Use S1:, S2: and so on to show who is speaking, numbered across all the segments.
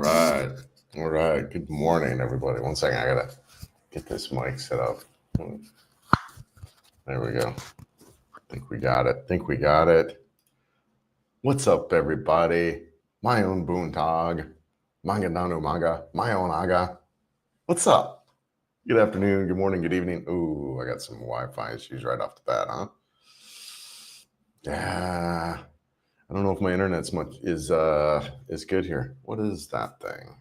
S1: right. All right. Good morning, everybody. One second. I got to get this mic set up. There we go. Think we got it. What's up, everybody? My own Boontog. Mangadanu Maga. My own Aga. What's up? Good afternoon, good morning, good evening. Ooh, I got some Wi-Fi issues right off the bat, huh? Yeah. I don't know if my internet's is good here. What is that thing?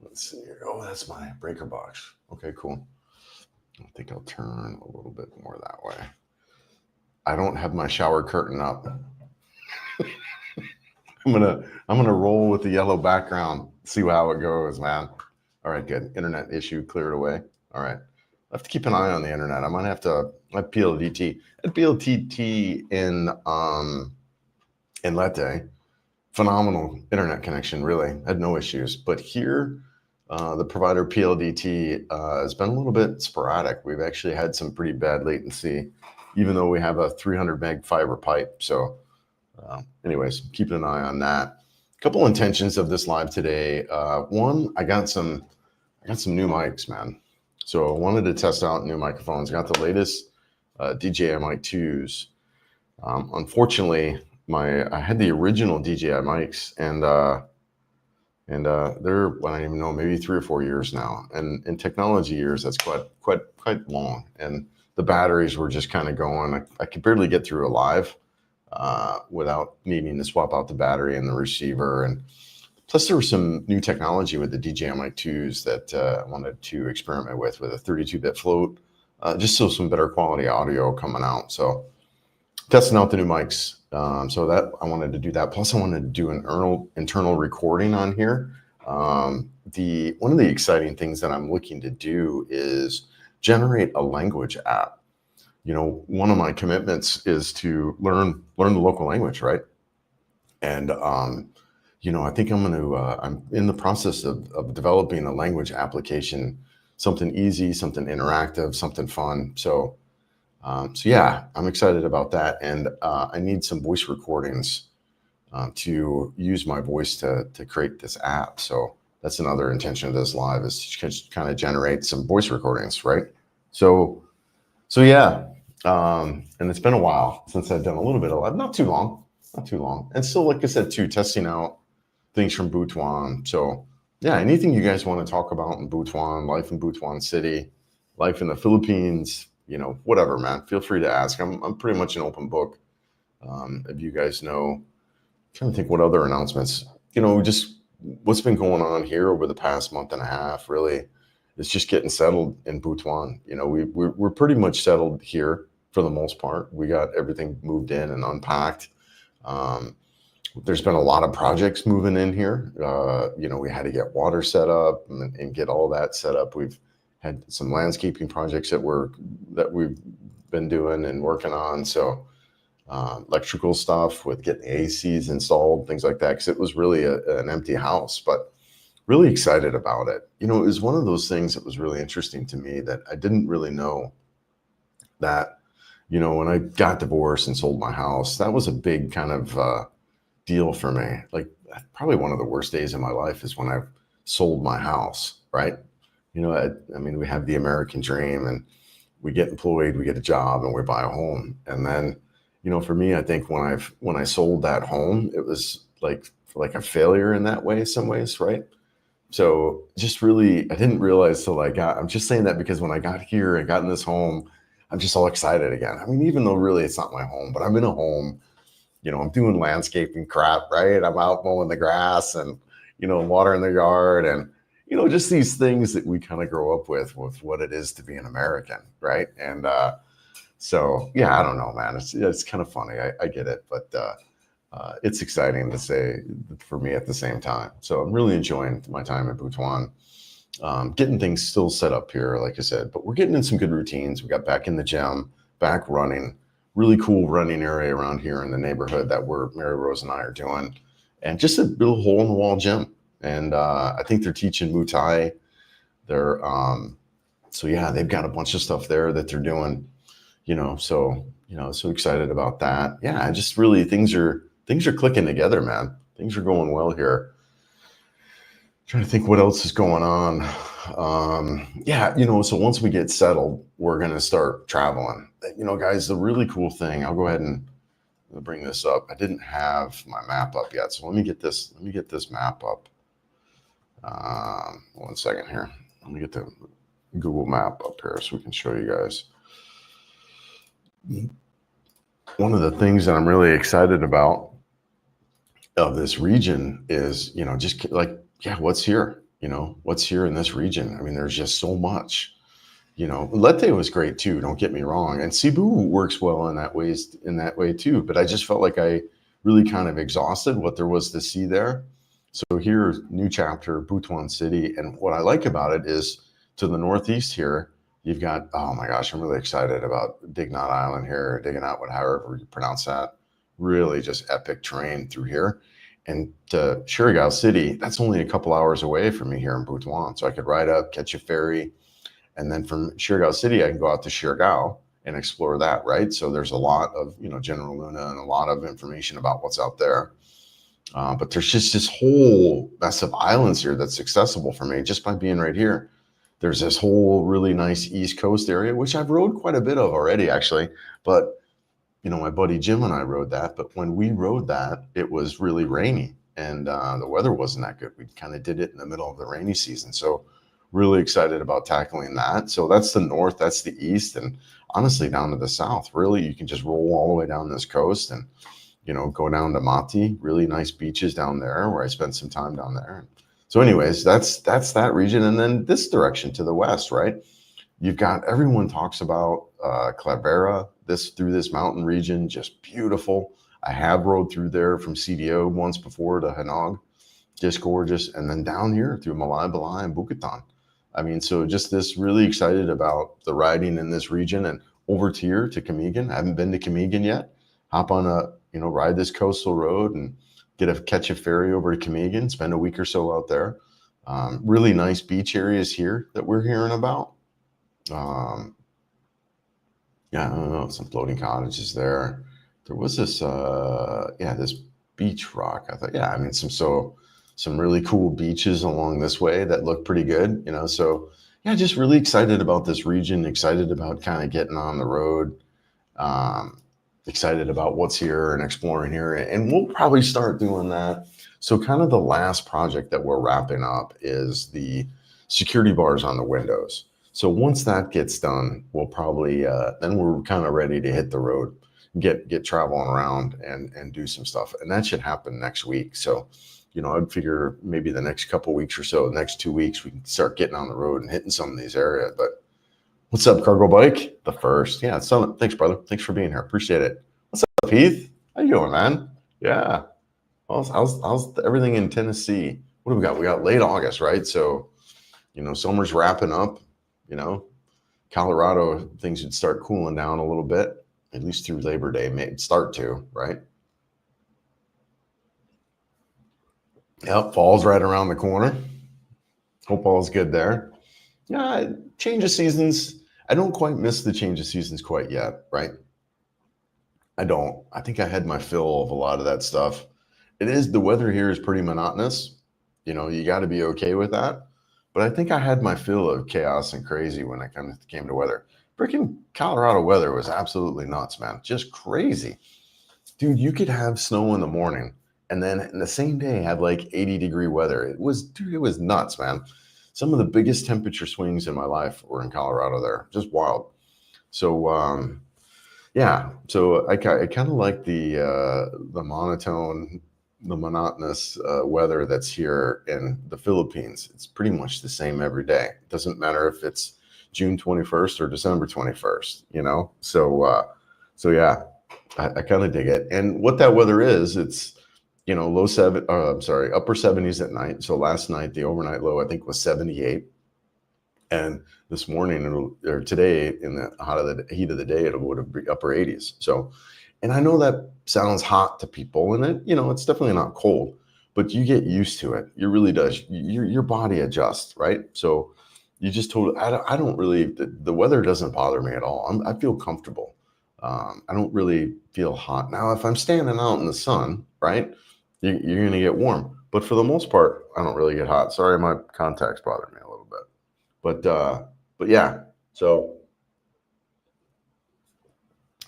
S1: Let's see here. Oh, that's my breaker box. Okay, cool. I think I'll turn a little bit more that way. I don't have my shower curtain up. I'm gonna roll with the yellow background, see how it goes, man. All right, good. Internet issue cleared away. All right. I have to keep an eye on the internet. I might have to at PLDT. At PLDT in Lete, phenomenal internet connection, really. Had no issues. But here, the provider PLDT has been a little bit sporadic. We've actually had some pretty bad latency, even though we have a 300 meg fiber pipe. So anyways, keeping an eye on that. A couple intentions of this live today. One, I got some new mics, man. So I wanted to test out new microphones. Got the latest DJI Mic 2s. Unfortunately, I had the original DJI mics, and they're, I don't even know, maybe 3 or 4 years now. And in technology years, that's quite long. And the batteries were just kind of going. I could barely get through a live without needing to swap out the battery and the receiver. And plus, there was some new technology with the DJI Mic 2s that I wanted to experiment with a 32-bit float, just so some better quality audio coming out. So testing out the new mics. So that I wanted to do that. Plus, I wanted to do an internal recording on here. One of the exciting things that I'm looking to do is generate a language app. You know, one of my commitments is to learn the local language, right? And you know, I think I'm in the process of developing a language application, something easy, something interactive, something fun. So yeah, I'm excited about that. And I need some voice recordings to use my voice to create this app. So that's another intention of this live, is to kind of generate some voice recordings, right? So yeah, and it's been a while since I've done a little bit of live, not too long. And still, like I said, too, testing out things from Butuan. So yeah, anything you guys want to talk about in Butuan, life in Butuan City, life in the Philippines, you know, whatever, man, feel free to ask. I'm pretty much an open book. If you guys know, I'm trying to think what other announcements, you know, just what's been going on here over the past month and a half, really, is just getting settled in Butuan. You know, we're pretty much settled here for the most part. We got everything moved in and unpacked. There's been a lot of projects moving in here. You know, we had to get water set up and get all that set up. We've had some landscaping projects that we've been doing and working on. So electrical stuff with getting the ACs installed, things like that, because it was really an empty house, but really excited about it. You know, it was one of those things that was really interesting to me that I didn't really know that, you know, when I got divorced and sold my house, that was a big kind of deal for me. Like, probably one of the worst days of my life is when I sold my house, right? You know, I mean, we have the American dream, and we get employed, we get a job, and we buy a home. And then, you know, for me, I think when I sold that home, it was like a failure in that way, some ways, right? So just really, I didn't realize till I'm just saying that because when I got here and got in this home, I'm just all excited again. I mean, even though really it's not my home, but I'm in a home, you know, I'm doing landscaping crap, right? I'm out mowing the grass and, you know, watering the yard, and, you know, just these things that we kind of grow up with what it is to be an American, right? And so, yeah, I don't know, man. It's kind of funny. I get it, but it's exciting to say for me at the same time. So I'm really enjoying my time at Butuan, getting things still set up here, like I said, but we're getting in some good routines. We got back in the gym, back running, really cool running area around here in the neighborhood that Mary Rose and I are doing, and just a little hole in the wall gym. And I think they're teaching Muay Thai. So yeah, they've got a bunch of stuff there that they're doing, you know, so excited about that. Yeah, just really things are clicking together, man. Things are going well here. Trying to think what else is going on. Yeah, so once we get settled, we're going to start traveling. Guys, the really cool thing, I'll go ahead and bring this up. I didn't have my map up yet. So let me get this map up. 1 second here. Let me get the Google map up here so we can show you guys. One of the things that I'm really excited about of this region is, just like, yeah, what's here? What's here in this region? I mean, there's just so much. Leyte was great too, don't get me wrong. And Cebu works well in that way too. But I just felt like I really kind of exhausted what there was to see there. So here, new chapter, Butuan City. And what I like about it is to the northeast here, you've got, oh my gosh, I'm really excited about Dignat Island here, Dignat, however you pronounce that. Really just epic terrain through here. And to Surigao City, that's only a couple hours away from me here in Butuan. So I could ride up, catch a ferry. And then from Surigao City, I can go out to Surigao and explore that, right? So there's a lot of, General Luna and a lot of information about what's out there. But there's just this whole mess of islands here that's accessible for me just by being right here. There's this whole really nice East Coast area, which I've rode quite a bit of already, actually. But, my buddy Jim and I rode that. But when we rode that, it was really rainy and the weather wasn't that good. We kind of did it in the middle of the rainy season. So really excited about tackling that. So that's the north, that's the east, and honestly down to the south. Really, you can just roll all the way down this coast and, go down to Mati, really nice beaches down there where I spent some time down there. So anyways, that's that region. And then this direction to the west, right? You've got, everyone talks about Clavera, through this mountain region, just beautiful. I have rode through there from CDO once before to Hanog, just gorgeous. And then down here through Malay Balay and Bukatan. I mean, so just this, really excited about the riding in this region. And over to here to Camigan. I haven't been to Camigan yet. Hop on ride this coastal road and catch a ferry over to Camigan, spend a week or so out there. Really nice beach areas here that we're hearing about. Yeah, I don't know, some floating cottages there. There was this, this beach rock. I thought, yeah, I mean, some really cool beaches along this way that look pretty good, so yeah, just really excited about this region, excited about kind of getting on the road, excited about what's here and exploring here. And we'll probably start doing that. So kind of the last project that we're wrapping up is the security bars on the windows. So once that gets done, we'll probably, then we're kind of ready to hit the road, get traveling around and do some stuff. And that should happen next week. So, I'd figure maybe the next couple weeks or so, the next 2 weeks, we can start getting on the road and hitting some of these areas. But what's up, Cargo Bike? The first. Yeah, thanks, brother. Thanks for being here. Appreciate it. What's up, Heath? How you doing, man? Yeah. How's everything in Tennessee? What do we got? We got late August, right? So, summer's wrapping up. Colorado, things should start cooling down a little bit, at least through Labor Day, may start to, right? Yep, fall's right around the corner. Hope all's good there. Yeah, change of seasons. I don't quite miss the change of seasons quite yet, right? I don't. I think I had my fill of a lot of that stuff. The weather here is pretty monotonous. You got to be okay with that. But I think I had my fill of chaos and crazy when it came to weather. Freaking Colorado weather was absolutely nuts, man. Just crazy. Dude, you could have snow in the morning and then in the same day have like 80-degree weather. It was nuts, man. Some of the biggest temperature swings in my life were in Colorado there. Just wild. So, yeah. So I kind of like the monotone, the monotonous weather that's here in the Philippines. It's pretty much the same every day. It doesn't matter if it's June 21st or December 21st, So yeah, I kind of dig it. And what that weather is, it's, upper 70s at night. So last night, the overnight low, I think, was 78. And this morning or today in the heat of the day, it would be upper 80s. So, and I know that sounds hot to people, and it's definitely not cold, but you get used to it. It really does. Your body adjusts, right? So you just I don't really, the weather doesn't bother me at all. I feel comfortable. I don't really feel hot. Now, if I'm standing out in the sun, right, you're going to get warm. But for the most part, I don't really get hot. Sorry, my contacts bother me a little bit. But yeah, so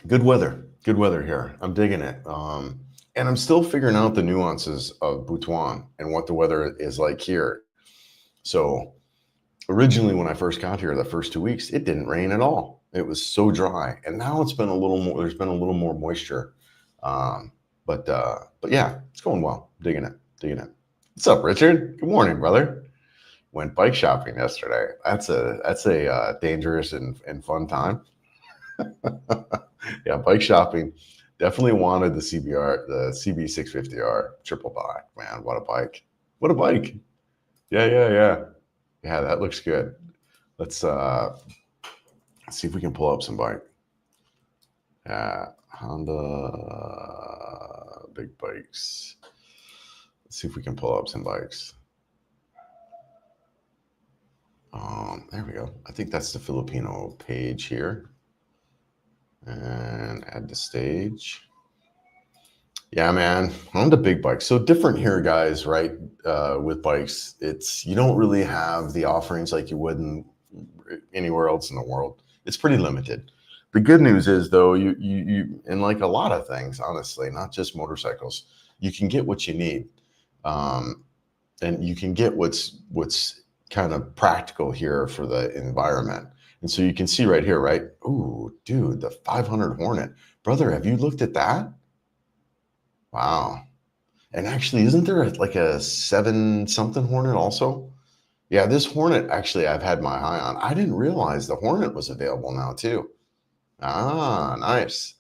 S1: good weather. Good weather here. I'm digging it. And I'm still figuring out the nuances of Butuan and what the weather is like here. So originally, when I first got here, the first 2 weeks, it didn't rain at all. It was so dry, and now it's been a little more. There's been a little more moisture, um, but yeah, it's going well. Digging it, digging it. What's up, Richard? Good morning, brother. Went bike shopping yesterday. That's a dangerous and fun time. Yeah, bike shopping. Definitely wanted the CB650R triple black. Man, what a bike! What a bike! Yeah. That looks good. Let's see if we can pull up some bike. Honda big bikes. Let's see if we can pull up some bikes. There we go. I think that's the Filipino page here. And add to stage. Yeah, man, on the big bikes. So different here, guys, right? With bikes, you don't really have the offerings like you would anywhere else in the world. It's pretty limited. The good news is, though, you and like a lot of things, honestly, not just motorcycles, you can get what you need, and you can get what's kind of practical here for the environment. And so you can see right here, right? Ooh, dude, the 500 Hornet, brother. Have you looked at that? Wow. And actually, isn't there like a 7-something Hornet also? Yeah, this Hornet, actually, I've had my eye on. I didn't realize the Hornet was available now, too. Ah, nice.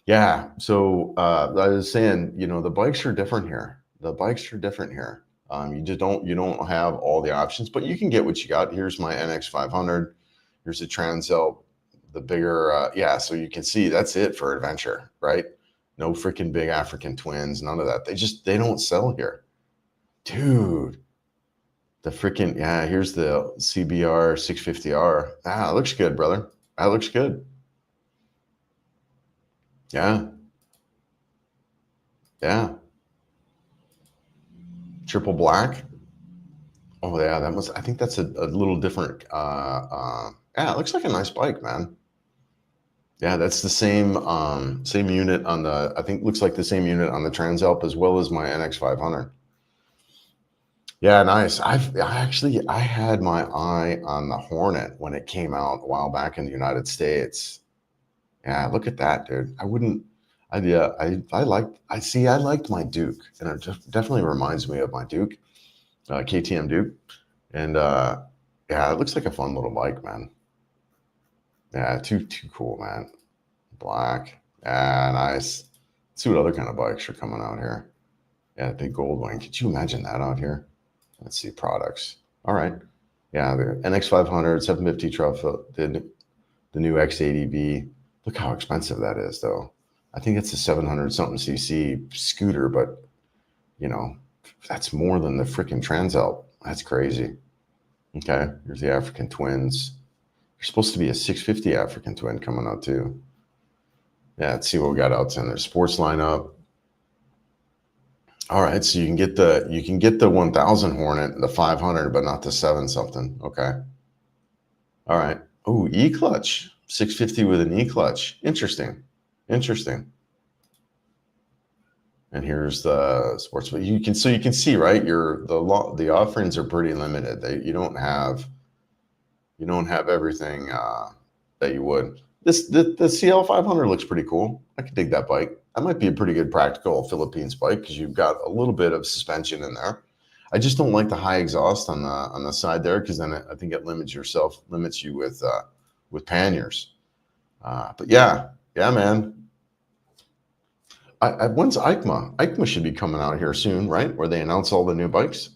S1: Yeah, so I was saying, the bikes are different here. The bikes are different here. You don't have all the options, but you can get what you got. Here's my NX 500. Here's a Transalp, the bigger, yeah, so you can see that's it for adventure, right? No freaking big African twins, none of that. They don't sell here. Dude, the freaking, yeah, here's the CBR 650R. Ah, it looks good, brother. That looks good. Yeah. Yeah. Triple black. Oh yeah, I think that's a little different. Yeah, it looks like a nice bike, man. Yeah, that's the same unit on the, I think looks like the same unit on the Transalp as well as my NX 500. Yeah, nice. I had my eye on the Hornet when it came out a while back in the United States. Yeah, look at that, dude. I liked my Duke, and it definitely reminds me of my Duke, KTM Duke. And yeah, it looks like a fun little bike, man. Yeah, too cool, man. Black. Yeah, nice. Let's see what other kind of bikes are coming out here. Yeah, big gold one. Could you imagine that out here? Let's see products. All right. Yeah, the NX 500, 750 truffle, the new X80B. Look how expensive that is, though. I think it's a 700 something cc scooter, but that's more than the freaking Transalp. That's crazy. Okay, here's the African twins. There's supposed to be a 650 African twin coming out too. Yeah, let's see what we got out in there. Sports lineup. All right, so you can get the 1000 Hornet, the 500, but not the 7 something. Okay. All right. Oh, E-clutch. 650 with an E-clutch. Interesting. And here's the sports. But you can see, right? The offerings are pretty limited. You don't have everything that you would. The CL 500 looks pretty cool. I could dig that bike. That might be a pretty good practical Philippines bike because you've got a little bit of suspension in there. I just don't like the high exhaust on the side there because then I think it limits you with panniers. But yeah, man. When's EICMA? EICMA should be coming out here soon, right? Where they announce all the new bikes.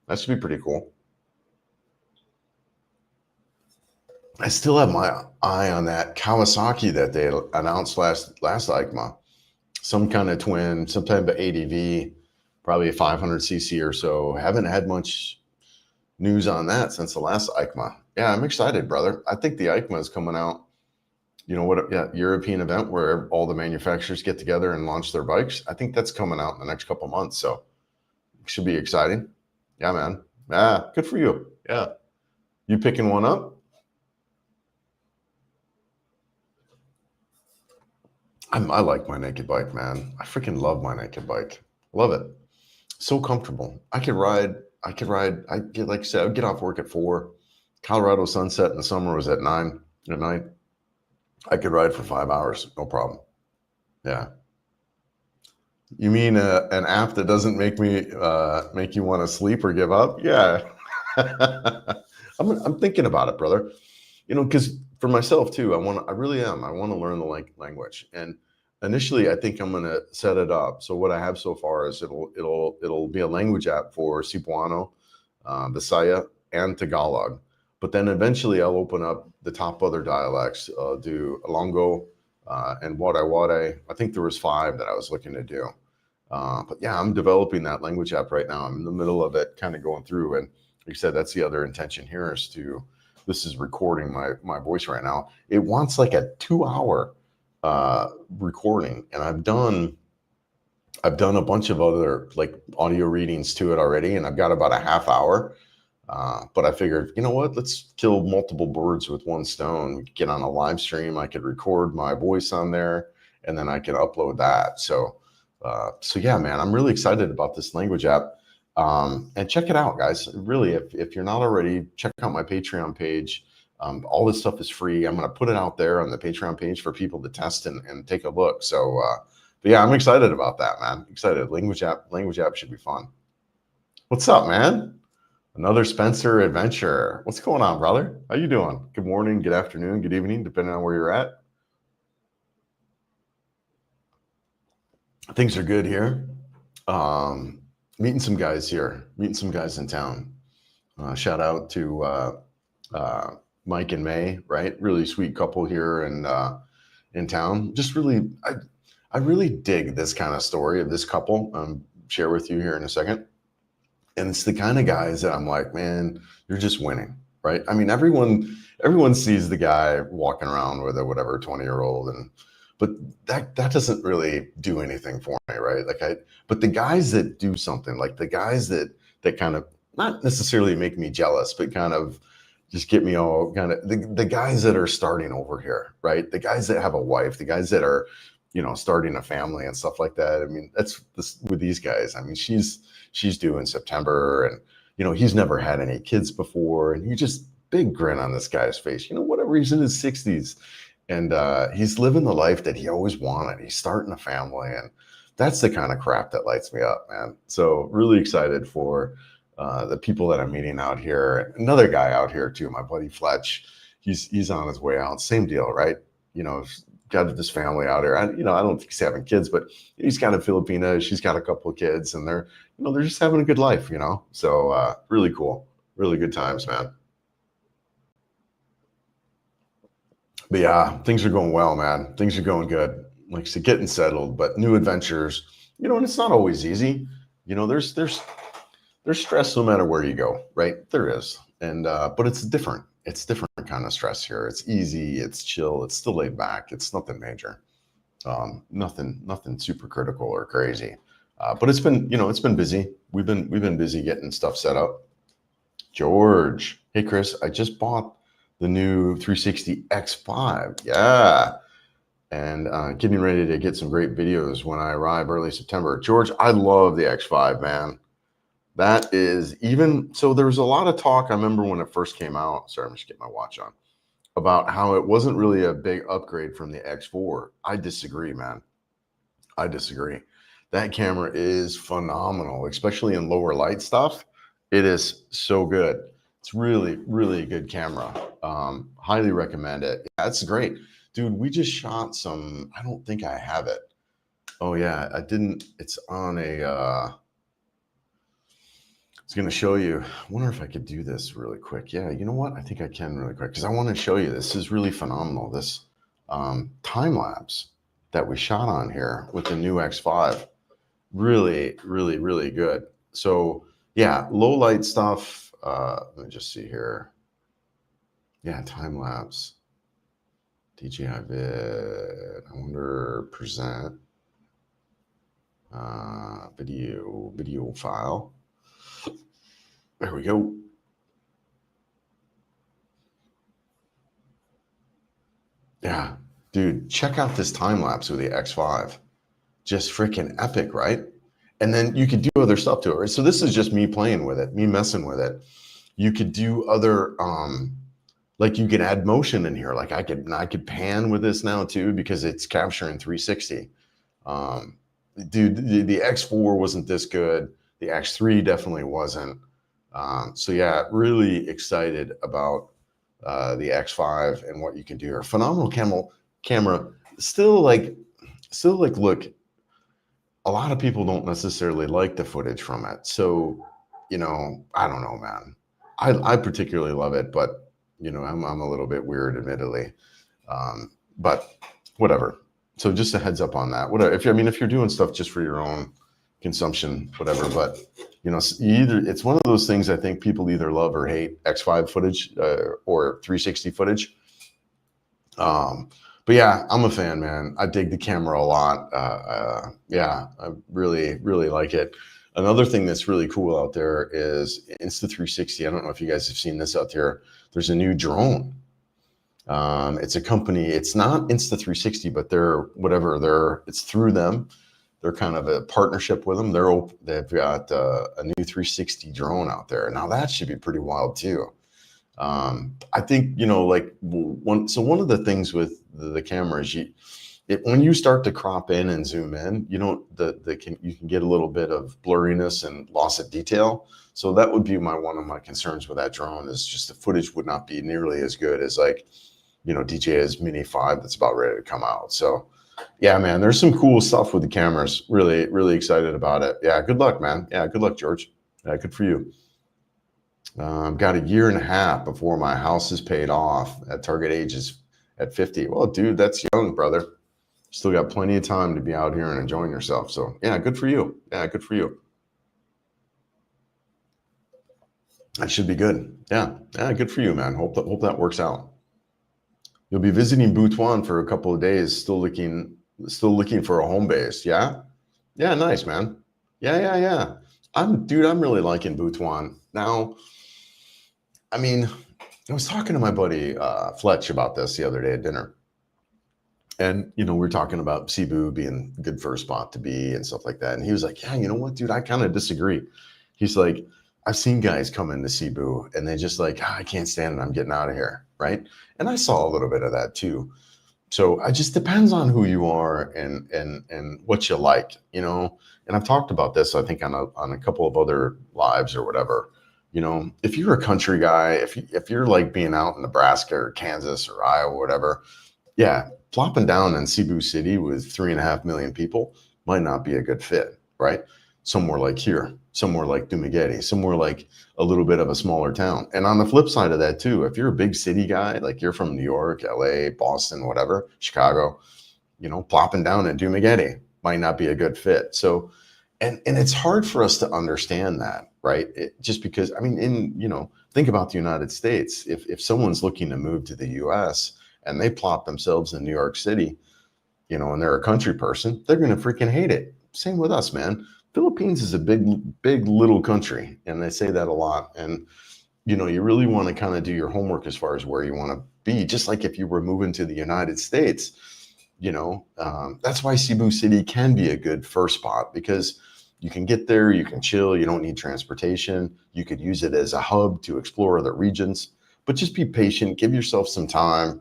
S1: That should be pretty cool. I still have my eye on that Kawasaki that they announced last EICMA. Some kind of twin, some type of ADV, probably a 500cc or so. Haven't had much news on that since the last EICMA. Yeah, I'm excited, brother. I think the EICMA is coming out. European event where all the manufacturers get together and launch their bikes. I think that's coming out in the next couple months. So Should be exciting. Yeah, man. Yeah, good for you. Yeah. You picking one up? I like my naked bike, man. I freaking love my naked bike. Love it. So comfortable. I could ride, I get, like I said, I would get off work at 4. Colorado sunset in the summer was at 9 at night. I could ride for 5 hours, no problem. Yeah. You mean an app that doesn't make you want to sleep or give up? Yeah. I'm thinking about it, brother. Because for myself too, I really am. I want to learn the language. And initially, I think I'm going to set it up. So what I have so far is it'll be a language app for Cebuano, Bisaya, and Tagalog. But then eventually, I'll open up the top other dialects. Do Ilonggo and Waray. I think there was 5 that I was looking to do. But yeah, I'm developing that language app right now. I'm in the middle of it, kind of going through. And like I said, that's the other intention here is to. This is recording my voice right now. It wants like a 2-hour recording, and I've done a bunch of other like audio readings to it already, and I've got about a half hour. But I figured, you know what? Let's kill multiple birds with one stone. Get on a live stream. I could record my voice on there, and then I can upload that. So yeah, man, I'm really excited about this language app. And check it out, guys. Really, if you're not already, check out my Patreon page. All this stuff is free. I'm going to put it out there on the Patreon page for people to test and take a look. So, but yeah, I'm excited about that, man. Excited. Language app should be fun. What's up, man? Another Spencer adventure. What's going on, brother? How you doing? Good morning, good afternoon, good evening, depending on where you're at. Things are good here. Meeting some guys in town. Shout out to Mike and May, right? Really sweet couple here in town. Just really, I really dig this kind of story of this couple. Share with you here in a second. And it's the kind of guys that I'm like, man, you're just winning, right? I mean, everyone sees the guy walking around with a whatever 20-year-old, but that doesn't really do anything for me, right? But the guys that do something, like the guys that kind of not necessarily make me jealous, but kind of just get me all kind of the guys that are starting over here, right? The guys that have a wife, the guys that are, starting a family and stuff like that. I mean, that's this with these guys. I mean, she's due in September, and he's never had any kids before, and you just big grin on this guy's face. Whatever, he's in his 60s. And he's living the life that he always wanted. He's starting a family, and that's the kind of crap that lights me up, man. So really excited for the people that I'm meeting out here. Another guy out here too, my buddy Fletch. He's on his way out. Same deal, right? Got this family out here. I don't think he's having kids, but he's got a Filipina. She's got a couple of kids, and they're just having a good life, So really cool, really good times, man. But yeah, things are going well, man. Things are going good. Like I said, getting settled, but new adventures. And it's not always easy. There's stress no matter where you go, right? There is, and but it's different. It's different kind of stress here. It's easy. It's chill. It's still laid back. It's nothing major. Nothing super critical or crazy. But it's been busy. We've been busy getting stuff set up. George, hey Chris, I just bought the new 360 X5. Yeah. And getting ready to get some great videos when I arrive early September. George, I love the X5, man. That is so there was a lot of talk, I remember when it first came out. Sorry, I'm just getting my watch on. About how it wasn't really a big upgrade from the X4. I disagree, man. I disagree. That camera is phenomenal, especially in lower light stuff. It is so good. It's really, really good camera. Highly recommend it. Yeah, it's great. Dude, we just shot some, I don't think I have it. Oh yeah, I didn't, it's on I was going to show you. I wonder if I could do this really quick. Yeah, you know what? I think I can really quick because I want to show you. This is really phenomenal. This time lapse that we shot on here with the new X5. Really, really, really good. So yeah, low light stuff. Let me just see here. Yeah, time lapse. DJI vid. I wonder present video file. There we go. Yeah, dude, check out this time lapse with the X5. Just freaking epic, right? And then you could do other stuff to it, right? So this is just me playing with it, me messing with it. You could do other, like you could add motion in here. Like I could pan with this now too because it's capturing 360. Um, Dude, the X4 wasn't this good. The X3 definitely wasn't. So yeah, really excited about the X5 and what you can do here. Phenomenal camera. Still like, look, a lot of people don't necessarily like the footage from it. So, I don't know, man. I particularly love it, but I'm a little bit weird, admittedly. But whatever. So just a heads up on that. Whatever. If you're doing stuff just for your own consumption, whatever. But it's one of those things. I think people either love or hate X5 footage or 360 footage. But yeah, I'm a fan, man. I dig the camera a lot. Yeah, I really, really like it. Another thing that's really cool out there is Insta360. I don't know if you guys have seen this out there. There's a new drone. It's a company. It's not Insta360, but it's through them. They're kind of a partnership with them. They've got a new 360 drone out there. Now that should be pretty wild too. I think, one of the things with the camera is when you start to crop in and zoom in, you can get a little bit of blurriness and loss of detail. So that would be one of my concerns with that drone is just the footage would not be nearly as good as DJI's Mini 5 that's about ready to come out. So yeah, man, there's some cool stuff with the cameras. Really, really excited about it. Yeah, good luck, man. Yeah, good luck, George. Yeah, good for you. Got a year and a half before my house is paid off. At target age is at 50. Well, dude, that's young, brother. Still got plenty of time to be out here and enjoying yourself. So yeah, good for you. Yeah, good for you. That should be good. Yeah, yeah, good for you, man. Hope that works out. You'll be visiting Butuan for a couple of days, still looking for a home base. Yeah, yeah, nice, man. Yeah, yeah, yeah. I'm really liking Butuan now. I mean, I was talking to my buddy Fletch about this the other day at dinner. And, we were talking about Cebu being a good first spot to be and stuff like that. And he was like, yeah, you know what, dude, I kind of disagree. He's like, I've seen guys come into Cebu and they just like, I can't stand it. I'm getting out of here. Right. And I saw a little bit of that too. So it just depends on who you are and what you like, and I've talked about this, I think on a couple of other lives or whatever. If you're a country guy, if you're like being out in Nebraska or Kansas or Iowa or whatever, yeah, plopping down in Cebu City with 3.5 million people might not be a good fit, right? Somewhere like here, somewhere like Dumaguete, somewhere like a little bit of a smaller town. And on the flip side of that too, if you're a big city guy, like you're from New York, LA, Boston, whatever, Chicago, plopping down in Dumaguete might not be a good fit. So, and it's hard for us to understand that, right? Just because, think about the United States. If someone's looking to move to the US and they plop themselves in New York City, and they're a country person, they're going to freaking hate it. Same with us, man. Philippines is a big little country, and they say that a lot. And you really want to kind of do your homework as far as where you want to be. Just like if you were moving to the United States, that's why Cebu City can be a good first spot, because you can get there, you can chill, you don't need transportation. You could use it as a hub to explore other regions, but just be patient, give yourself some time,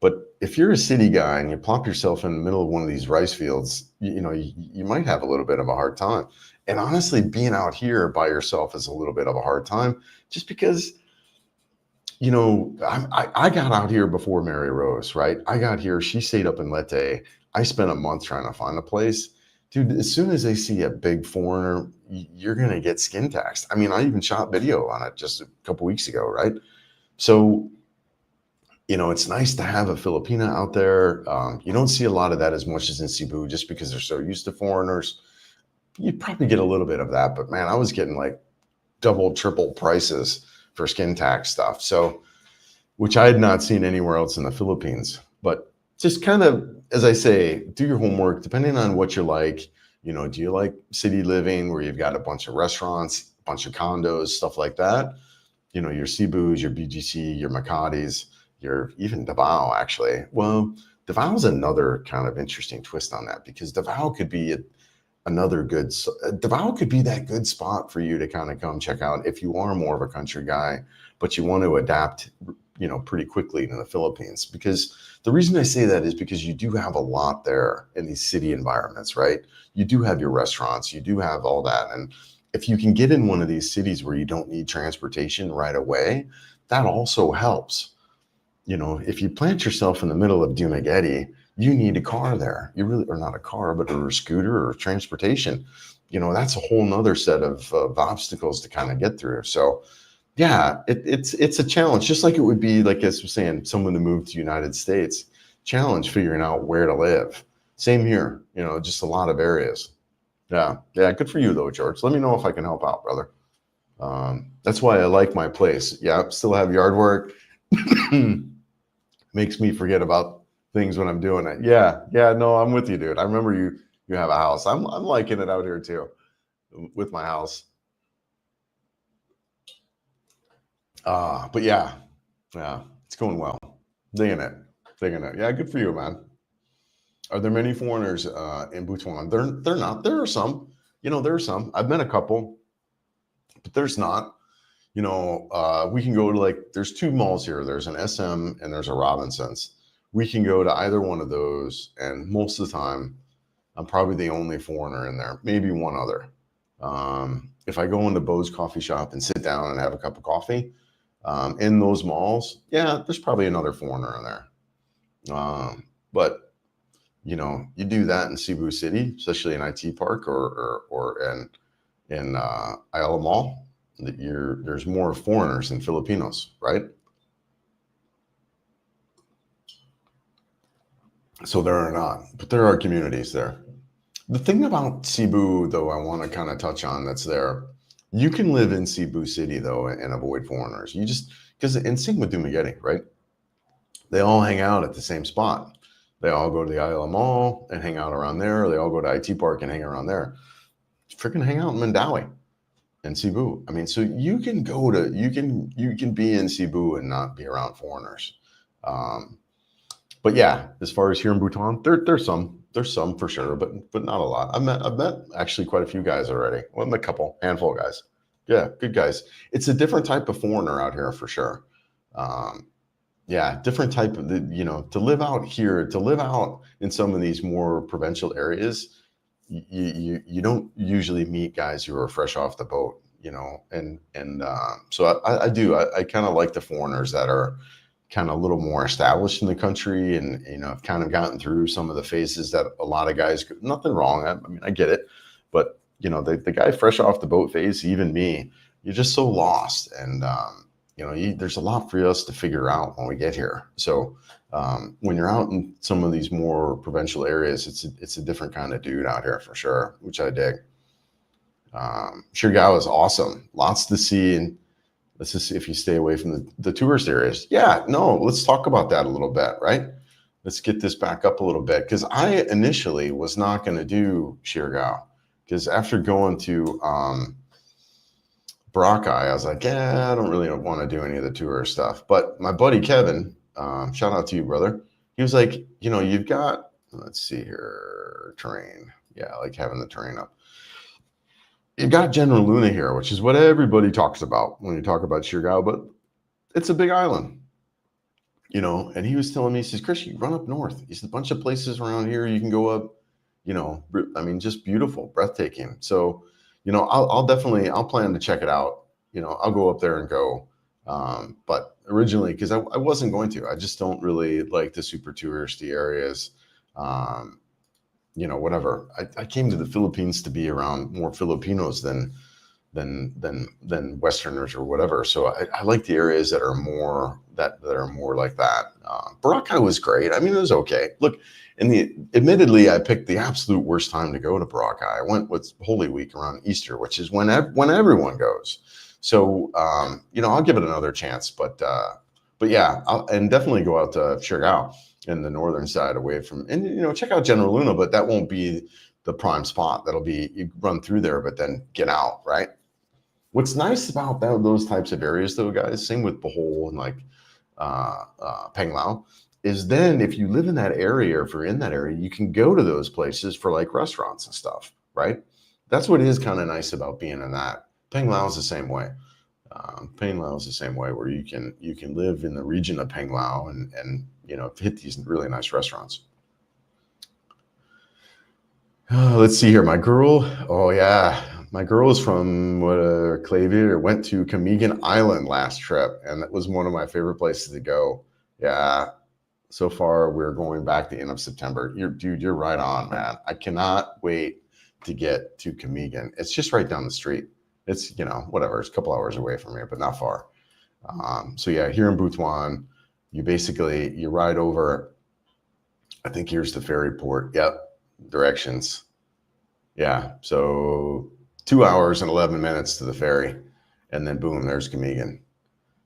S1: But if you're a city guy and you plop yourself in the middle of one of these rice fields, you might have a little bit of a hard time. And honestly, being out here by yourself is a little bit of a hard time, just because, I got out here before Mary Rose, right? I got here, she stayed up in Leyte. I spent a month trying to find a place. Dude, as soon as they see a big foreigner, you're going to get skin taxed. I even shot video on it just a couple weeks ago, right? So, it's nice to have a Filipina out there. You don't see a lot of that as much as in Cebu, just because they're so used to foreigners. You'd probably get a little bit of that, but man, I was getting like double, triple prices for skin tax stuff. So, which I had not seen anywhere else in the Philippines. But just kind of, as I say, do your homework, depending on what you like. Do you like city living where you've got a bunch of restaurants? a bunch of condos, stuff like that. You know, your Cebus, your BGC, your Macatis, your even Davao, actually. Well, Davao is another kind of interesting twist on that, because Davao could be another good, Davao could be that good spot for you to kind of come check out if you are more of a country guy, but you want to adapt, you know, pretty quickly to the Philippines. Because the reason I say that is because you do have a lot there in these city environments, right? You do have your restaurants, you do have all that. And if you can get in one of these cities where you don't need transportation right away, that also helps. You know, if you plant yourself in the middle of Dumaguete, you need a car there. You really, or not a car, but a scooter or transportation. You know, that's a whole nother set of obstacles to kind of get through. So yeah, it's a challenge, just like it would be, like as I was saying, someone to move to the United States, challenge figuring out where to live. Same here, you know, just a lot of areas. Yeah, yeah, good for you though, George. Let me know if I can help out, brother. That's why I like my place. Yeah, still have yard work. Makes me forget about things when I'm doing it. Yeah, yeah, no, I'm with you, dude. I remember you have a house. I'm liking it out here too, with my house. But yeah, yeah, it's going well. Digging it, digging it. Yeah, good for you, man. Are there many foreigners in Butuan? They're not. There are some. You know, there are some. I've met a couple, but there's not. You know, we can go to, like, there's two malls here. There's an SM and there's a Robinsons. We can go to either one of those, and most of the time, I'm probably the only foreigner in there. Maybe one other. If I go into Bo's coffee shop and sit down and have a cup of coffee, in those malls, yeah, there's probably another foreigner in there. But you know, you do that in Cebu City, especially in IT Park or in Ayala Mall, that there's more foreigners than Filipinos, right? So there are not, but there are communities there. The thing about Cebu, though, I want to kind of touch on that's there. You can live in Cebu City, though, and avoid foreigners. You just, because in sync with Dumaguete, right? They all hang out at the same spot. They all go to the Isle Mall and hang out around there. They all go to IT Park and hang around there. Freaking hang out in Mandawi and Cebu. I mean, so you can go to, you can be in Cebu and not be around foreigners. But yeah, as far as here in Bhutan, there's some for sure, but not a lot. I've met actually quite a few guys already. Well, a couple, handful of guys. Yeah, good guys. It's a different type of foreigner out here for sure. Yeah, different type of, you know, to live out here, to live out in some of these more provincial areas, you don't usually meet guys who are fresh off the boat, you know, and so I kind of like the foreigners that are kind of a little more established in the country, and you know, have kind of gotten through some of the phases that a lot of guys, nothing wrong. I mean, I get it, but you know, the guy fresh off the boat phase, even me, you're just so lost, and you know, there's a lot for us to figure out when we get here. So when you're out in some of these more provincial areas, it's a different kind of dude out here for sure, which I dig. Siargao is awesome, lots to see, and let's just see if you stay away from the tourist areas. Yeah, no, let's talk about that a little bit, right? Let's get this back up a little bit, because I initially was not going to do Siargao, because after going to Boracay, I was like, yeah, I don't really want to do any of the tourist stuff. But my buddy Kevin, shout out to you, brother. He was like, you know, you've got, let's see here, terrain. Yeah, I like having the terrain up. You've got General Luna here, which is what everybody talks about when you talk about Siargao, but it's a big island, you know. And he was telling me, he says, Chris, you run up north. He says, a bunch of places around here you can go up, you know, I mean, just beautiful, breathtaking. So, you know, I'll plan to check it out. You know, I'll go up there and go. But originally, because I wasn't going to, I just don't really like the super touristy areas. You know, whatever. I came to the Philippines to be around more Filipinos than Westerners or whatever. So I like the areas that are more that are more like that. Boracay was great. I mean, it was okay. Look, admittedly, I picked the absolute worst time to go to Boracay. I went with Holy Week around Easter, which is when everyone goes. So you know, I'll give it another chance. But yeah, and definitely go out to Siargao in the northern side away from, and you know, check out General Luna, but that won't be the prime spot. That'll be, you run through there, but then get out, right? What's nice about those types of areas, though, guys, same with Bohol and like Panglao, is then if you live in that area or if you're in that area, you can go to those places for like restaurants and stuff, right? That's what is kind of nice about being in that. Panglao is the same way. Panglao is the same way where you can live in the region of Panglao and hit these really nice restaurants. Let's see here. My girl, oh yeah, my girl is from Clavier. Went to Kamigan Island last trip, and that was one of my favorite places to go. Yeah, so far we're going back the end of September. You're right on, man. I cannot wait to get to Kamigan. It's just right down the street. It's whatever. It's a couple hours away from here, but not far. So yeah, here in Butuan, you ride over. I think here's the ferry port. Yep, directions. Yeah, so 2 hours and 11 minutes to the ferry, and then boom, there's Kamigan.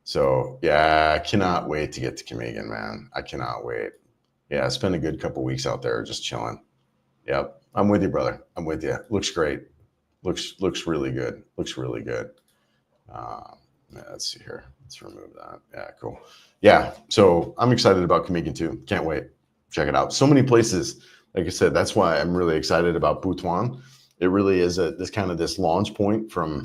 S1: So yeah, I cannot wait to get to Kamigan, man. I cannot wait. Yeah, spend a good couple weeks out there just chilling. Yep, I'm with you, brother. I'm with you. Looks great. Looks really good. Looks really good. Yeah, let's see here. Let's remove that. Yeah, cool. Yeah, so I'm excited about Kamigan too. Can't wait. Check it out. So many places. Like I said, that's why I'm really excited about Butuan. It really is this launch point from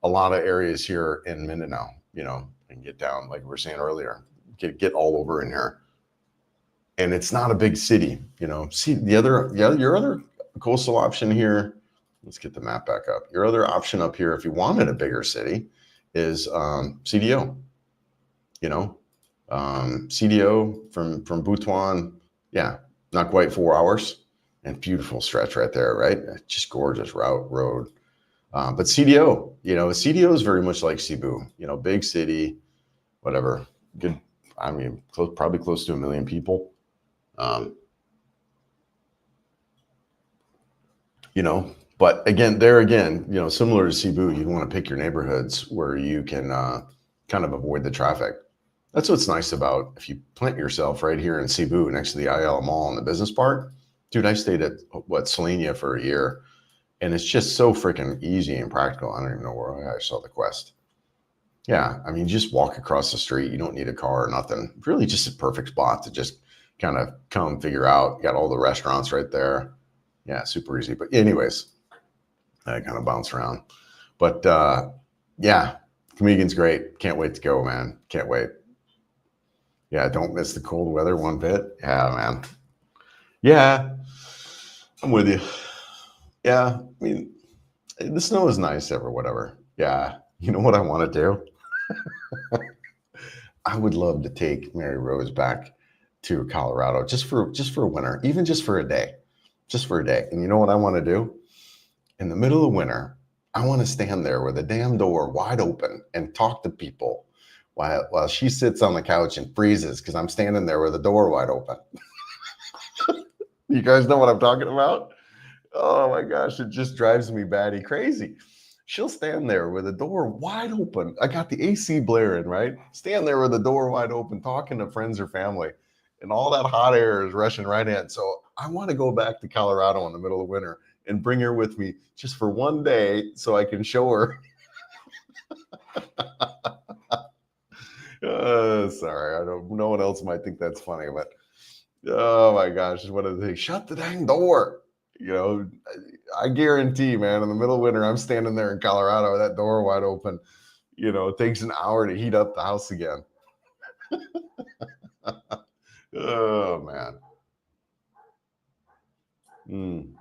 S1: a lot of areas here in Mindanao, and get down, like we were saying earlier, get all over in here. And it's not a big city, See your other coastal option here. Let's get the map back up. Your other option up here, if you wanted a bigger city, is CDO. CDO from Butuan, yeah, not quite 4 hours, and beautiful stretch right there, right? Just gorgeous road. But CDO, CDO is very much like Cebu, big city, whatever. Good. I mean, probably close to 1 million people. But again, similar to Cebu, you want to pick your neighborhoods where you can kind of avoid the traffic. That's what's nice about if you plant yourself right here in Cebu next to the IL Mall in the business park. Dude, I stayed at Selenia for a year, and it's just so freaking easy and practical. I don't even know where I saw the quest. Yeah, I mean, just walk across the street. You don't need a car or nothing. Really just a perfect spot to just kind of come figure out. You got all the restaurants right there. Yeah, super easy. But anyways, I kind of bounce around. But yeah, Kamigan's great. Can't wait to go, man. Can't wait. Yeah, don't miss the cold weather one bit. Yeah, man. Yeah, I'm with you. Yeah, I mean, the snow is nice or whatever. Yeah, you know what I want to do? I would love to take Mary Rose back to Colorado just for a winter, even just for a day. Just for a day. And you know what I want to do? In the middle of winter, I want to stand there with the damn door wide open and talk to people while she sits on the couch and freezes because I'm standing there with the door wide open. You guys know what I'm talking about? Oh my gosh, it just drives me batty crazy. She'll stand there with the door wide open. I got the AC blaring, right? Stand there with the door wide open, talking to friends or family, and all that hot air is rushing right in. So I want to go back to Colorado in the middle of winter and bring her with me just for one day so I can show her. Sorry, no one else might think that's funny, but oh my gosh, one of the things. Shut the dang door. I guarantee, man, in the middle of winter, I'm standing there in Colorado with that door wide open. It takes an hour to heat up the house again. Oh man.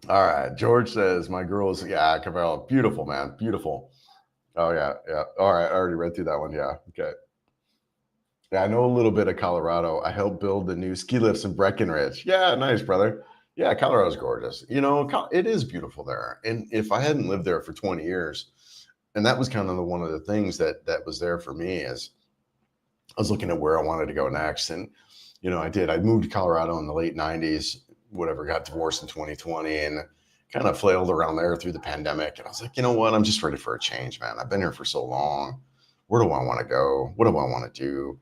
S1: All right. George says, my girl's, yeah, Cabell, beautiful, man. Beautiful. Oh, yeah. Yeah. All right. I already read through that one. Yeah. Okay. Yeah, I know a little bit of Colorado. I helped build the new ski lifts in Breckenridge. Yeah, nice, brother. Yeah, Colorado's gorgeous. It is beautiful there. And if I hadn't lived there for 20 years, and that was kind of one of the things that was there for me is I was looking at where I wanted to go next. And, I moved to Colorado in the late 90s, got divorced in 2020 and kind of flailed around there through the pandemic. And I was like, you know what? I'm just ready for a change, man. I've been here for so long. Where do I want to go? What do I want to do?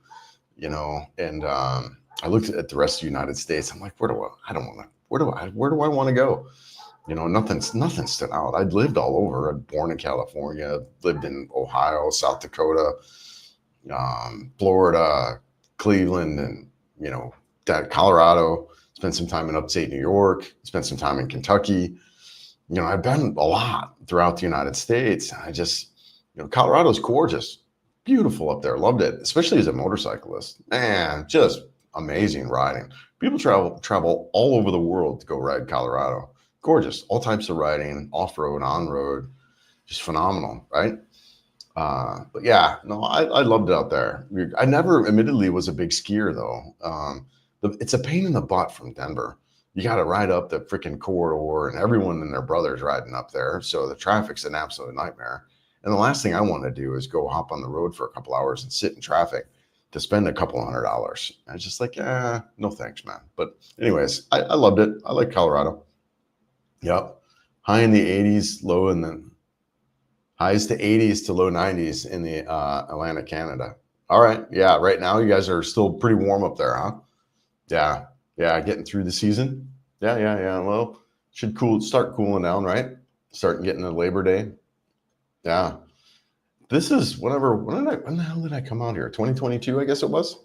S1: And I looked at the rest of the United States. I'm like, where do I want to go? Nothing stood out. I'd lived all over. I'd born in California, lived in Ohio, South Dakota, Florida, Cleveland, and Colorado. Spent some time in upstate New York. Spent some time in Kentucky. I've been a lot throughout the United States. I just, Colorado's gorgeous, beautiful up there. Loved it, especially as a motorcyclist. Man, just amazing riding. People travel all over the world to go ride Colorado. Gorgeous, all types of riding, off-road, on-road, just phenomenal, right? But yeah, no, I loved it out there. I never, admittedly, was a big skier though. It's a pain in the butt from Denver. You got to ride up the freaking corridor, and everyone and their brother's riding up there. So the traffic's an absolute nightmare. And the last thing I want to do is go hop on the road for a couple hours and sit in traffic to spend a couple $100. I was just like, no thanks, man. But anyways, I loved it. I like Colorado. Yep. High in the 80s, low in the highs to 80s to low 90s in the Atlantic, Canada. All right. Yeah. Right now, you guys are still pretty warm up there, huh? Yeah. Yeah. Getting through the season. Yeah. Well, should start cooling down, right? Starting getting to Labor Day. Yeah. This is when the hell did I come out here? 2022, I guess it was.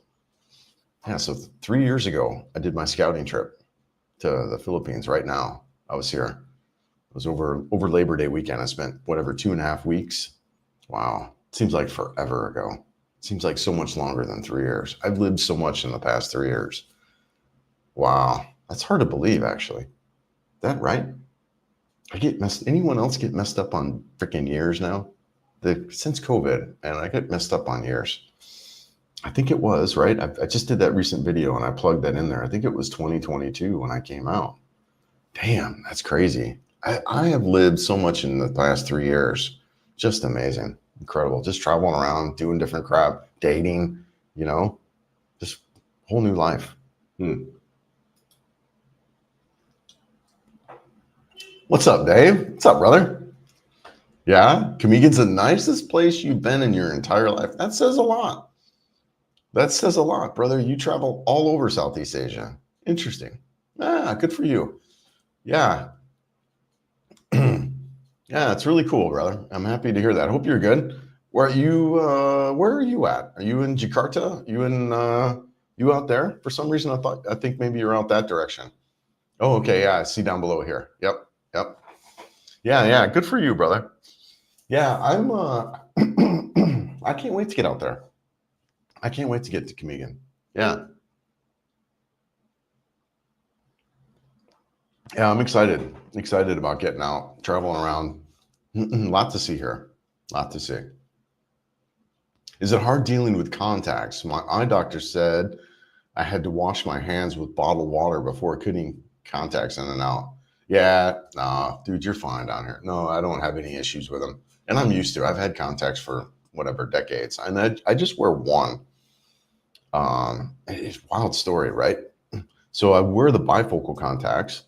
S1: Yeah. So 3 years ago, I did my scouting trip to the Philippines. Right now, I was here. It was over Labor Day weekend. I spent 2.5 weeks. Wow. Seems like forever ago. Seems like so much longer than 3 years. I've lived so much in the past 3 years. Wow. That's hard to believe, actually. That right? Anyone else get messed up on freaking years now? Since COVID, and I get messed up on years. I think it was, right? I just did that recent video and I plugged that in there. I think it was 2022 when I came out. Damn, that's crazy. I have lived so much in the past 3 years. Just amazing. Incredible. Just traveling around, doing different crap, dating, just whole new life. What's up, Dave? What's up, brother? Yeah, Kamigan's the nicest place you've been in your entire life. That says a lot. That says a lot, brother. You travel all over Southeast Asia. Interesting. Good for you. Yeah. Yeah, it's really cool, brother. I'm happy to hear that. I hope you're good. Where are you at? Are you in Jakarta? You out there? For some reason I think maybe you're out that direction. Oh, okay. Yeah, I see down below here. Yep. Yeah. Good for you, brother. Yeah, I'm I can't wait to get out there. I can't wait to get to Kamigan. Yeah. Yeah, I'm excited. Excited about getting out, traveling around. Lot to see here. Lot to see. Is it hard dealing with contacts? My eye doctor said I had to wash my hands with bottled water before putting contacts in and out. Yeah, nah, dude, you're fine down here. No, I don't have any issues with them. And I'm used to. I've had contacts for whatever decades. And I just wear one. It's a wild story, right? So I wear the bifocal contacts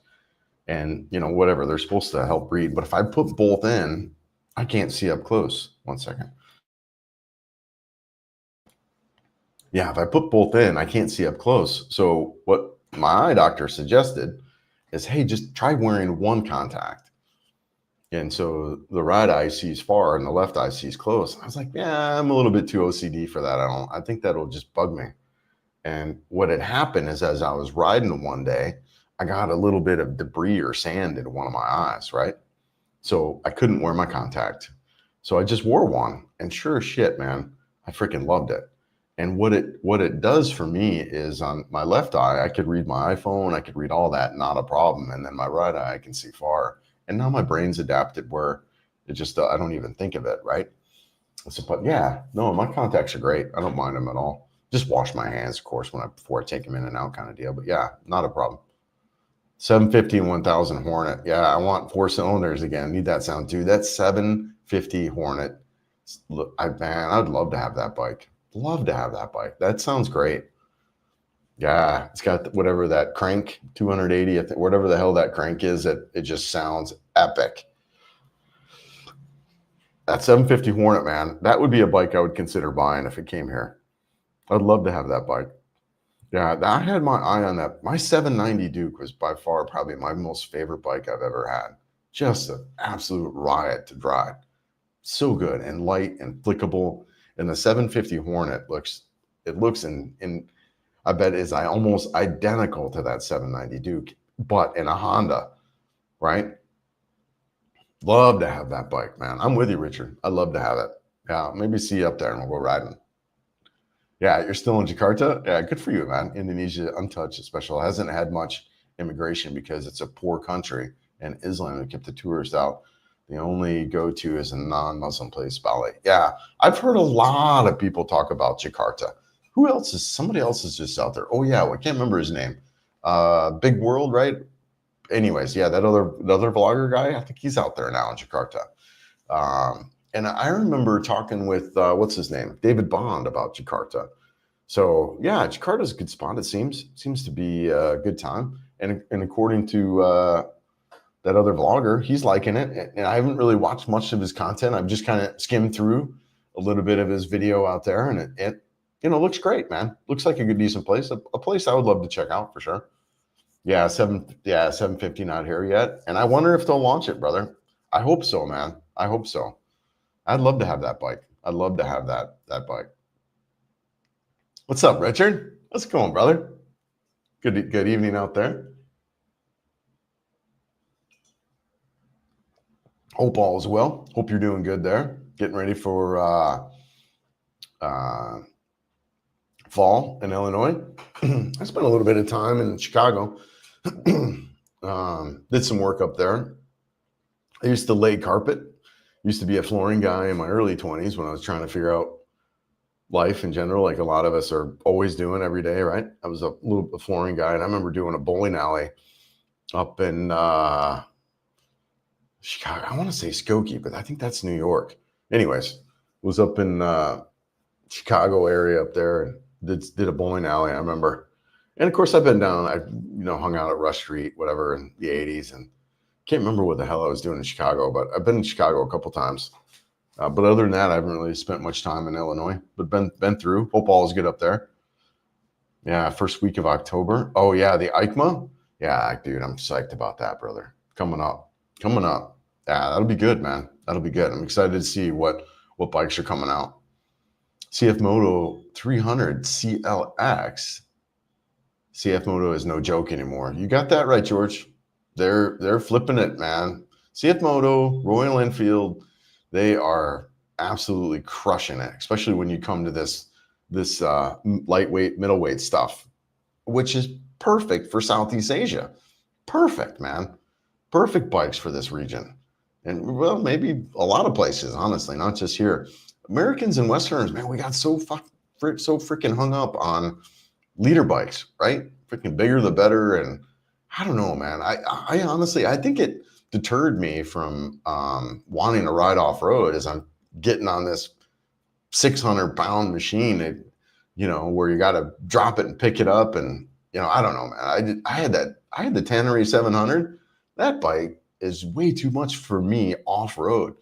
S1: and whatever, they're supposed to help read. But if I put both in, I can't see up close. 1 second. Yeah, if I put both in, I can't see up close. So what my eye doctor suggested is, hey, just try wearing one contact. And so the right eye sees far and the left eye sees close. I was like, yeah, I'm a little bit too OCD for that. I think that'll just bug me. And what had happened is, as I was riding one day, I got a little bit of debris or sand in one of my eyes, right? So I couldn't wear my contact. So I just wore one. And sure as shit, man, I freaking loved it. And what it does for me is, on my left eye, I could read my iPhone, I could read all that, not a problem. And then my right eye, I can see far. And now my brain's adapted where it just, I don't even think of it, right? So, but yeah, no, my contacts are great. I don't mind them at all. Just wash my hands, of course, before I take them in and out kind of deal. But yeah, not a problem. 750 and 1000 Hornet. Yeah, I want 4 cylinders again. Need that sound too. That's 750 Hornet. Look, I'd love to have that bike. Love to have that bike. That sounds great. Yeah, it's got whatever that crank, 280, whatever the hell that crank is, it just sounds epic. That 750 Hornet, man, that would be a bike I would consider buying if it came here. I'd love to have that bike. Yeah, I had my eye on that. My 790 Duke was by far probably my most favorite bike I've ever had. just an absolute riot to drive. So good and light and flickable. And the 750 Hornet looks in I bet is almost identical to that 790 Duke, but in a Honda, right? Love to have that bike, man. I'm with you, Richard. I'd love to have it. Yeah, maybe see you up there and we'll go riding. Yeah, you're still in Jakarta? Yeah, good for you, man. Indonesia, untouched, special. Hasn't had much immigration because it's a poor country and Islam have kept the tourists out. The only go-to is a non-Muslim place, Bali. Yeah, I've heard a lot of people talk about Jakarta. Who else is, somebody else is just out there. Oh yeah, well, I can't remember his name. Big World, right? Anyways, yeah, the other vlogger guy, I think he's out there now in Jakarta. And I remember talking with, what's his name? David Bond about Jakarta. So yeah, Jakarta's a good spot, it seems to be a good time. And according to that other vlogger, he's liking it. And I haven't really watched much of his content. I've just kind of skimmed through a little bit of his video out there, and it looks great, man. Looks like a good, decent place, a place I would love to check out for sure. Yeah, 750 not here yet. And I wonder if they'll launch it, brother. I hope so, man. I hope so. I'd love to have that bike. I'd love to have that bike. What's up, Richard? How's it going, brother? Good evening out there. Hope all is well. Hope you're doing good there. Getting ready for fall in Illinois. I spent a little bit of time in Chicago. Did some work up there. I used to lay carpet. Used to be a flooring guy in my early 20s when I was trying to figure out life in general, like a lot of us are always doing every day, right? I was a flooring guy, and I remember doing a bowling alley up in Chicago. I want to say Skokie, but I think that's New York. Anyways, was up in Chicago area up there and did a bowling alley, I remember. And of course, I've been down, I hung out at Rush Street, whatever, in the 80s, and can't remember what the hell I was doing in Chicago, but I've been in Chicago a couple times. But other than that, I haven't really spent much time in Illinois, but been through. Hope all is good up there. Yeah, first week of October. Oh yeah, the EICMA. Yeah, dude, I'm psyched about that, brother. Coming up. Yeah, that'll be good, man. That'll be good. I'm excited to see what bikes are coming out. CF Moto 300 CLX. CF Moto is no joke anymore. You got that right, George. They're flipping it, man. CF Moto, Royal Enfield, they are absolutely crushing it, especially when you come to this lightweight, middleweight stuff, which is perfect for Southeast Asia. Perfect, man. Perfect bikes for this region. And well, maybe a lot of places, honestly, not just here. Americans and Westerners, man, we got so freaking hung up on leader bikes, right? Freaking bigger the better. And I don't know, man. I honestly, I think it deterred me from wanting to ride off road as I'm getting on this 600-pound machine, where you got to drop it and pick it up. And, I don't know, man. I had the Tannery 700. That bike is way too much for me off road.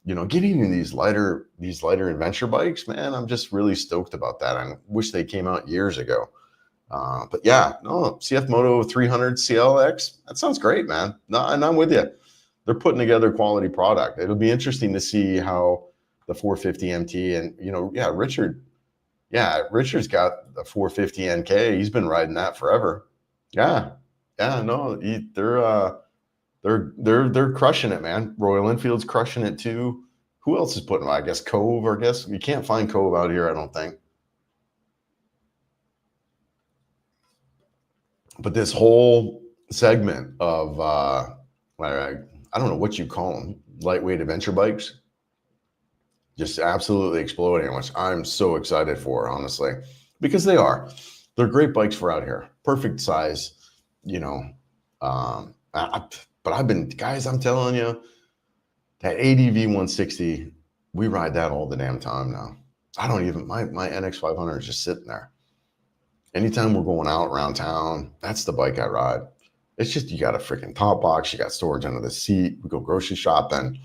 S1: Getting in these lighter adventure bikes, man, I'm just really stoked about that. I wish they came out years ago. But yeah, no, CF Moto 300 CLX, that sounds great, man. No, and I'm with you. They're putting together quality product. It'll be interesting to see how the 450 MT and, Richard's got the 450 NK. He's been riding that forever. Yeah. No, they're crushing it, man. Royal Enfield's crushing it too. Who else is putting them? I guess Cove, or I guess you can't find Cove out here, I don't think. But this whole segment of I don't know what you call them, lightweight adventure bikes, just absolutely exploding, which I'm so excited for, honestly, because they're great bikes for out here. Perfect size, but I'm telling you, that ADV 160, we ride that all the damn time now. I don't even, my NX 500 is just sitting there. Anytime we're going out around town, that's the bike I ride. It's just, you got a freaking top box, you got storage under the seat, we go grocery shopping.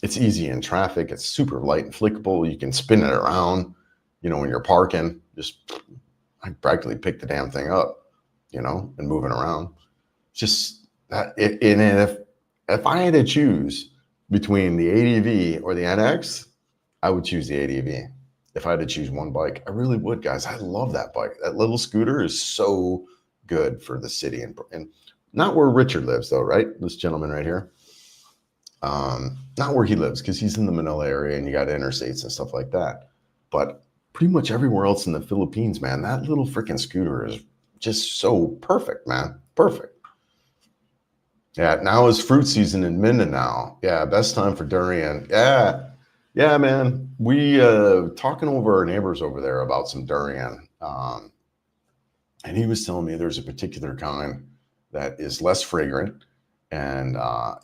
S1: It's easy in traffic. It's super light and flickable. You can spin it around, when you're parking, I practically pick the damn thing up, and moving around. Just that. And if I had to choose between the ADV or the NX, I would choose the ADV. If I had to choose one bike, I really would, guys. I love that bike. That little scooter is so good for the city, and not where Richard lives, though, right? This gentleman right here. Not where he lives, because he's in the Manila area and you got interstates and stuff like that. But pretty much everywhere else in the Philippines, man, that little freaking scooter is just so perfect, man. Perfect. Yeah, now is fruit season in Mindanao. Yeah, best time for durian. Yeah, man. We talking over our neighbors over there about some durian. And he was telling me there's a particular kind that is less fragrant and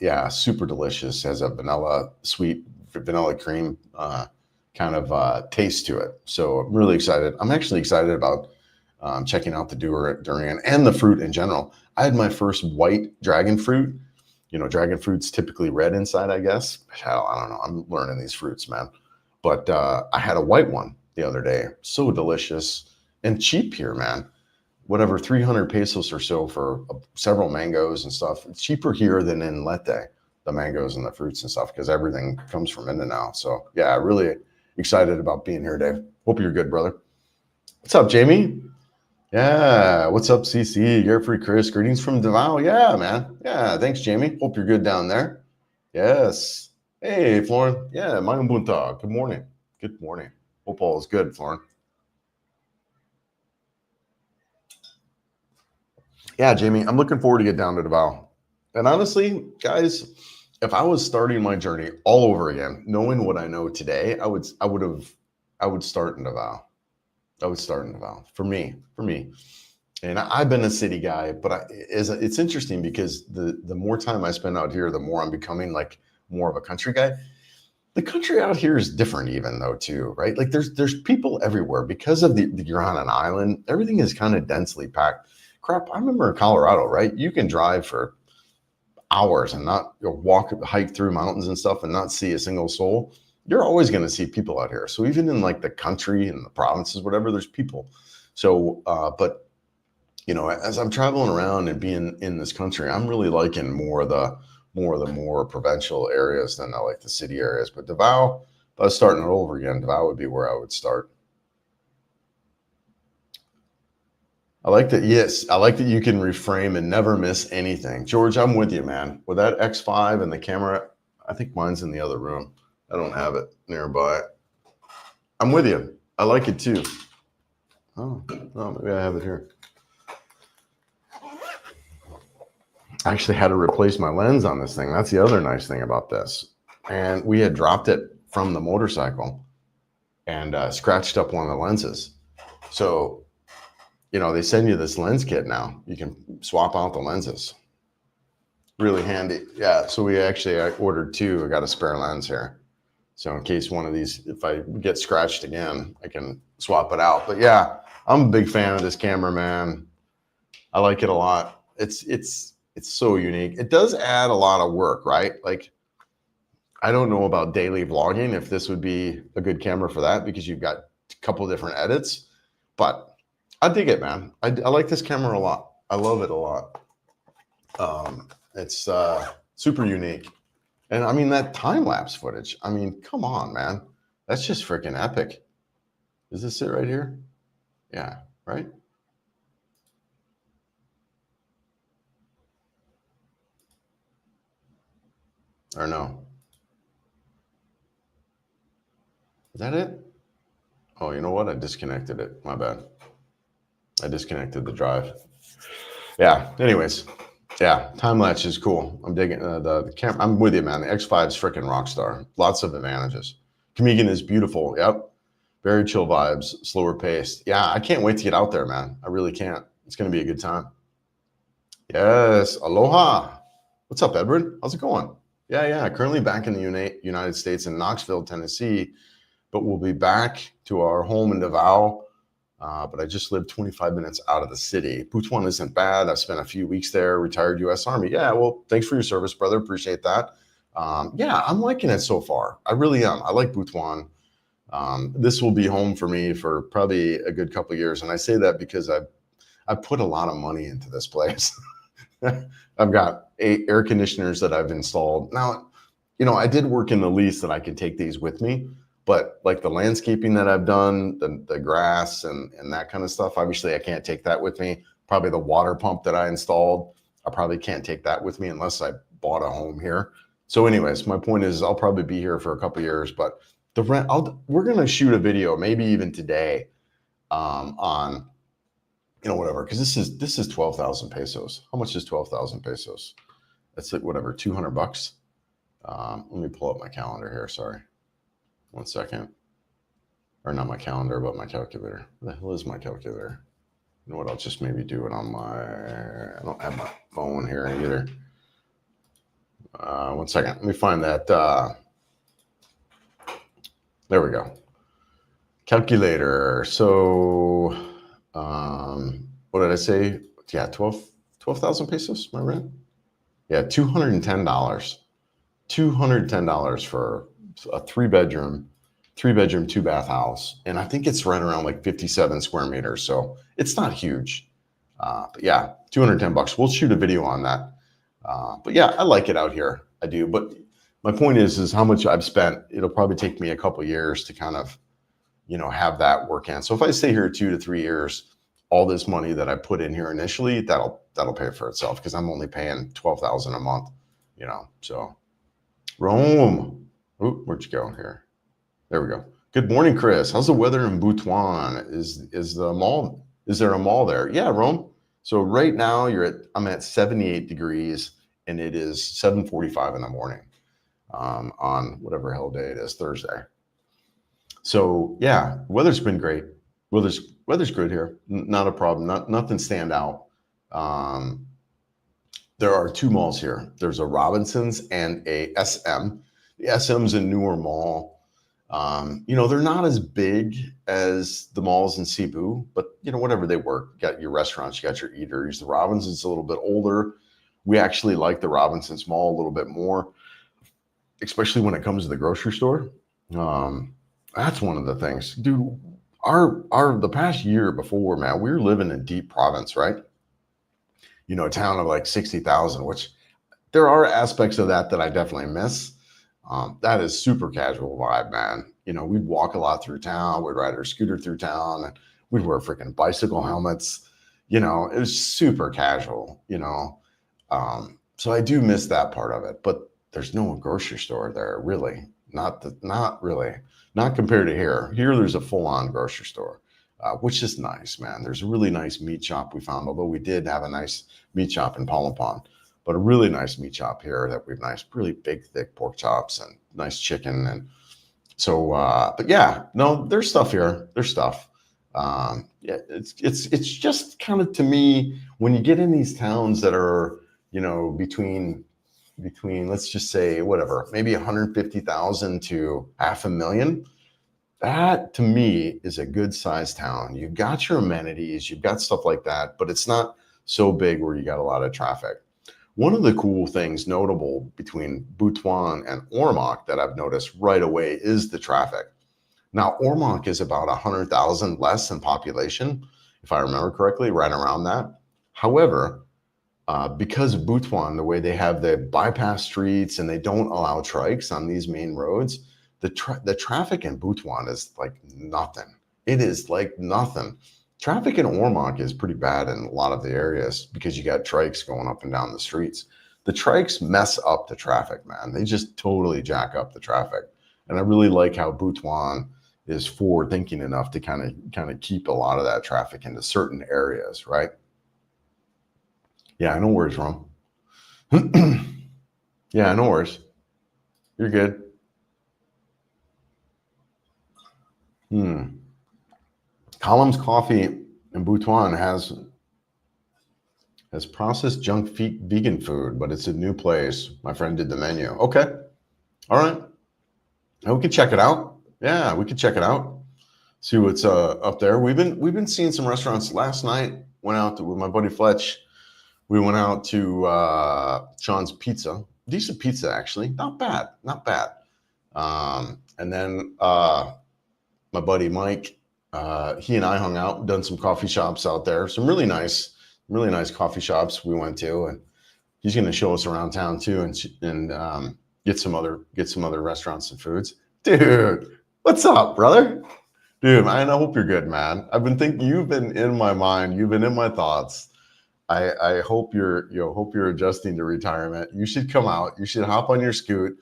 S1: yeah, super delicious. Has a sweet vanilla cream kind of taste to it. So I'm really excited. I'm actually excited about checking out the durian and the fruit in general. I had my first white dragon fruit. You know, dragon fruit's typically red inside, I guess. Hell, I don't know. I'm learning these fruits, man. But I had a white one the other day. So delicious and cheap here, man. Whatever, 300 pesos or so for several mangoes and stuff. It's cheaper here than in Leyte, the mangoes and the fruits and stuff, because everything comes from Mindanao. So yeah, really excited about being here, Dave. Hope you're good, brother. What's up, Jamie? Yeah, what's up, CC? You're free, Chris. Greetings from Davao. Yeah, man. Yeah, thanks, Jamie. Hope you're good down there. Yes. Hey, Florin. Yeah, mayong buntag. Good morning. Good morning. Hope all is good, Florin. Yeah, Jamie, I'm looking forward to get down to Davao. And honestly, guys, if I was starting my journey all over again, knowing what I know today, I would start in Davao. I would start in Davao for me. And I've been a city guy, but it's interesting because the more time I spend out here, the more I'm becoming like more of a country guy. The country out here is different even though too, right? Like there's people everywhere because of you're on an island. Everything is kind of densely packed. Crap, I remember in Colorado, right? You can drive for hours and not hike through mountains and stuff and not see a single soul. You're always going to see people out here. So even in like the country and the provinces, whatever, there's people. So, but you know, as I'm traveling around and being in this country, I'm really liking more of the more provincial areas than I like the city areas. But Davao, if I was starting it over again, Davao would be where I would start. I like that. Yes, I like that you can reframe and never miss anything. George, I'm with you, man. With that X5 and the camera, I think mine's in the other room. I don't have it nearby. I'm with you. I like it too. Oh, maybe I have it here. I actually had to replace my lens on this thing. That's the other nice thing about this. And we had dropped it from the motorcycle and scratched up one of the lenses. So, you know, they send you this lens kit now. You can swap out the lenses. Really handy. Yeah, so I ordered two. I got a spare lens here. So in case one of these, if I get scratched again, I can swap it out. But yeah, I'm a big fan of this camera, man. I like it a lot. It's so unique. It does add a lot of work, right? Like, I don't know about daily vlogging, if this would be a good camera for that, because you've got a couple different edits, but I dig it, man. I like this camera a lot. I love it a lot. It's super unique. And I mean, that time-lapse footage, I mean, come on, man. That's just freaking epic. Does this sit right here? Yeah, right? Or no? Is that it? Oh, you know what? I disconnected it. My bad. I disconnected the drive. Yeah, anyways. Yeah, time lapse is cool. I'm digging the camera. I'm with you, man. The X5 is freaking rock star. Lots of advantages. Kamigan is beautiful. Yep. Very chill vibes, slower paced. Yeah, I can't wait to get out there, man. I really can't. It's going to be a good time. Yes. Aloha. What's up, Edward? How's it going? Yeah. Currently back in the United States in Knoxville, Tennessee, but we'll be back to our home in Davao. But I just lived 25 minutes out of the city. Butuan isn't bad. I've spent a few weeks there, retired U.S. Army. Yeah, well, thanks for your service, brother. Appreciate that. Yeah, I'm liking it so far. I really am. I like Butuan. This will be home for me for probably a good couple of years. And I say that because I put a lot of money into this place. I've got 8 air conditioners that I've installed. Now, I did work in the lease that I could take these with me, but like the landscaping that I've done, the grass and that kind of stuff, obviously I can't take that with me. Probably the water pump that I installed, I probably can't take that with me unless I bought a home here. So anyways, my point is I'll probably be here for a couple years, but the rent, we're going to shoot a video, maybe even today, on, whatever, because this is 12,000 pesos. How much is 12,000 pesos? That's like whatever, 200 bucks. Let me pull up my calendar here. Sorry. 1 second. Or not my calendar, but my calculator. Where the hell is my calculator? You know what? I'll just maybe do it on I don't have my phone here either. 1 second. Let me find that. There we go. Calculator. So, what did I say? Yeah, 12,000 pesos, my rent? Yeah, $210. $210 for a three bedroom, 2-bath house. And I think it's right around like 57 square meters. So it's not huge. But yeah, 210 bucks. We'll shoot a video on that. But yeah, I like it out here. I do. But my point is how much I've spent. It'll probably take me a couple years to kind of, have that work in. So if I stay here 2 to 3 years, all this money that I put in here initially, that'll pay for itself because I'm only paying 12,000 a month, so. Rome. Ooh, where'd you go here? There we go. Good morning, Chris. How's the weather in Butuan? Is there a mall there? Yeah, Rome. So right now I'm at 78 degrees and it is 7:45 in the morning on whatever hell day it is, Thursday. So yeah, weather's been great. Weather's good here. Not a problem. Nothing stand out. There are 2 malls here. There's a Robinsons and a SM. The SM's a newer mall. They're not as big as the malls in Cebu, but whatever, they work. You got your restaurants, you got your eateries. The Robinsons a little bit older. We actually like the Robinsons mall a little bit more, especially when it comes to the grocery store. That's one of the things, dude. The past year before, man, we were living in deep province, right? A town of like 60,000, which there are aspects of that I definitely miss. That is super casual vibe, man. We'd walk a lot through town. We'd ride our scooter through town. And we'd wear freaking bicycle helmets. It was super casual, So I do miss that part of it. But there's no grocery store there, really. Not really. Not compared to here. Here, there's a full-on grocery store. Which is nice, man. There's a really nice meat shop we found, although we did have a nice meat shop in Palawan, but a really nice meat shop here that we've nice, really big, thick pork chops and nice chicken. And so, but yeah, no, there's stuff here. There's stuff. Yeah, it's just kind of, to me, when you get in these towns that are, between, let's just say, whatever, maybe 150,000 to 500,000. That to me is a good sized town. You've got your amenities, you've got stuff like that, but it's not so big where you got a lot of traffic. One of the cool things notable between Butuan and Ormoc that I've noticed right away is the traffic. Now, Ormoc is about 100,000 less in population, if I remember correctly, right around that. However, because of Butuan, the way they have the bypass streets and they don't allow trikes on these main roads, the traffic in Butuan is like nothing. It is like nothing. Traffic in Ormoc is pretty bad in a lot of the areas because you got trikes going up and down the streets. The trikes mess up the traffic, man. They just totally jack up the traffic. And I really like how Butuan is forward thinking enough to kind of keep a lot of that traffic into certain areas, right? Yeah, no worries, Ron. Yeah, no worries. You're good. Columns Coffee in Butuan has processed junk vegan food, but it's a new place. My friend did the menu. Okay. All right. We could check it out. Yeah, we could check it out. See what's up there. We've been seeing some restaurants. Last night, went out with my buddy Fletch. We went out to Sean's Pizza. Decent pizza, actually. Not bad. And then my buddy Mike, he and I hung out, done some coffee shops out there. Some really nice really nice coffee shops we went to, and he's going to show us around town too, and get some other restaurants and foods. Dude, what's up, brother? Dude, man, I hope you're good, man. I've been thinking, you've been in my mind, you've been in my thoughts. I hope you're adjusting to retirement. You should come out. You should hop on your scoot,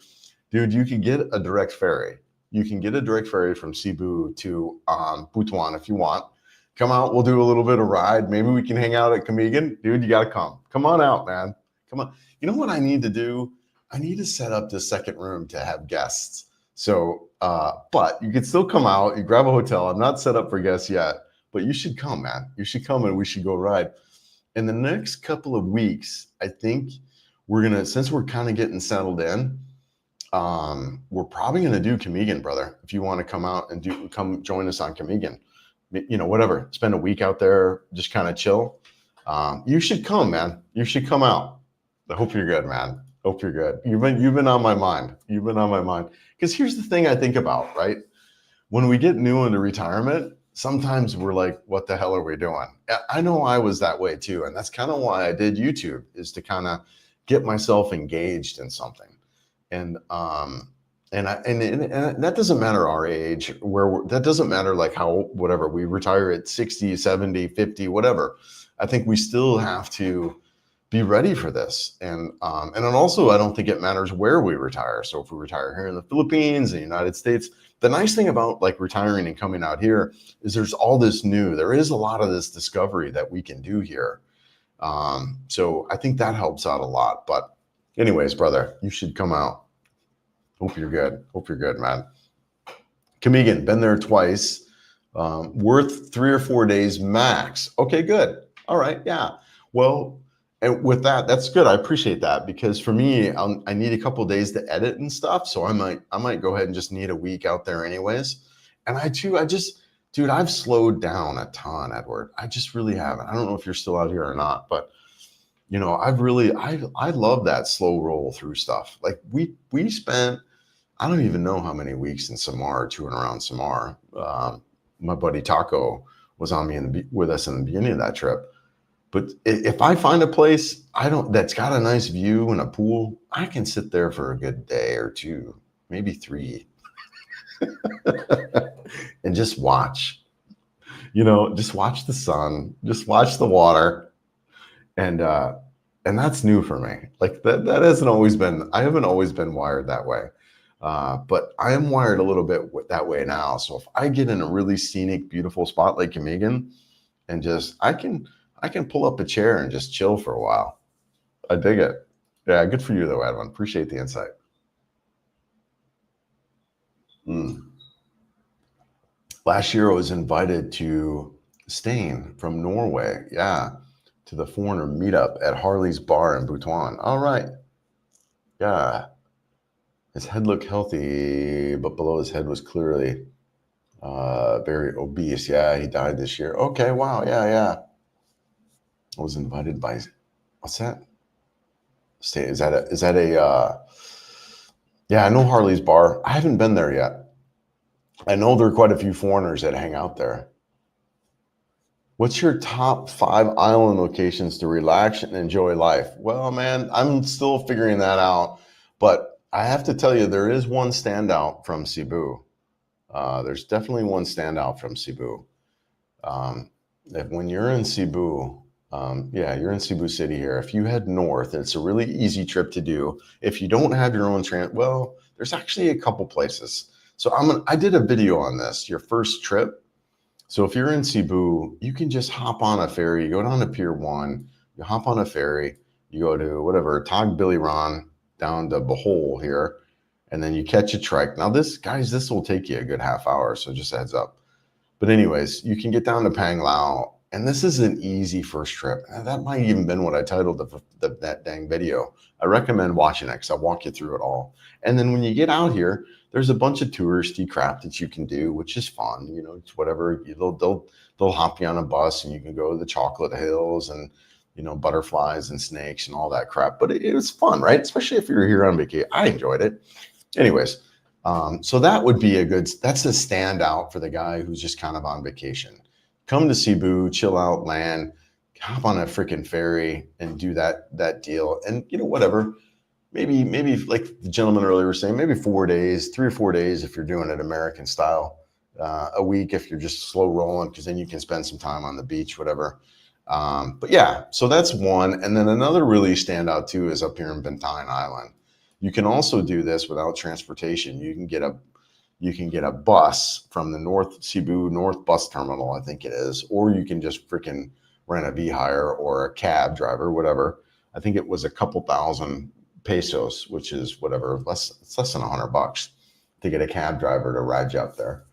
S1: dude. You can get a direct ferry. You can get a direct ferry from Cebu to Butuan if you want. Come out. We'll do a little bit of ride. Maybe we can hang out at Camigan. Dude, you got to come. Come on out, man. Come on. You know what I need to do? I need to set up this second room to have guests. So, but you can still come out. You grab a hotel. I'm not set up for guests yet, but you should come, man. You should come and we should go ride. In the next couple of weeks, I think since we're kind of getting settled in, we're probably gonna do Camigan, brother. If you want to come out and come join us on Camigan, whatever. Spend a week out there, just kind of chill. You should come, man. You should come out. I hope you're good, man. Hope you're good. You've been on my mind. You've been on my mind. Because here's the thing I think about, right? When we get new into retirement, sometimes we're like, what the hell are we doing? I know I was that way too. And that's kind of why I did YouTube, is to kind of get myself engaged in something. And that doesn't matter our age, that doesn't matter like how, whatever, we retire at 60, 70, 50, whatever. I think we still have to be ready for this. And then also, I don't think it matters where we retire. So if we retire here in the Philippines, the United States, the nice thing about like retiring and coming out here is there is a lot of this discovery that we can do here. So I think that helps out a lot. But anyways, brother, you should come out. Hope you're good. Hope you're good, man. Camigan, been there twice. Worth 3 or 4 days max. Okay, good. All right. Yeah. Well, and with that, that's good. I appreciate that, because for me, I need a couple of days to edit and stuff. So I might go ahead and just need a week out there anyways. And dude, I've slowed down a ton, Edward. I just really haven't. I don't know if you're still out here or not, but I love that slow roll through stuff. Like we spent, I don't even know how many weeks in Samar, touring around Samar. My buddy Taco was with us in the beginning of that trip. But if I find a place that's got a nice view and a pool, I can sit there for a good day or two, maybe 3, and just watch. Just watch the sun, just watch the water, and that's new for me. Like that hasn't always been. I haven't always been wired that way, but I am wired a little bit that way now. So if I get in a really scenic, beautiful spot like Camigan, and I can pull up a chair and just chill for a while. I dig it. Yeah, good for you though, Edwin. Appreciate the insight. Last year I was invited to Stain from Norway. Yeah, to the foreigner meetup at Harley's Bar in Butuan. All right. Yeah. His head looked healthy, but below his head was clearly very obese. Yeah, he died this year. Okay, wow. Yeah. I was invited by, what's that? Is that a yeah, I know Harley's Bar. I haven't been there yet. I know there are quite a few foreigners that hang out there. What's your top 5 island locations to relax and enjoy life? Well, man, I'm still figuring that out, but I have to tell you, there is one standout from Cebu. There's definitely one standout from Cebu. When you're in Cebu, you're in Cebu City here. If you head north, it's a really easy trip to do. If you don't have your own there's actually a couple places. So I did a video on this, your first trip. So if you're in Cebu, you can just hop on a ferry. You go down to Pier 1, you hop on a ferry, you go to whatever, Tagbiliran, down to Bohol here, and then you catch a trek. Now this will take you a good half hour, so just a heads up. But anyways, you can get down to Panglao, and this is an easy first trip. That might even been what I titled that dang video. I recommend watching it because I'll walk you through it all. And then when you get out here, there's a bunch of touristy crap that you can do, which is fun. It's whatever. They'll hop you on a bus, and you can go to the chocolate hills and butterflies and snakes and all that crap. But it was fun, right? Especially if you're here on vacation. I enjoyed it. Anyways, so that's a standout for the guy who's just kind of on vacation. Come to Cebu, chill out, land, hop on a freaking ferry and do that deal. And whatever. Maybe like the gentleman earlier was saying, maybe 4 days, 3 or 4 days if you're doing it American style. A week if you're just slow rolling, because then you can spend some time on the beach, whatever. But yeah, so that's one. And then another really standout too is up here in Butuan Island. You can also do this without transportation. You can get a bus from the North Cebu North Bus Terminal, I think it is, or you can just freaking rent a V-Hire or a cab driver, whatever. I think it was a couple thousand pesos, which is whatever, it's less than $100 to get a cab driver to ride you up there.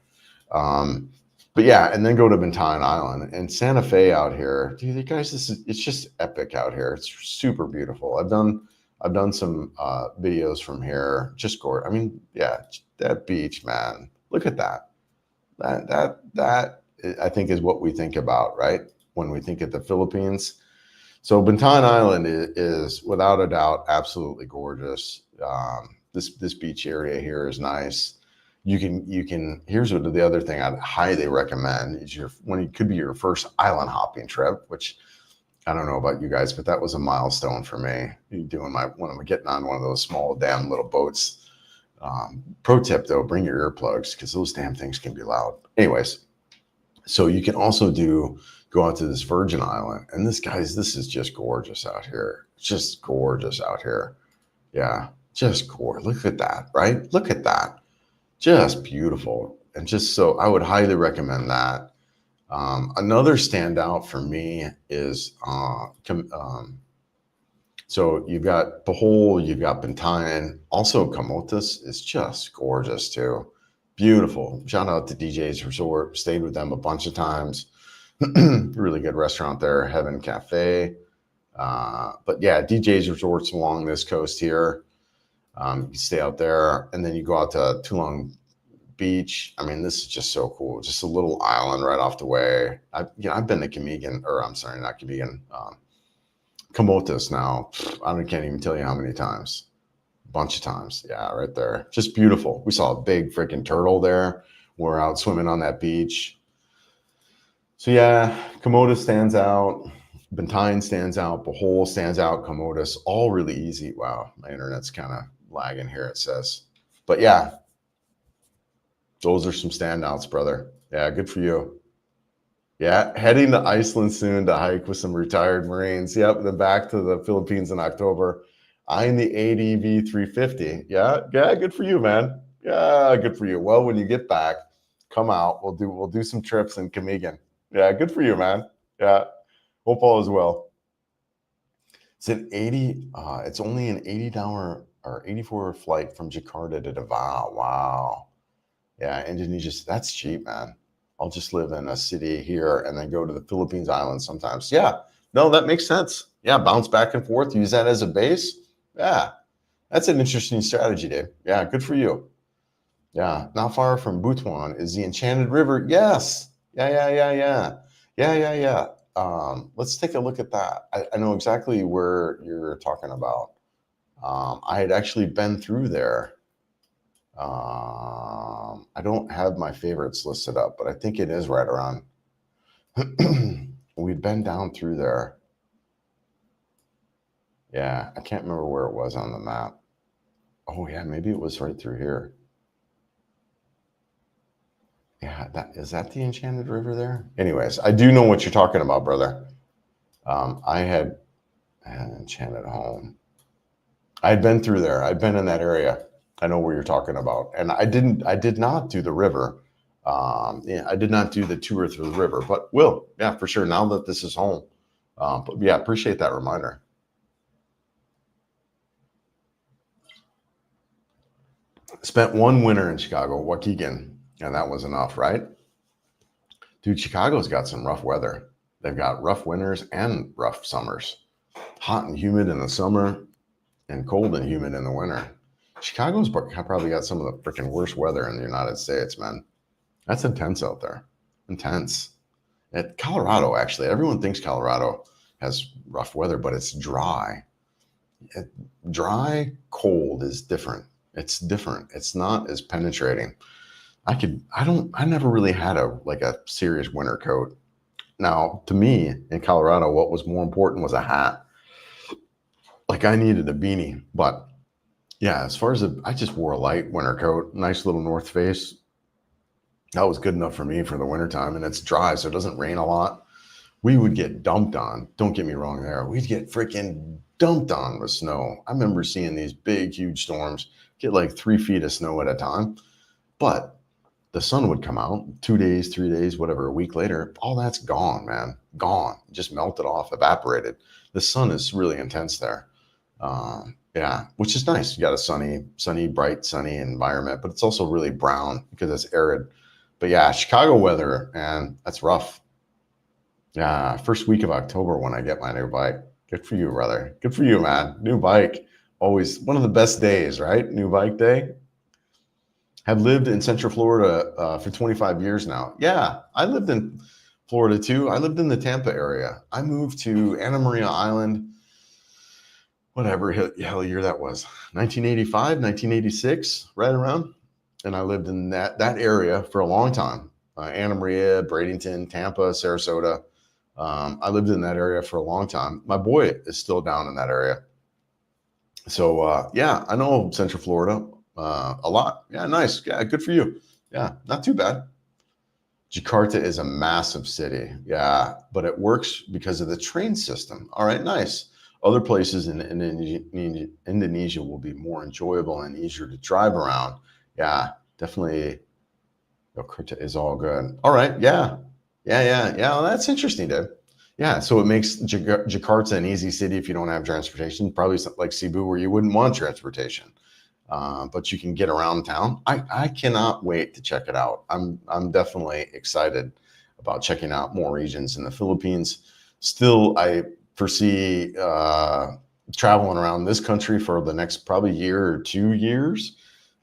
S1: But yeah, and then go to Butuan Island and Santa Fe out here. Dude, you guys, it's just epic out here. It's super beautiful. I've done some videos from here. Just gorgeous. I mean, yeah, that beach, man. Look at that. That I think is what we think about, right? When we think of the Philippines. So Butuan Island is without a doubt absolutely gorgeous. This beach area here is nice. You can. Here's what the other thing I'd highly recommend is when it could be your first island hopping trip, which I don't know about you guys, but that was a milestone for me. When I'm getting on one of those small damn little boats. Pro tip though, bring your earplugs because those damn things can be loud. Anyways, so you can also go out to this Virgin Island, and this is just gorgeous out here. Just gorgeous out here. Yeah, just gorgeous. Look at that, right? Look at that. Just beautiful. And just so I would highly recommend that. Another standout for me is so you've got Bohol, you've got Bantayan, also Camotes is just gorgeous too. Beautiful. Shout out to DJ's Resort. Stayed with them a bunch of times. Really good restaurant there, Heaven Cafe. But yeah, DJ's Resorts along this coast here. You can stay out there, and then you go out to Tulum Beach. I mean, this is just so cool. Just a little island right off the way. I've been to Camiguin, or I'm sorry, not Camiguin, Camotes now. I can't even tell you how many times. A bunch of times. Yeah, right there. Just beautiful. We saw a big freaking turtle there. We're out swimming on that beach. So yeah, Camotes stands out. Bantayan stands out. Bohol stands out. Camotes, all really easy. Wow, my internet's kind of lagging here, it says. But yeah, those are some standouts, brother. Yeah, good for you. Yeah, heading to Iceland soon to hike with some retired Marines. Yep, then back to the Philippines in October. I'm the ADV 350. Yeah, good for you, man. Yeah, good for you. Well, when you get back, come out. We'll do some trips in Camiguin. Yeah, good for you, man. Yeah, hope all is well. It's only an $80 or 84 flight from Jakarta to Davao. Wow. Yeah, Indonesia, that's cheap, man. I'll just live in a city here and then go to the Philippines islands sometimes. Yeah, no, that makes sense. Yeah, bounce back and forth, use that as a base. Yeah, that's an interesting strategy, Dave. Yeah, good for you. Yeah, not far from Butuan is the Enchanted River. Yes. Yeah. Let's take a look at that. I know exactly where you're talking about. I had actually been through there. I don't have my favorites listed up, but I think it is right around. We'd been down through there. Yeah, I can't remember where it was on the map. Oh yeah, maybe it was right through here. Yeah, is that the Enchanted River there? Anyways, I do know what you're talking about, brother. I had an Enchanted Home. I'd been through there. I'd been in that area. I know where you're talking about. And I did not do the river. Yeah, I did not do the tour through the river, but will. Yeah, for sure. Now that this is home. But yeah, appreciate that reminder. Spent one winter in Chicago, Waukegan, and that was enough, right? Dude, Chicago's got some rough weather. They've got rough winters and rough summers. Hot and humid in the summer and cold and humid in the winter. Chicago's probably got some of the freaking worst weather in the United States, man. That's intense out there. Intense. At Colorado, actually, everyone thinks Colorado has rough weather, but it's dry. Dry, cold is different. It's different. It's not as penetrating. I never really had a serious winter coat. Now, to me in Colorado, what was more important was a hat. Like I needed a beanie, but yeah, as far as I just wore a light winter coat, nice little North Face. That was good enough for me for the wintertime, and it's dry, so it doesn't rain a lot. We would get dumped on. Don't get me wrong there. We'd get freaking dumped on with snow. I remember seeing these big, huge storms get like 3 feet of snow at a time. But the sun would come out 2 days, 3 days, whatever, a week later, all that's gone, man. Gone. Just melted off, evaporated. The sun is really intense there. Yeah, which is nice. You got a sunny, bright, sunny environment, but it's also really brown because it's arid. But yeah, Chicago weather, man, that's rough. Yeah, first week of October when I get my new bike. Good for you, brother. Good for you, man. New bike. Always one of the best days, right? New bike day. Have lived in Central Florida for 25 years now. Yeah, I lived in Florida too. I lived in the Tampa area. I moved to Anna Maria Island, whatever hell year that was, 1985, 1986, right around. And I lived in that area for a long time. Anna Maria, Bradenton, Tampa, Sarasota. I lived in that area for a long time. My boy is still down in that area. So yeah, I know Central Florida a lot. Yeah, nice. Yeah, good for you. Yeah, not too bad. Jakarta is a massive city. Yeah, but it works because of the train system. All right, nice. Other places in Indonesia will be more enjoyable and easier to drive around. Yeah, definitely. Jakarta is all good. All right. Yeah. Well, that's interesting, Dave. Yeah. So it makes Jakarta an easy city if you don't have transportation. Probably something like Cebu where you wouldn't want transportation, but you can get around town. I cannot wait to check it out. I'm definitely excited about checking out more regions in the Philippines. Still, I foresee traveling around this country for the next probably year or 2 years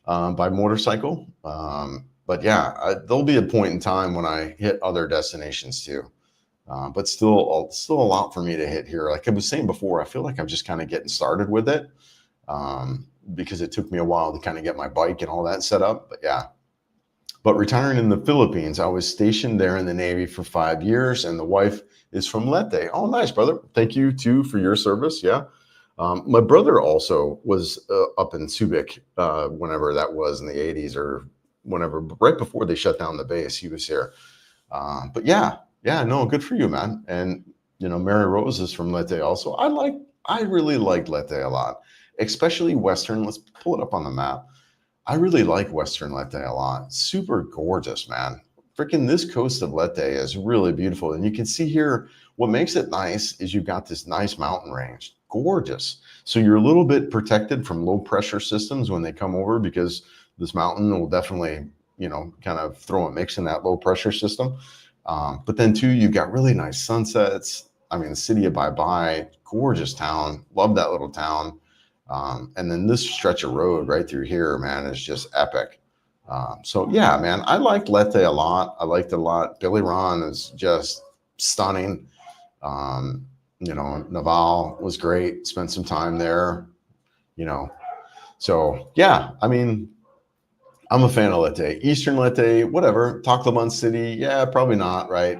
S1: by motorcycle. But yeah, there'll be a point in time when I hit other destinations too. But still a lot for me to hit here. Like I was saying before, I feel like I'm just kind of getting started with it because it took me a while to kind of get my bike and all that set up. But yeah, but retiring in the Philippines, I was stationed there in the Navy for 5 years, and the wife is from Leyte. Oh, nice, brother. Thank you too for your service. Yeah. My brother also was up in Subic whenever that was in the 80s or whenever, right before they shut down the base, he was here. But yeah, no, good for you, man. And you know, Mary Rose is from Leyte also. I really liked Leyte a lot, especially Western. Let's pull it up on the map. I really like Western Leyte a lot. Super gorgeous, man. Freaking this coast of Leyte is really beautiful. And you can see here, what makes it nice is you've got this nice mountain range. Gorgeous. So you're a little bit protected from low pressure systems when they come over because this mountain will definitely, you know, kind of throw a mix in that low pressure system. But then too, you've got really nice sunsets. I mean, the city of Bye Bye, gorgeous town. Love that little town. And then this stretch of road right through here, man, is just epic. So yeah, man, I liked Leyte a lot. I liked it a lot. Billy Ron is just stunning. You know, Naval was great. Spent some time there, you know. So yeah, I mean, I'm a fan of Leyte. Eastern Leyte, whatever. Tacloban City, yeah, probably not, right?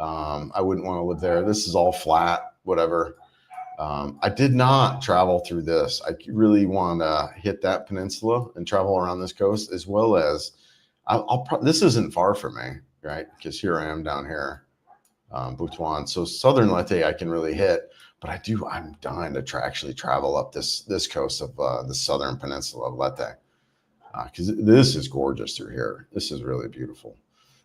S1: I wouldn't want to live there. This is all flat, whatever. I did not travel through this. I really want to hit that peninsula and travel around this coast, as well as this isn't far from me, right? Because here I am down here, Butuan. So Southern Leyte I can really hit, but I'm dying to actually travel up this coast of the Southern Peninsula of Leyte. Because this is gorgeous through here. This is really beautiful.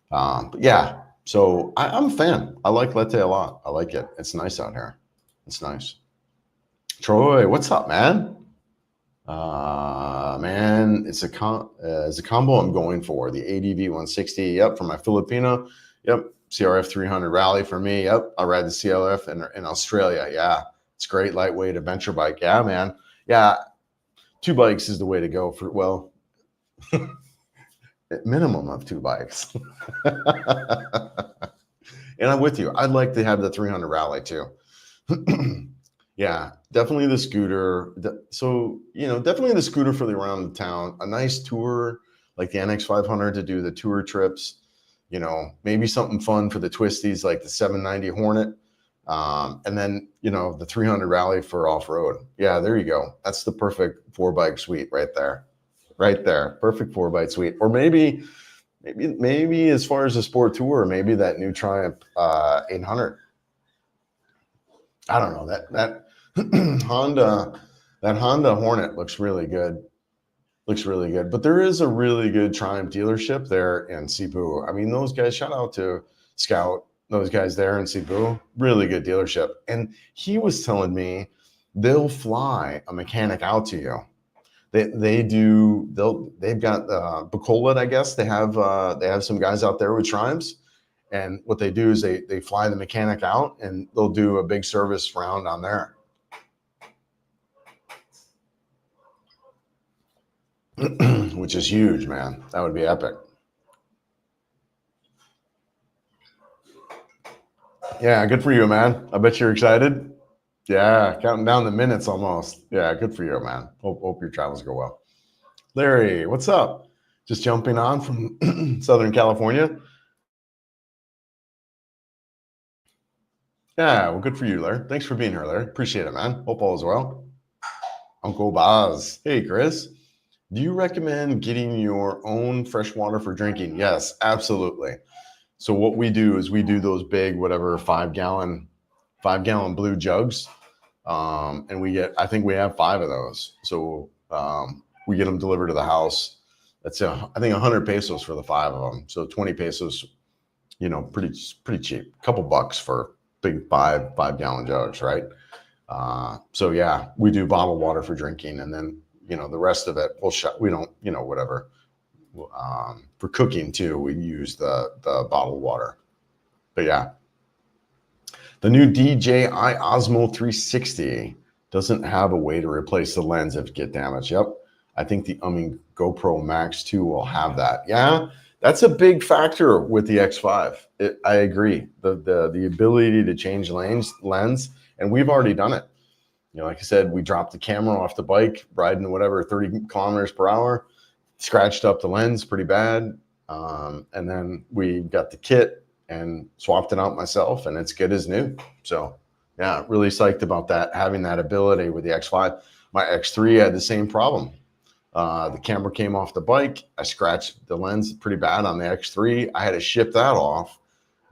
S1: But yeah, so I'm a fan. I like Leyte a lot. I like it. It's nice out here. It's nice. Troy, what's up, man? Man, it's a combo I'm going for. The ADV 160. Yep, for my Filipino. Yep, CRF 300 Rally for me. Yep, I ride the CLF in Australia. Yeah, it's great lightweight adventure bike. Yeah, man. Yeah, 2 bikes is the way to go for, well, minimum of 2 bikes. And I'm with you. I'd like to have the 300 Rally too. Yeah, definitely the scooter. So, you know, definitely the scooter for the around the town. A nice tour like the NX 500 to do the tour trips. you know, maybe something fun for the twisties like the 790 Hornet. And then, you know, the 300 Rally for off-road. Yeah, there you go. That's the perfect 4-bike suite right there. Right there. Perfect 4-bike suite. Or maybe as far as the sport tour, maybe that new Triumph 800. I don't know. That Honda Hornet looks really good. Looks really good. But there is a really good Triumph dealership there in Cebu. I mean, those guys, shout out to Scout, those guys there in Cebu, really good dealership. And he was telling me they'll fly a mechanic out to you. They've got Bacolod, I guess. They have some guys out there with Triumphs. And what they do is they fly the mechanic out and they'll do a big service round on there. Which is huge, man. That would be epic. Yeah, good for you, man. I bet you're excited. Yeah, counting down the minutes almost. Yeah, good for you, man. Hope your travels go well. Larry, what's up? Just jumping on from Southern California. Yeah, well, good for you, Larry. Thanks for being here, Larry. Appreciate it, man. Hope all is well. Uncle Boz. Hey, Chris. Do you recommend getting your own fresh water for drinking? Yes, absolutely. So what we do is we do those big, whatever, 5-gallon blue jugs. And I think we have 5 of those. So we get them delivered to the house. That's I think 100 pesos for the 5 of them. So 20 pesos, you know, pretty cheap. A couple bucks for big 5-gallon jugs, right? So yeah, we do bottled water for drinking, and then, you know, the rest of it we don't, you know, whatever. For cooking too, we use the bottled water. But yeah, the new DJI Osmo 360 doesn't have a way to replace the lens if it get damaged. Yep, I think the GoPro Max 2 will have that. Yeah, that's a big factor with the X5. I agree. The ability to change lens, and we've already done it. You know, like I said, we dropped the camera off the bike, riding whatever 30 kilometers per hour, scratched up the lens pretty bad, and then we got the kit and swapped it out myself, and it's good as new. So yeah, really psyched about that, having that ability with the X5. My X3 had the same problem. The camera came off the bike. I scratched the lens pretty bad on the X3. I had to ship that off.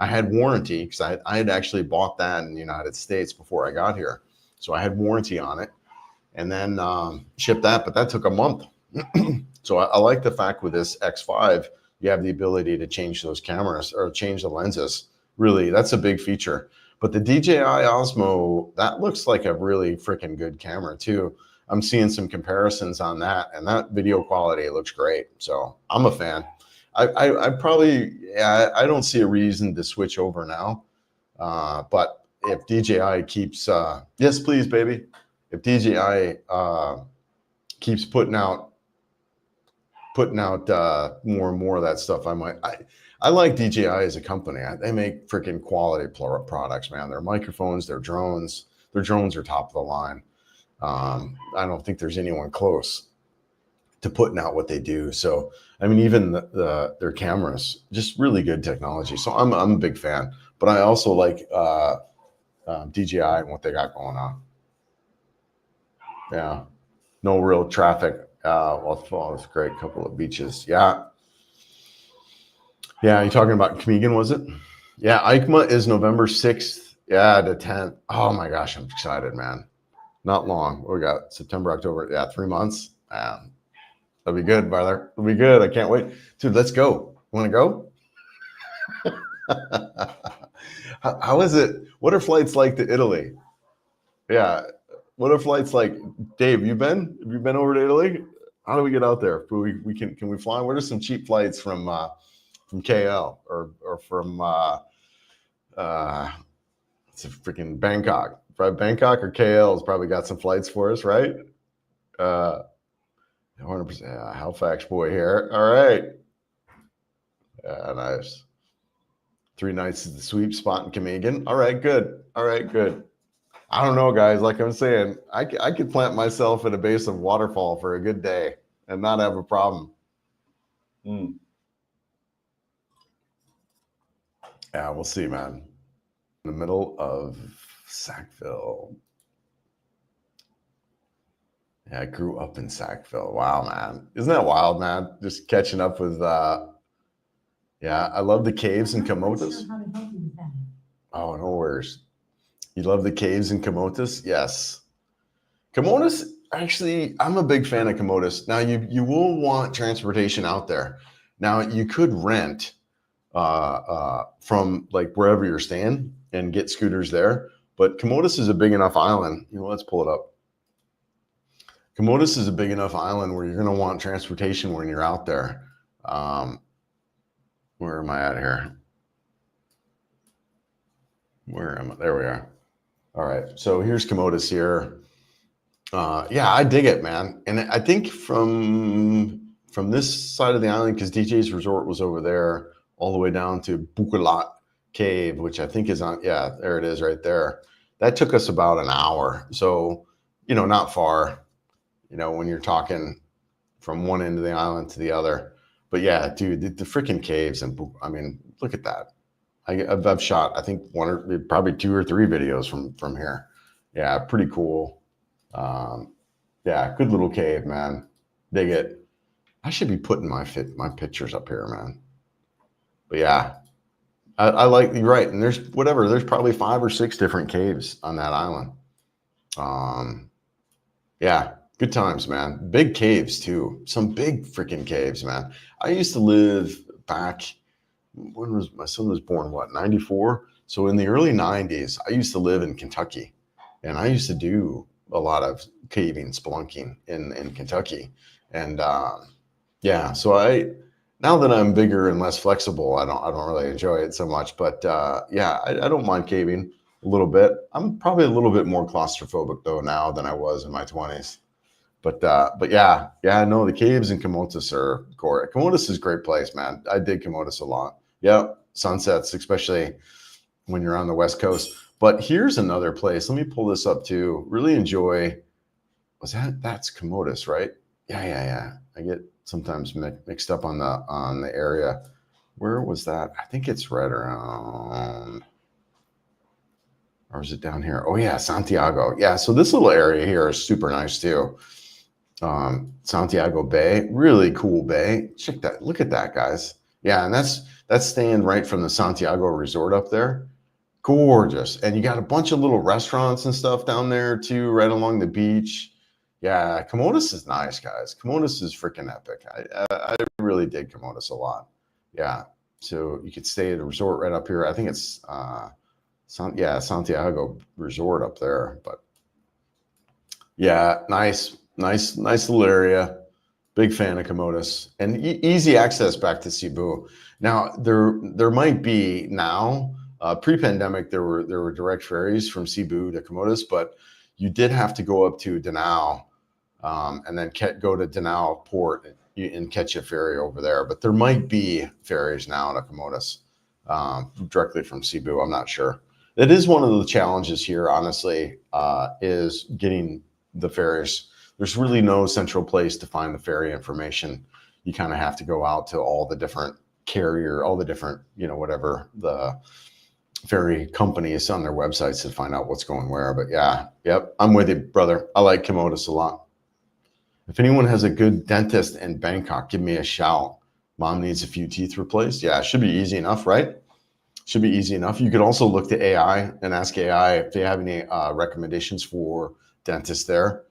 S1: I had warranty because I had actually bought that in the United States before I got here. So I had warranty on it, and then shipped that, but that took a month. So I like the fact with this X5, you have the ability to change those cameras or change the lenses. Really, that's a big feature. But the DJI Osmo, that looks like a really freaking good camera too. I'm seeing some comparisons on that, and that video quality looks great. So I'm a fan. I probably, yeah, I don't see a reason to switch over now. But if DJI keeps, yes, please, baby. If DJI keeps putting out more and more of that stuff, I like DJI as a company. They make freaking quality products, man. Their microphones, their drones are top of the line. I don't think there's anyone close to putting out what they do. So, I mean, even their cameras, just really good technology. So I'm a big fan, but I also like DJI and what they got going on. Yeah, no real traffic. Well, it's a great couple of beaches. Yeah. Yeah, you're talking about Kamigan, was it? Yeah, EICMA is November 6th. Yeah, to 10th. Oh my gosh, I'm excited, man. Not long. We got September, October. Yeah, 3 months. That'll be good, brother. It'll be good. I can't wait. Dude, let's go. Want to go? How is it? What are flights like to Italy? Yeah. What are flights like? Dave, have you been over to Italy? How do we get out there? Can we fly? What are some cheap flights from KL or from it's a freaking Bangkok? Probably Bangkok or KL has probably got some flights for us, right? 100%. Yeah, Halifax boy here. All right. Yeah, nice. 3 nights is the sweep spot in Kamigan. All right, good. All right, good. I don't know, guys. Like I'm saying, I could plant myself at a base of waterfall for a good day and not have a problem. Yeah, we'll see, man. In the middle of Sackville. Yeah, I grew up in Sackville. Wow, man. Isn't that wild, man? Just catching up with yeah, I love the caves and Camotas. Oh, no worries. You love the caves and Camotas? Yes. Camotas, actually, I'm a big fan of Camotas. Now, you will want transportation out there. Now, you could rent from like wherever you're staying and get scooters there. But Camotas is a big enough island. You know, let's pull it up. Camotas is a big enough island where you're going to want transportation when you're out there. Where am I at here? Where am I? There we are. All right. So here's Camotas here. Yeah, I dig it, man. And I think from this side of the island, because DJ's resort was over there, all the way down to Butuan Cave, which I think is on, yeah, there it is right there. That took us about an hour. So, you know, not far, you know, when you're talking from one end of the island to the other. But yeah, dude, the freaking caves. And I mean, look at that. I've shot, I think probably 2 or 3 videos from here. Yeah, pretty cool. Yeah, good little cave, man. Dig it. I should be putting my pictures up here, man. But yeah, I like, you're right. And there's probably 5 or 6 different caves on that island. Yeah, good times, man. Big caves too. Some big freaking caves, man. I used to live back, when was my son was born, what, 94? So in the early 90s, I used to live in Kentucky, and I used to do a lot of caving, spelunking in Kentucky. And yeah, so now that I'm bigger and less flexible, I don't really enjoy it so much. But yeah, I don't mind caving a little bit. I'm probably a little bit more claustrophobic though now than I was in my 20s. But yeah, no, the caves in Camotas are great. Camotas is a great place, man. I dig Camotas a lot. Yeah, sunsets, especially when you're on the West Coast. But here's another place. Let me pull this up too. Really enjoy. That's Camotas, right? Yeah. I get sometimes mixed up on the area. Where was that? I think it's right around, or is it down here? Oh yeah, Santiago. Yeah, so this little area here is super nice too. Santiago Bay, really cool bay. Check that. Look at that, guys. Yeah, and that's staying right from the Santiago Resort up there. Gorgeous. And you got a bunch of little restaurants and stuff down there too, right along the beach. Yeah, Camotas is nice, guys. Camotas is freaking epic. I really dig Camotas a lot. Yeah, so you could stay at a resort right up here. I think it's Santiago Resort up there. But yeah, nice little area. Big fan of Camotas, and easy access back to Cebu. Now there might be now. Pre-pandemic, there were direct ferries from Cebu to Camotas, but you did have to go up to Danao and then go to Danao Port and catch a ferry over there. But there might be ferries now to Camotas directly from Cebu. I'm not sure. It is one of the challenges here, honestly, is getting the ferries. There's really no central place to find the ferry information. You kind of have to go out to all the different all the different, whatever the ferry companies on their websites to find out what's going where. But yeah, yep, I'm with you, brother. I like Camotas a lot. If anyone has a good dentist in Bangkok, give me a shout. Mom needs a few teeth replaced. Yeah, it should be easy enough, right? Should be easy enough. You could also look to AI and ask AI if they have any recommendations for dentists there.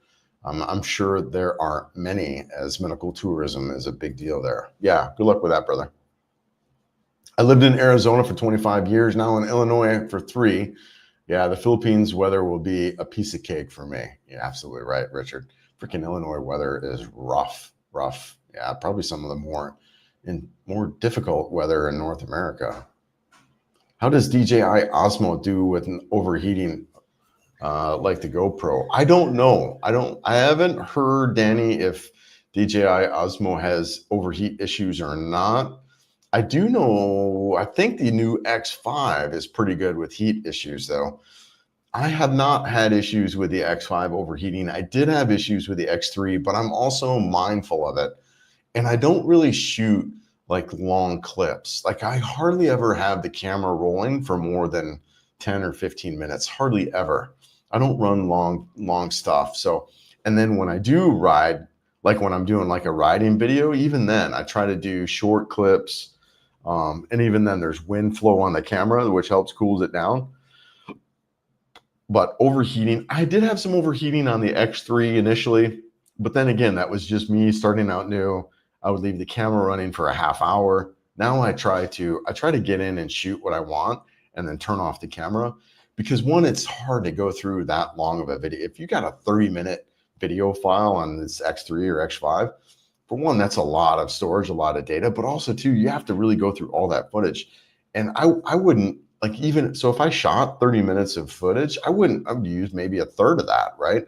S1: I'm sure there aren't many, as medical tourism is a big deal there. Yeah, good luck with that, brother. I lived in Arizona for 25 years, now in Illinois for 3. Yeah, the Philippines weather will be a piece of cake for me. You're absolutely right, Richard. Freaking Illinois weather is rough. Yeah, probably some of the more difficult weather in North America. How does DJI Osmo do with an overheating like the GoPro? I don't know. I haven't heard, Danny, if DJI Osmo has overheat issues or not. I do know, I think the new X5 is pretty good with heat issues though. I have not had issues with the X5 overheating. I did have issues with the X3, but I'm also mindful of it. And I don't really shoot like long clips. Like I hardly ever have the camera rolling for more than 10 or 15 minutes, hardly ever. I don't run long stuff. So, and then when I do ride, like when I'm doing like a riding video, even then I try to do short clips. And even then there's wind flow on the camera, which helps cools it down. But overheating, I did have some overheating on the X3 initially, but then again, that was just me starting out new. I would leave the camera running for a half hour. Now I try to get in and shoot what I want and then turn off the camera, because one, it's hard to go through that long of a video. If you got a 30-minute video file on this X3 or X5, for one, that's a lot of storage, a lot of data, but also two, you have to really go through all that footage. And I wouldn't, like, even so, if I shot 30 minutes of footage, I would use maybe a third of that, right?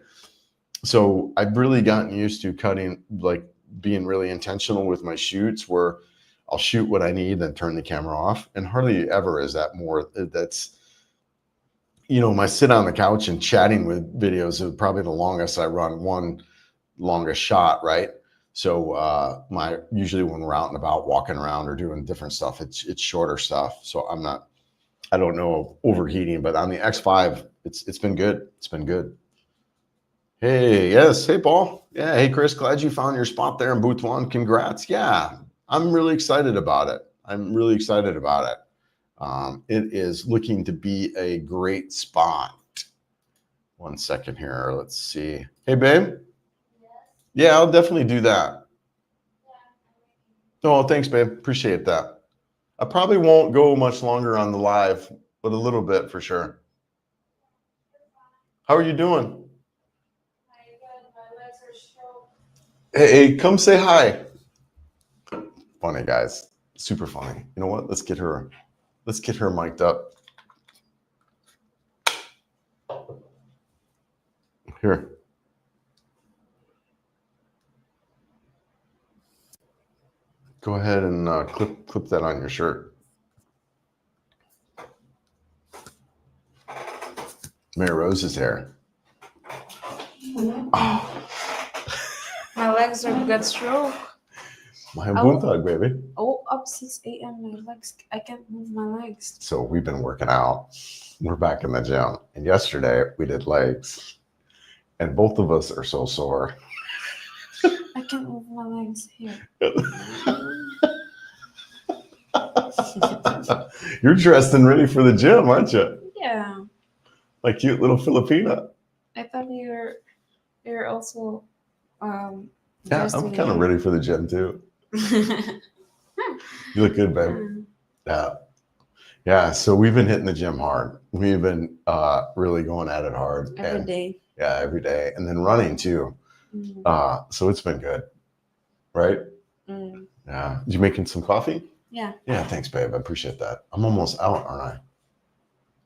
S1: So I've really gotten used to cutting, like being really intentional with my shoots, where I'll shoot what I need, then turn the camera off. And hardly ever is that more. That's, you know, my sit on the couch and chatting with videos is probably the longest I run one longest shot, right? So usually when we're out and about walking around or doing different stuff, it's shorter stuff. So I don't know overheating, but on the X5, it's been good. It's been good. Hey, yes. Hey, Paul. Yeah. Hey, Chris, glad you found your spot there in Butuan. Congrats. Yeah. I'm really excited about it. It is looking to be a great spot. 1 second here. Let's see. Hey, babe. Yeah, I'll definitely do that. Oh, thanks, babe. Appreciate that. I probably won't go much longer on the live, but a little bit for sure. How are you doing? Hey, come say hi. Funny, guys. Super funny. You know what? Let's get her mic'd up. Here. Go ahead and clip that on your shirt. Mary Rose's hair. Oh.
S2: My legs are good stroke.
S1: My buntag, baby.
S2: Oh, up 6 a.m. My legs, I can't move my legs.
S1: So we've been working out. We're back in the gym. And yesterday we did legs. And both of us are so sore.
S2: I can't move my legs here.
S1: You're dressed and ready for the gym, aren't you?
S2: Yeah.
S1: Like cute little Filipina.
S2: I thought you're also
S1: yeah, I'm kind of ready for the gym too. You look good, babe. Yeah. So we've been hitting the gym hard. We've been really going at it hard
S2: every day.
S1: Yeah, every day, and then running too. So it's been good, right? Yeah. Did you making some coffee?
S2: Yeah.
S1: Yeah. Thanks, babe. I appreciate that. I'm almost out, aren't I?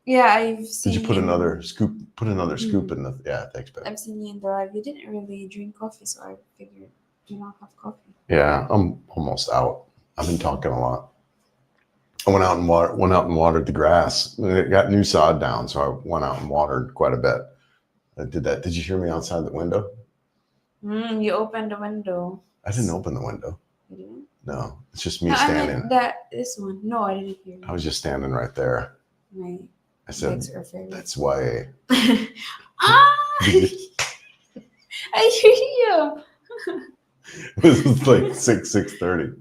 S2: Yeah, I've seen.
S1: Did you put another scoop? Put another scoop in the. Yeah, thanks, babe.
S2: I've seen you in the live. You didn't really drink coffee, so I figured you don't have coffee.
S1: Yeah, I'm almost out. I've been talking a lot. I went out and watered the grass. It got new sod down, so I went out and watered quite a bit. I did that. Did you hear me outside the window?
S2: You opened the window.
S1: I didn't open the window.
S2: You didn't?
S1: No, it's just me standing.
S2: I meant this one. No, I didn't hear you.
S1: I was just standing right there. I said, that's why.
S2: I hear you.
S1: This was like 6:30.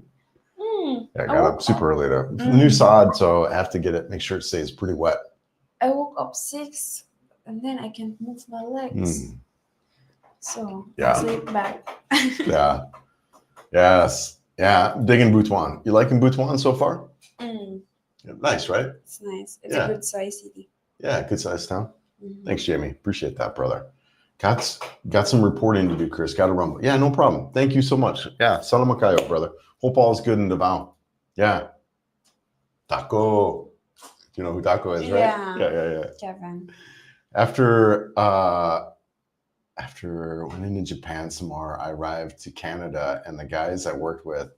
S1: Yeah, I got up super early to new sod, so I have to get it, make sure it stays pretty wet.
S2: I woke up 6 and then I can't move my legs. So I sleep back.
S1: Yeah. Yes. Yeah. Digging Butuan. You liking Butuan so far? Yeah, nice, right?
S2: It's nice. It's a good size city.
S1: Yeah, good size town. Thanks, Jamie. Appreciate that, brother. Got some reporting to do, Chris. Got to run. Yeah, no problem. Thank you so much. Yeah, Salamakayo, brother. Hope all is good in Davao. Yeah. Taco. You know who Taco is, right? Yeah.
S2: Kevin.
S1: After went into Japan some more, I arrived to Canada, and the guys I worked with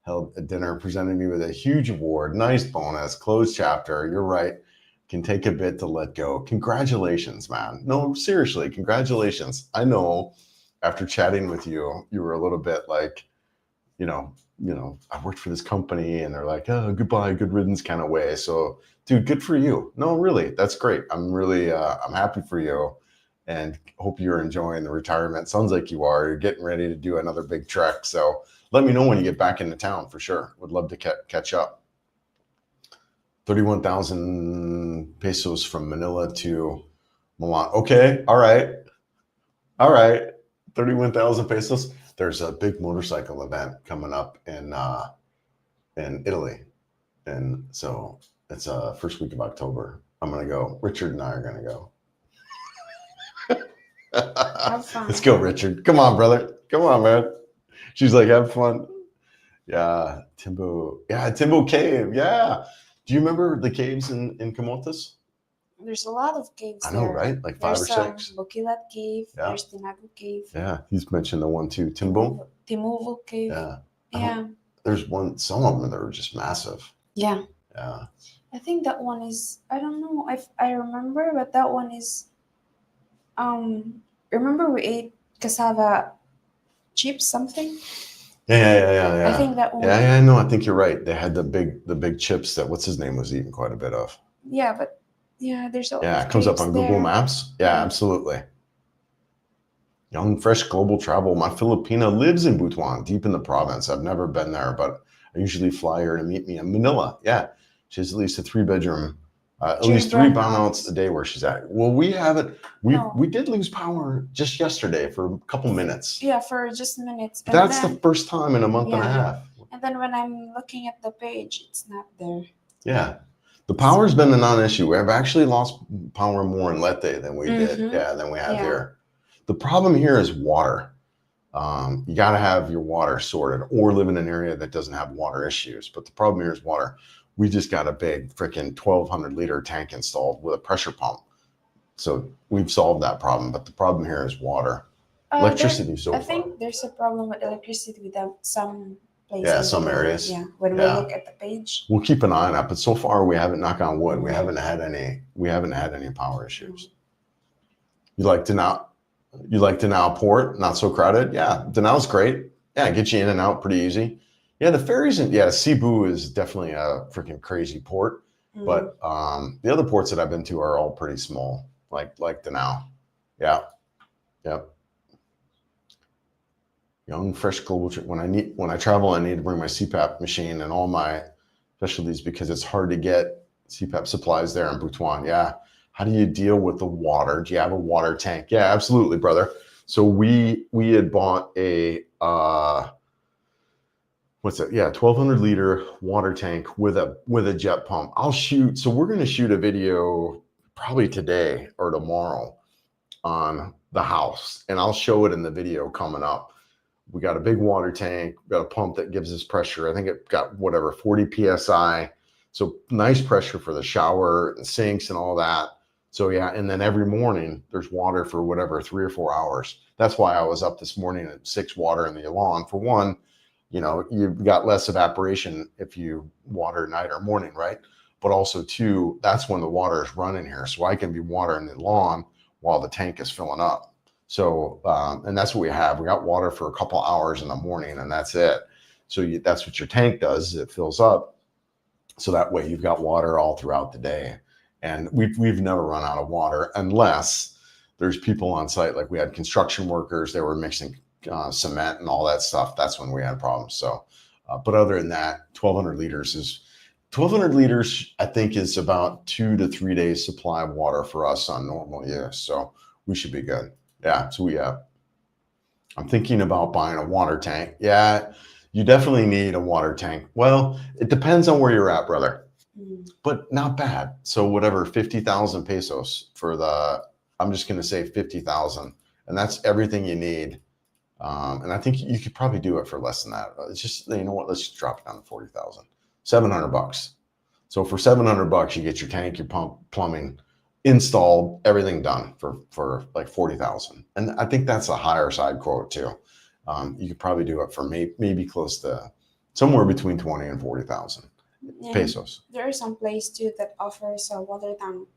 S1: held a dinner, presented me with a huge award, nice bonus, closed chapter. You're right. Can take a bit to let go. Congratulations, man. No, seriously, congratulations. I know after chatting with you, you were a little bit like, you know, I worked for this company, and they're like, oh, goodbye, good riddance kind of way. So, dude, good for you. No, really, that's great. I'm really, I'm happy for you, and hope you're enjoying the retirement. Sounds like you are. You're getting ready to do another big trek. So let me know when you get back into town for sure. Would love to catch up. 31,000 pesos from Manila to Milan. Okay, all right. 31,000 pesos. There's a big motorcycle event coming up in Italy, and so it's first week of October. I'm gonna go. Richard and I are gonna go.
S2: Have fun.
S1: Let's go, Richard. Come on, brother. Come on, man. She's like, have fun. Yeah, Timbo. Yeah, Timbo Cave. Yeah. Do you remember the caves in Camotes?
S2: There's a lot of caves.
S1: I know,
S2: there.
S1: right? Like 5 or 6.
S2: Boquilat Cave.
S1: Yeah.
S2: There's Tinago Cave.
S1: Yeah, he's mentioned the one too. Timbo.
S2: Timuvo Cave.
S1: Yeah.
S2: Yeah.
S1: There's one. Some of them that are just massive.
S2: Yeah.
S1: Yeah.
S2: I think that one is. I don't know if I remember, but that one is. Remember we ate cassava chips something.
S1: Yeah.
S2: I think that one.
S1: Yeah. No, I think you're right. They had the big chips that what's his name was eating quite a bit of.
S2: Yeah, but yeah, there's a lot.
S1: Yeah, it comes up on Google
S2: there.
S1: Maps. Yeah, absolutely. Young, fresh global travel. My Filipina lives in Butuan, deep in the province. I've never been there, but I usually fly her to meet me in Manila. Yeah, she has at least a 3-bedroom, at least 3 burnouts a day where she's at. Well, we haven't. We did lose power just yesterday for a couple minutes.
S2: Yeah, for just minutes.
S1: And that's the first time in a month and a half.
S2: And then when I'm looking at the page, it's not there.
S1: Yeah. The power's been a non-issue. We've actually lost power more in Leyte than we did. Yeah, than we have here. The problem here is water. You got to have your water sorted or live in an area that doesn't have water issues. But the problem here is water. We just got a big freaking 1,200 liter tank installed with a pressure pump. So we've solved that problem. But the problem here is water. Electricity so far.
S2: I think there's a problem with electricity with some places.
S1: Yeah, some areas.
S2: Yeah, when we look at the page.
S1: We'll keep an eye on that. But so far we haven't, knock on wood, we haven't had any power issues. You like Danao Port, not so crowded? Yeah, Danao's great. Yeah, get you in and out pretty easy. Yeah, the ferries, Cebu is definitely a freaking crazy port. But the other ports that I've been to are all pretty small, like Danao. Yeah. Yep. Young, fresh global. When I travel, I need to bring my CPAP machine and all my specialties because it's hard to get CPAP supplies there in Butuan. Yeah. How do you deal with the water? Do you have a water tank? Yeah, absolutely, brother. So we had bought a 1,200 liter water tank with a jet pump. So we're going to shoot a video probably today or tomorrow on the house, and I'll show it in the video coming up. We got a big water tank, we got a pump that gives us pressure. I think it got 40 PSI. So nice pressure for the shower and sinks and all that. So yeah, and then every morning there's water for 3 or 4 hours. That's why I was up this morning at 6 water in the lawn. For one, you've got less evaporation if you water night or morning, right? But also two, that's when the water is running here. So I can be watering the lawn while the tank is filling up. So, and that's what we have. We got water for a couple hours in the morning and that's it. So that's what your tank does, it fills up. So that way you've got water all throughout the day. And we've never run out of water unless there's people on site. Like we had construction workers, they were mixing cement and all that stuff. That's when we had problems. So, but other than that, 1,200 liters, I think is about 2 to 3 days supply of water for us on normal use. So we should be good. Yeah. So I'm thinking about buying a water tank. Yeah. You definitely need a water tank. Well, it depends on where you're at, brother. But not bad. So whatever, 50,000 pesos for I'm just going to say 50,000. And that's everything you need. And I think you could probably do it for less than that. It's just, you know what, let's just drop it down to 40,000, $700. So for $700, you get your tank, your pump, plumbing installed, everything done for like 40,000. And I think that's a higher side quote too. You could probably do it for maybe close to somewhere between 20 and 40,000 pesos.
S2: There are some places too that offers a water tank.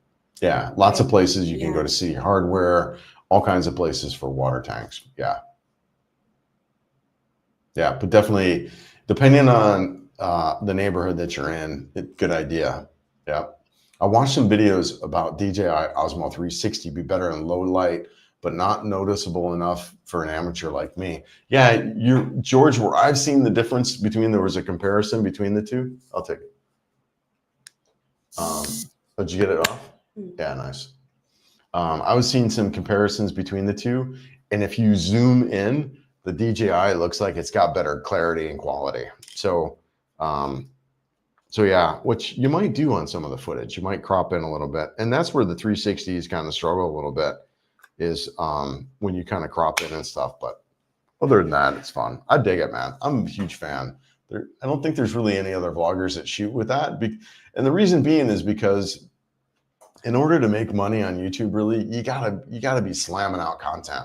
S1: Yeah, lots of places you can go to see hardware, all kinds of places for water tanks. Yeah. Yeah, but definitely Depending on the neighborhood that you're in, good idea. Yeah. I watched some videos about DJI Osmo 360 be better in low light, but not noticeable enough for an amateur like me. Yeah, George, where I've seen the difference between, there was a comparison between the two. I'll take it. Did you get it off? Yeah, nice. I was seeing some comparisons between the two, and if you zoom in, the DJI looks like it's got better clarity and quality. So, so yeah, which you might do on some of the footage, you might crop in a little bit, and that's where the 360s kind of struggle a little bit, is when you kind of crop in and stuff. But other than that, it's fun. I dig it, man. I'm a huge fan. I don't think there's really any other vloggers that shoot with that, and the reason being is because in order to make money on YouTube, really, you gotta be slamming out content,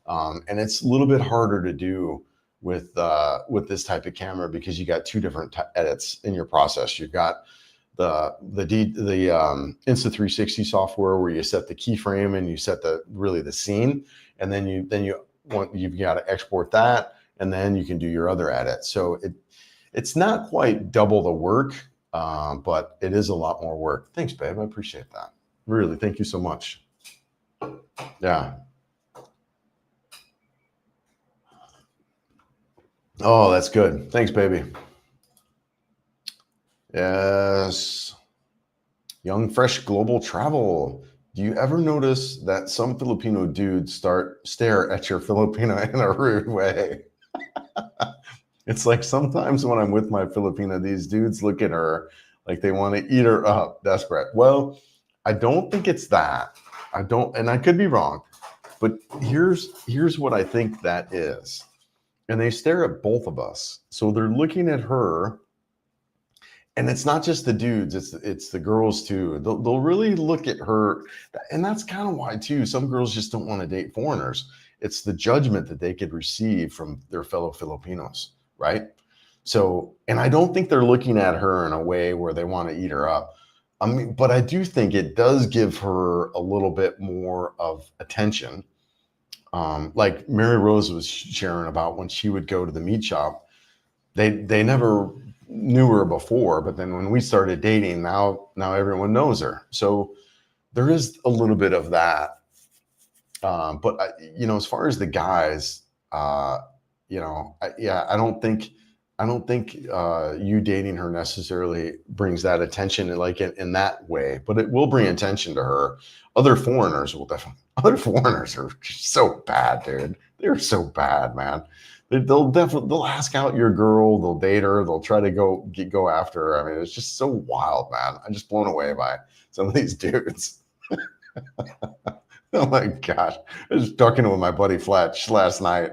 S1: and it's a little bit harder to do with this type of camera, because you got two different edits in your process. You've got the Insta360 software where you set the keyframe and you set the scene, and then you've got to export that, and then you can do your other edits. So it's not quite double the work, but it is a lot more work. Thanks, babe. I appreciate that. Really, thank you so much. Yeah. Oh, that's good. Thanks, baby. Yes. Young, fresh global travel. Do you ever notice that some Filipino dudes stare at your Filipino in a rude way? It's like sometimes when I'm with my Filipina, these dudes look at her like they want to eat her up, desperate. Well, I don't think it's that. I don't, and I could be wrong, but here's what I think that is. And they stare at both of us. So they're looking at her, and it's not just the dudes, it's the girls too. They'll really look at her, and that's kind of why too some girls just don't want to date foreigners. It's the judgment that they could receive from their fellow Filipinos, right? So, and I don't think they're looking at her in a way where they want to eat her up. I mean, but I do think it does give her a little bit more of attention. Like Mary Rose was sharing about when she would go to the meat shop, they never knew her before, but then when we started dating, now everyone knows her. So there is a little bit of that. But as far as the guys, I don't think you dating her necessarily brings that attention like in that way, but it will bring attention to her. Other foreigners are just so bad, dude. They're so bad, man. They'll ask out your girl, they'll date her, they'll try to go after her. I mean, it's just so wild, man. I'm just blown away by some of these dudes. Oh my gosh. I was talking with my buddy Fletch last night,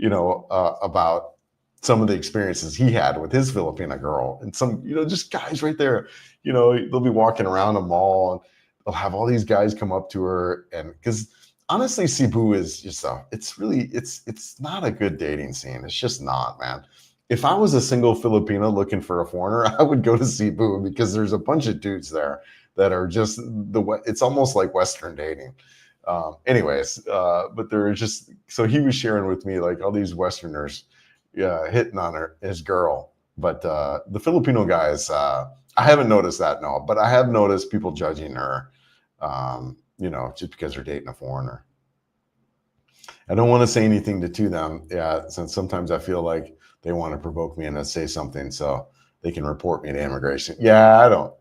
S1: about some of the experiences he had with his Filipina girl, and some, just guys right there, they'll be walking around a mall and they'll have all these guys come up to her. And because honestly, Cebu is just it's not a good dating scene. It's just not, man. If I was a single Filipino looking for a foreigner, I would go to Cebu, because there's a bunch of dudes there that are just it's almost like Western dating. But they're just, so he was sharing with me like all these Westerners hitting on his girl. But the Filipino guys, I haven't noticed that, no, but I have noticed people judging her, just because they're dating a foreigner. I don't want to say anything to them, since sometimes I feel like they want to provoke me and say something so they can report me to immigration. I don't.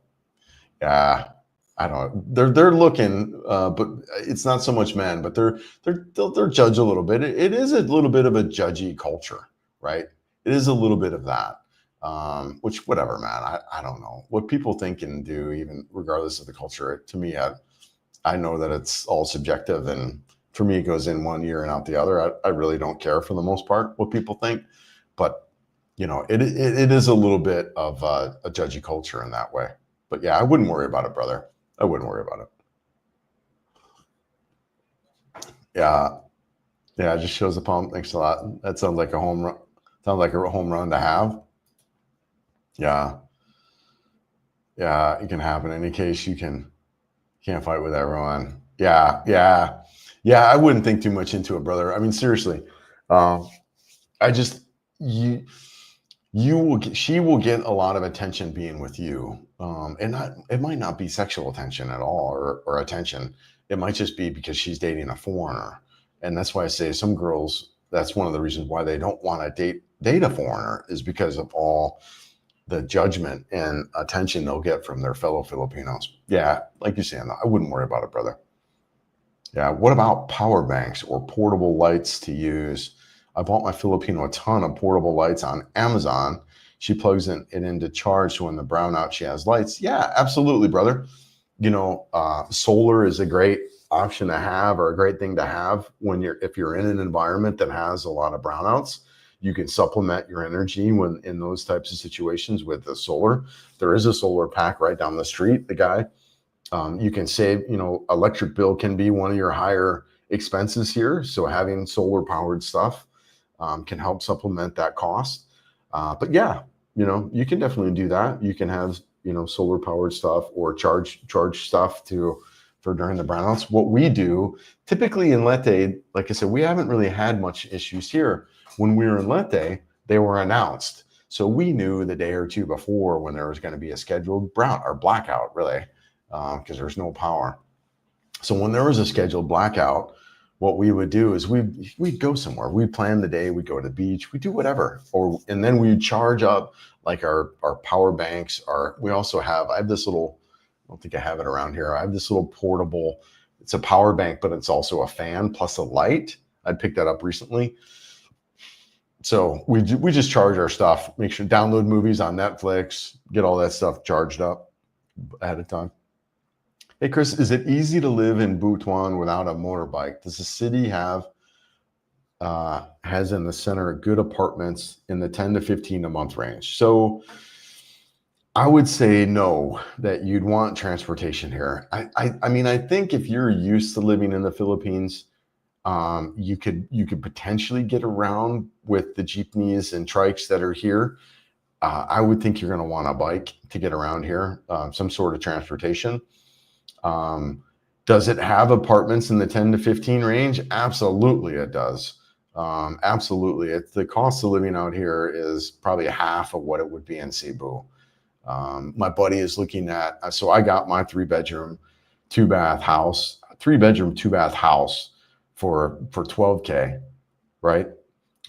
S1: They're looking, but it's not so much men, but they'll judge a little bit. It is a little bit of a judgy culture, right? It is a little bit of that, which whatever, man. I don't know what people think and do, even regardless of the culture. To me, I know that it's all subjective, and for me, it goes in one ear and out the other. I really don't care for the most part what people think, but it is a little bit of a judgy culture in that way. But yeah, I wouldn't worry about it, brother. I wouldn't worry about it. Yeah, it just shows the palm. Thanks a lot. That sounds like a home run. Sounds like a home run to have. Yeah, it can happen. In any case, you can't fight with everyone. Yeah. I wouldn't think too much into it, brother. I mean, seriously, she will get a lot of attention being with you. It might not be sexual attention at all or attention. It might just be because she's dating a foreigner. And that's why I say some girls, that's one of the reasons why they don't want to date a foreigner, is because of all the judgment and attention they'll get from their fellow Filipinos. Yeah, like you're saying, I wouldn't worry about it, brother. Yeah, what about power banks or portable lights to use? I bought my Filipino a ton of portable lights on Amazon. She plugs it into charge, so when the brownout, she has lights. Yeah, absolutely, brother. Solar is a great option to have, or a great thing to have if you're in an environment that has a lot of brownouts. You can supplement your energy when in those types of situations with the solar. There is a solar pack right down the street. The guy, you can save, electric bill can be one of your higher expenses here. So having solar powered stuff can help supplement that cost. But yeah, you can definitely do that. You can have, solar powered stuff or charge stuff for during the brownouts. What we do typically in Leyte, like I said, we haven't really had much issues here. When we were in Leyte, they were announced. So we knew the day or two before when there was going to be a scheduled blackout, really, because there's no power. So when there was a scheduled blackout, what we would do is we'd go somewhere. We'd plan the day. We'd go to the beach. We'd do whatever. And then we'd charge up like our power banks. I have this little, I don't think I have it around here. I have this little portable, it's a power bank, but it's also a fan plus a light. I picked that up recently. So we just charge our stuff, make sure download movies on Netflix, get all that stuff charged up ahead of time. Hey, Chris, is it easy to live in Butuan without a motorbike? Does the city has in the center good apartments in the 10 to 15 a month range? So I would say no, that you'd want transportation here. I mean, I think if you're used to living in the Philippines, you could potentially get around with the jeepneys and trikes that are here. I would think you're going to want a bike to get around here, some sort of transportation. Does it have apartments in the 10 to 15 range? Absolutely, it does. Absolutely. The cost of living out here is probably half of what it would be in Cebu. My buddy is looking at, so I got my 3-bedroom, 2-bath house for $12K, right?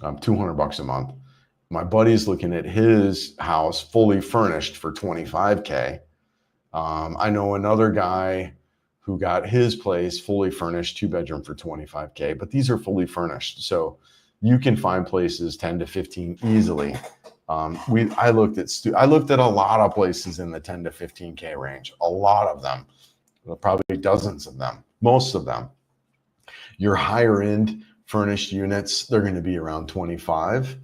S1: $200 a month. My buddy's looking at his house fully furnished for $25K. I know another guy who got his place fully furnished, 2-bedroom for $25K, but these are fully furnished. So you can find places 10 to 15 easily. I looked at a lot of places in the 10 to 15K range, a lot of them, probably dozens of them, most of them. Your higher end furnished units, they're going to be around 25.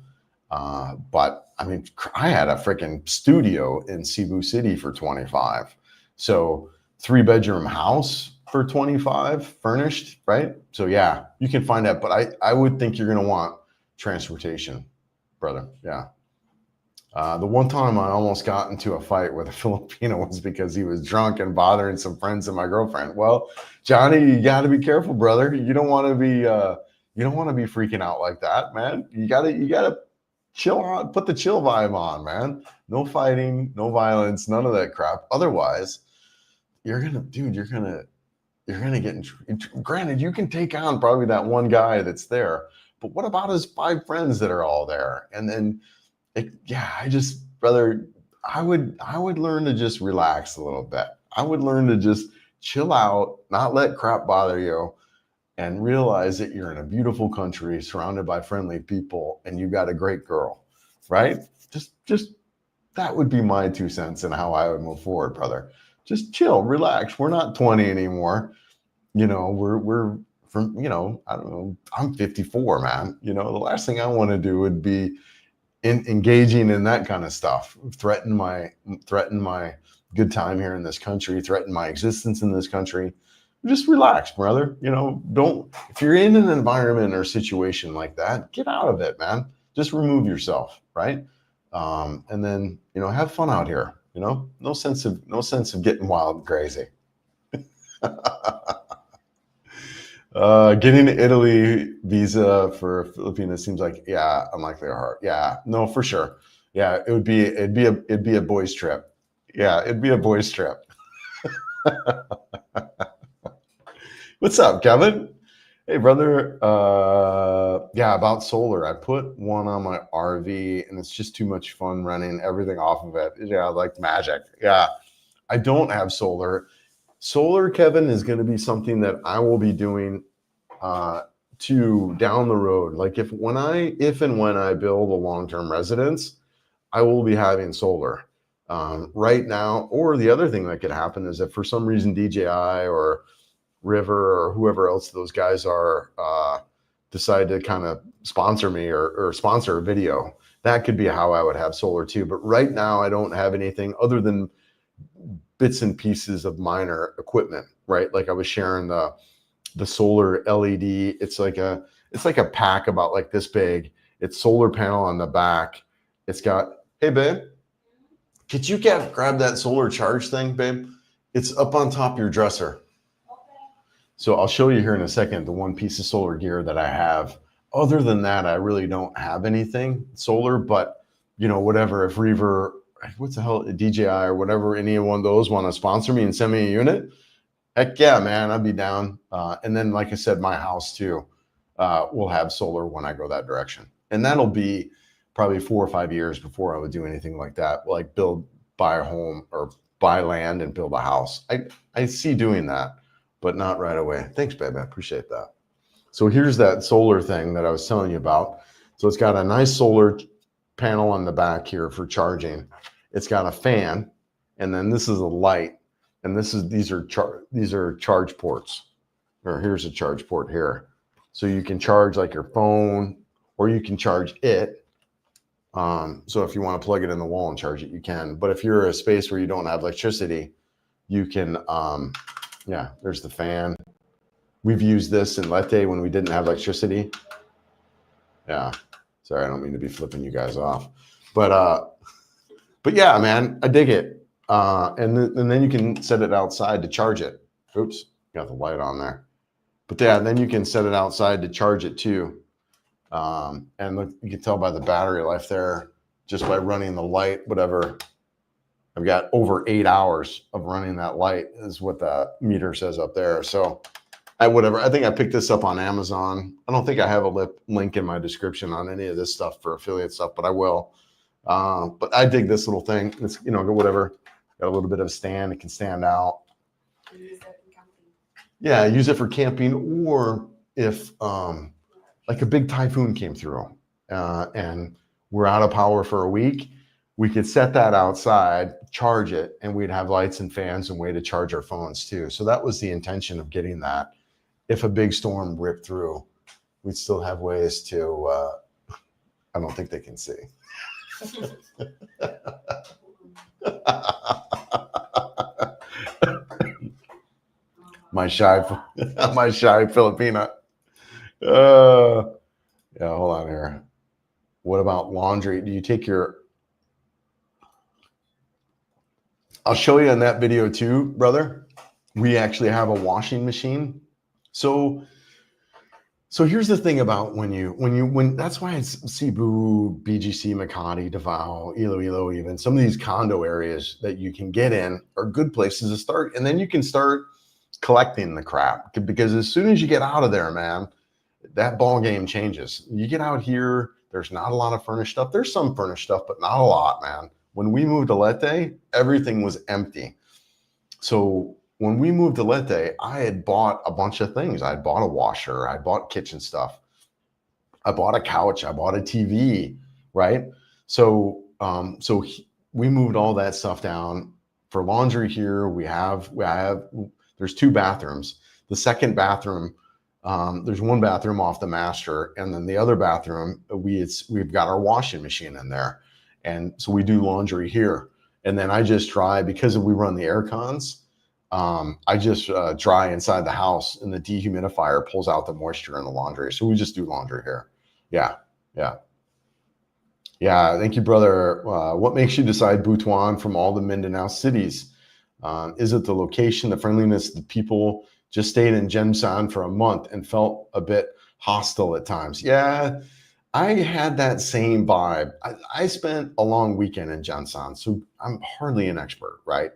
S1: But I mean, I had a freaking studio in Cebu City for 25. So 3-bedroom house for 25 furnished, right? So yeah, you can find that, but I would think you're going to want transportation, brother. Yeah. The one time I almost got into a fight with a Filipino was because he was drunk and bothering some friends of my girlfriend. Well, Johnny, you got to be careful, brother. You don't want to be freaking out like that, man. You gotta chill out, put the chill vibe on, man. No fighting, no violence, none of that crap. Otherwise, you're gonna get in. Granted, you can take on probably that one guy that's there, but what about his 5 friends that are all there? And then, brother, I would learn to just relax a little bit. I would learn to just chill out, not let crap bother you, and realize that you're in a beautiful country surrounded by friendly people and you got a great girl, right? Just that would be my 2 cents in how I would move forward, brother. Just chill, relax. We're not 20 anymore. We're from, I don't know, I'm 54, man. The last thing I want to do would be engaging in that kind of stuff, threaten my good time here in this country, threaten my existence in this country. Just relax, brother. If you're in an environment or situation like that, get out of it, man. Just remove yourself, right? And then, have fun out here. No sense of getting wild and crazy. Getting to Italy visa for Filipinos seems like, unlikely or hard. Yeah, no, for sure. Yeah, it'd be a boys trip. Yeah, it'd be a boys trip. What's up, Kevin? Hey, brother. Yeah, about solar. I put one on my RV, and it's just too much fun running everything off of it. Yeah, like magic. Yeah, I don't have solar. Solar, Kevin, is going to be something that I will be doing to down the road. Like if and when I build a long-term residence, I will be having solar. Right now, or the other thing that could happen is if for some reason DJI or River or whoever else those guys are decide to kind of sponsor me or sponsor a video, that could be how I would have solar too. But right now, I don't have anything other than bits and pieces of minor equipment, right? Like I was sharing the solar LED. It's like a pack about like this big. It's solar panel on the back. It's got, hey babe, could you grab that solar charge thing, babe? It's up on top of your dresser. So I'll show you here in a second the one piece of solar gear that I have. Other than that, I really don't have anything solar, but you know, whatever, if Reaver, what's the hell, DJI or whatever, any one of those want to sponsor me and send me a unit, heck yeah, man, I'd be down. And then, like I said, my house too will have solar when I go that direction. And that'll be probably 4 or 5 years before I would do anything like that, like buy a home or buy land and build a house. I see doing that, but not right away. Thanks, babe. I appreciate that. So here's that solar thing that I was telling you about. So it's got a nice solar panel on the back here for charging. It's got a fan, and then this is a light, and these are charge ports. Or here's a charge port here. So you can charge like your phone, or you can charge it. So if you want to plug it in the wall and charge it, you can. But if you're in a space where you don't have electricity, you can, yeah, there's the fan. We've used this in Lete when we didn't have electricity. Yeah, sorry, I don't mean to be flipping you guys off. But yeah, man, I dig it. And then you can set it outside to charge it. Oops, got the light on there. But yeah, then you can set it outside to charge it too. And look, you can tell by the battery life there, just by running the light, whatever. I've got over 8 hours of running that light is what the meter says up there. So I think I picked this up on Amazon. I don't think I have a link in my description on any of this stuff for affiliate stuff, but I will. But I dig this little thing. It's, you know, whatever. Got a little bit of a stand. It can stand out. Yeah, use it for camping, or if like a big typhoon came through and we're out of power for a week, we could set that outside, charge it, and we'd have lights and fans and way to charge our phones too. So that was the intention of getting that. If a big storm ripped through, we'd still have ways to, I don't think they can see. my shy Filipina. Yeah, hold on here. What about laundry? Do you take your, I'll show you on that video too, brother. We actually have a washing machine. So here's the thing about when that's why it's Cebu, BGC, Makati, Davao, Iloilo, even some of these condo areas that you can get in are good places to start. And then you can start collecting the crap, because as soon as you get out of there, man, that ball game changes. You get out here, there's not a lot of furnished stuff. There's some furnished stuff, but not a lot, man. When we moved to Lete, everything was empty. So when we moved to Lete, I had bought a bunch of things. I had bought a washer. I bought kitchen stuff. I bought a couch. I bought a TV, right? So we moved all that stuff down. For laundry here, there's 2 bathrooms. The second bathroom, there's one bathroom off the master, and then the other bathroom, we've got our washing machine in there. And so we do laundry here. And then I just dry, because we run the air cons, I just dry inside the house, and the dehumidifier pulls out the moisture in the laundry. So we just do laundry here. Yeah. Thank you, brother. What makes you decide Butuan from all the Mindanao cities? Is it the location, the friendliness, the people? Just stayed in Gemsan for a month and felt a bit hostile at times. Yeah, I had that same vibe. I spent a long weekend in Jansan, so I'm hardly an expert, right?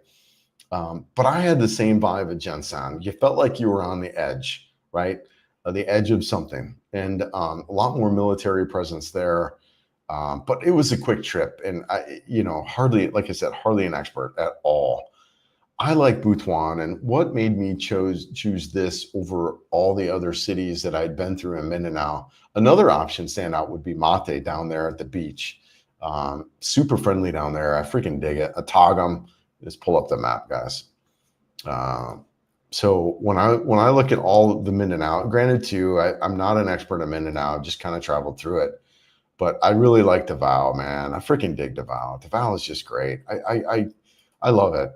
S1: But I had the same vibe at Jansan. You felt like you were on the edge, right? The edge of something, and a lot more military presence there. But it was a quick trip, and hardly, like I said, hardly an expert at all. I like Butuan, and what made me choose this over all the other cities that I'd been through in Mindanao. Another option stand out would be Mate down there at the beach. Super friendly down there. I freaking dig it. Atagam, just pull up the map, guys. So when I look at all the Mindanao, granted too, I'm not an expert in Mindanao. I've just kind of traveled through it, but I really like Davao, man. I freaking dig Davao. Davao is just great. I love it.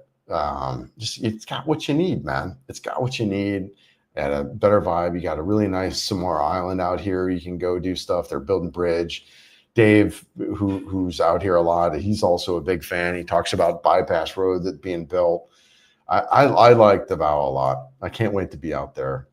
S1: Just it's got what you need, man. It's got what you need. At a better vibe. You got a really nice Samora Island out here. You can go do stuff. They're building bridge. Dave, who's out here a lot, he's also a big fan. He talks about bypass road that's being built. I like Davao a lot. I can't wait to be out there.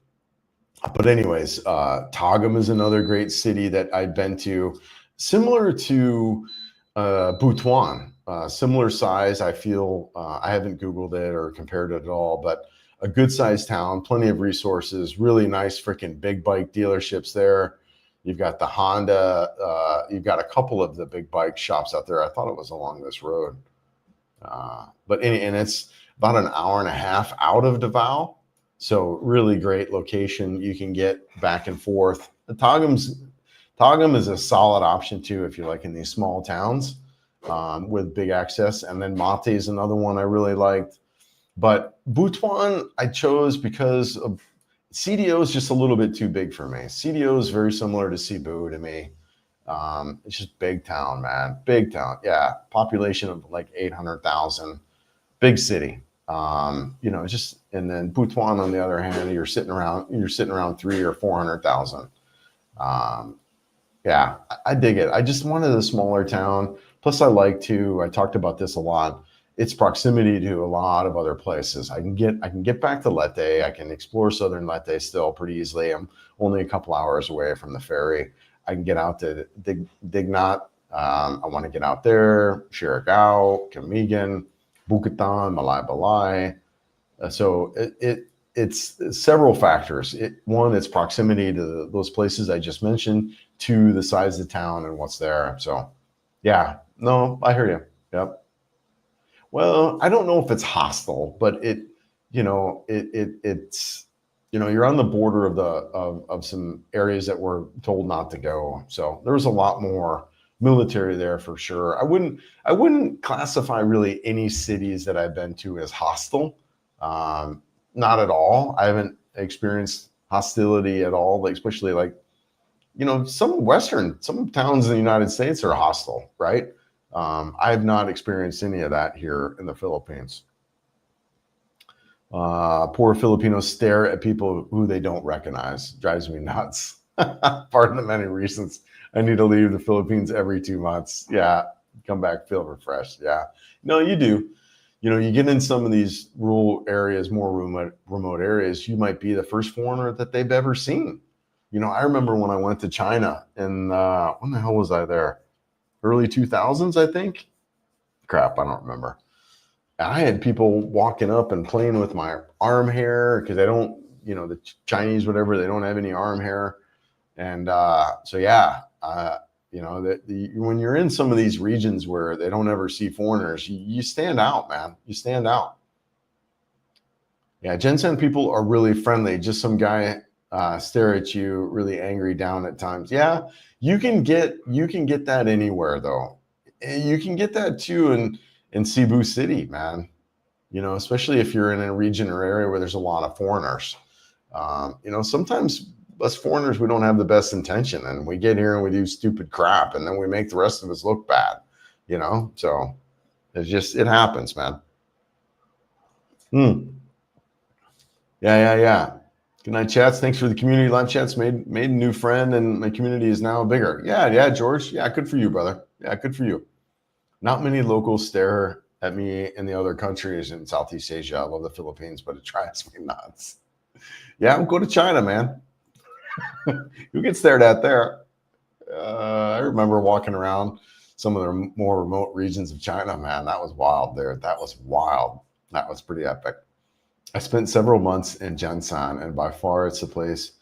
S1: But anyways, Tagam is another great city that I've been to, similar to Butuan. Similar size. I feel I haven't Googled it or compared it at all, but a good sized town, plenty of resources, really nice freaking big bike dealerships there. You've got the Honda, you've got a couple of the big bike shops out there. I thought it was along this road. And it's about an hour and a half out of Davao. So really great location. You can get back and forth. The Tagam is a solid option too if you're like in these small towns with big access. And then Mate is another one I really liked. But Butuan I chose because of CDO is just a little bit too big for me. CDO is very similar to Cebu to me. It's just big town, man. Big town. Yeah. Population of like 800,000. Big city. Just, and then Butuan on the other hand, you're sitting around 300,000 or 400,000. Yeah, I dig it. I just wanted a smaller town. Plus I talked about this a lot. Its proximity to a lot of other places. I can get back to Leyte. I can explore southern Leyte still pretty easily. I'm only a couple hours away from the ferry. I can get out to Dignat. I want to get out there, Siargao, Camigan, Bukatan, Balay. So it's several factors. One, it's proximity to those places I just mentioned. Two, the size of the town and what's there. So, yeah, no, I hear you. Yep. Well, I don't know if it's hostile, but it's you're on the border of some areas that we're told not to go. So there was a lot more military there for sure. I wouldn't classify really any cities that I've been to as hostile. Not at all. I haven't experienced hostility at all, especially some towns in the United States are hostile, right? I have not experienced any of that here in the Philippines. Poor Filipinos stare at people who they don't recognize. Drives me nuts. Part of the many reasons I need to leave the Philippines every 2 months. Yeah, come back, feel refreshed. Yeah, no, you do. You get in some of these rural areas, more remote areas, you might be the first foreigner that they've ever seen. I remember when I went to China and when the hell was I there? Early 2000s, I think. Crap, I don't remember. I had people walking up and playing with my arm hair because they don't, the Chinese, whatever, they don't have any arm hair. And so, yeah, when you're in some of these regions where they don't ever see foreigners, you stand out, man. You stand out. Yeah, Gensen people are really friendly. Just some guy stare at you, really angry down at times. Yeah, you can get that anywhere though. You can get that too in Cebu City, man. Especially if you're in a region or area where there's a lot of foreigners. Sometimes us foreigners, we don't have the best intention, and we get here and we do stupid crap, and then we make the rest of us look bad. So it happens, man. Yeah. Good night, chats. Thanks for the community live chats. Made a new friend, and my community is now bigger. Yeah, George. Yeah, good for you, brother. Yeah, good for you. Not many locals stare at me in the other countries in Southeast Asia. I love the Philippines, but it drives me nuts. Yeah, go to China, man. You get stared at there. I remember walking around some of the more remote regions of China, man. That was wild there. That was wild. That was pretty epic. I spent several months in Jensan, and by far it's the place